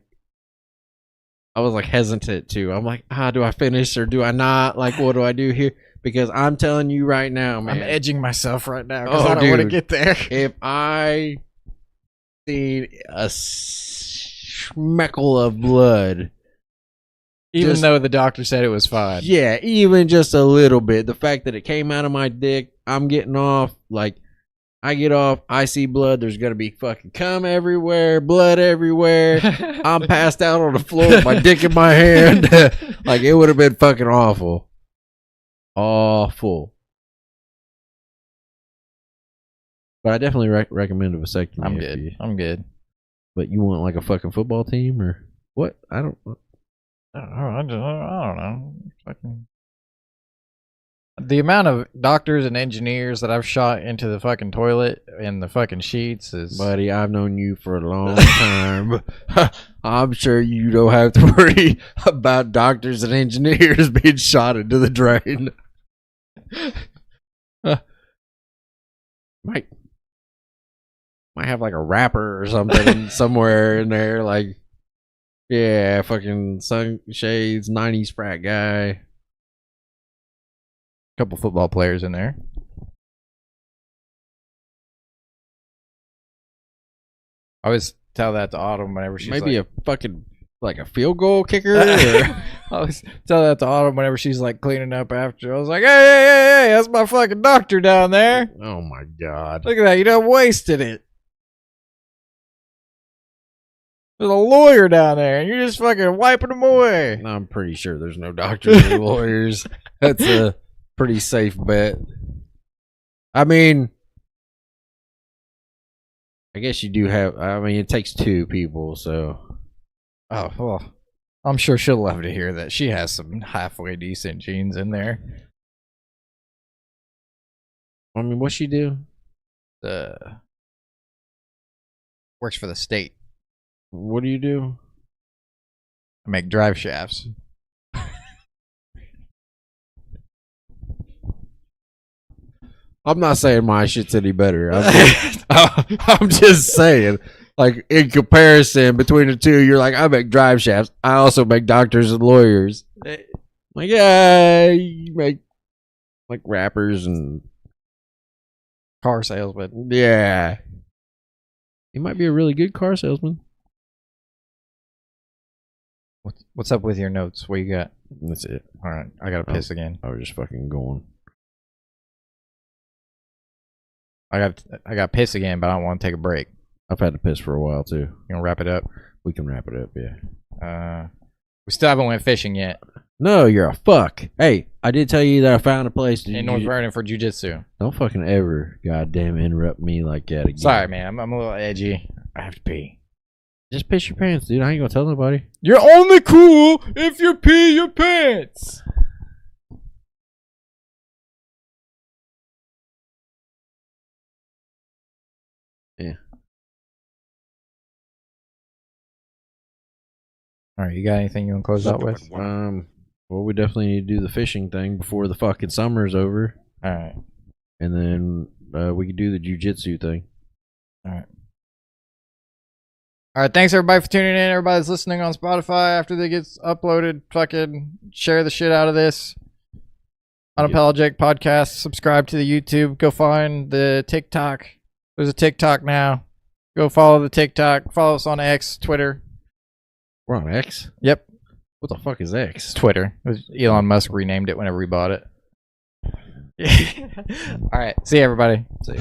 I was like hesitant to. I'm like, do I finish or do I not? Like, what do I do here? Because I'm telling you right now, man. I'm edging myself right now because I don't want to get there. If I seen schmeckle of blood. Even though the doctor said it was fine. Yeah, even just a little bit. The fact that it came out of my dick, I'm getting off. Like, I get off, I see blood. There's going to be fucking cum everywhere, blood everywhere. I'm passed out on the floor with my dick in my hand. Like, it would have been fucking awful. Awful. But I definitely recommend a vasectomy. I'm good. I'm good. But you want like a fucking football team or what? I don't know. Fucking... The amount of doctors and engineers that I've shot into the fucking toilet and the fucking sheets is... Buddy, I've known you for a long time. I'm sure you don't have to worry about doctors and engineers being shot into the drain. Might have like a rapper or something somewhere in there, like, yeah, fucking sunshades, 90s frat guy. Couple football players in there. I always tell that to Autumn whenever she's maybe like, a fucking like a field goal kicker. Or... I always tell that to Autumn whenever she's like cleaning up after. I was like, hey, that's my fucking doctor down there. Oh my god! Look at that, you done wasted it. There's a lawyer down there, and you're just fucking wiping them away. I'm pretty sure there's no doctors or lawyers. That's a pretty safe bet. I mean, I guess you do have. I mean, it takes two people, so. Oh well, I'm sure she'll love to hear that. She has some halfway decent genes in there. I mean, what's she do? Works for the state. What do you do? I make drive shafts. I'm not saying my shit's any better. I'm just saying, like, in comparison between the two, you're like, I make drive shafts. I also make doctors and lawyers. Like, yeah, you make like rappers and Car salesman. yeah. You might be a really good car salesman. What's up with your notes? What you got? That's it. All right, I gotta piss again. I was just fucking going. I got piss again, but I don't want to take a break. I've had to piss for a while too. You gonna wrap it up? We can wrap it up, yeah. We still haven't went fishing yet No, you're a fuck. Hey, I did tell you that I found a place in North Vernon for jiu-jitsu. Don't fucking ever goddamn interrupt me like that again. Sorry, man. I'm a little edgy. I have to pee. Just piss your pants, dude. I ain't gonna tell nobody. You're only cool if you pee your pants. Yeah. All right, you got anything you want to close out with? Well, we definitely need to do the fishing thing before the fucking summer's over. All right. And then we could do the jiu-jitsu thing. All right. All right, thanks everybody for tuning in. Everybody's listening on Spotify after it gets uploaded. Fucking share the shit out of this. Unapologetic Podcast. Subscribe to the YouTube. Go find the TikTok. There's a TikTok now. Go follow the TikTok. Follow us on X, Twitter. We're on X? Yep. What the fuck is X? It's Twitter. Elon Musk renamed it whenever he bought it. All right. See you, everybody. See ya.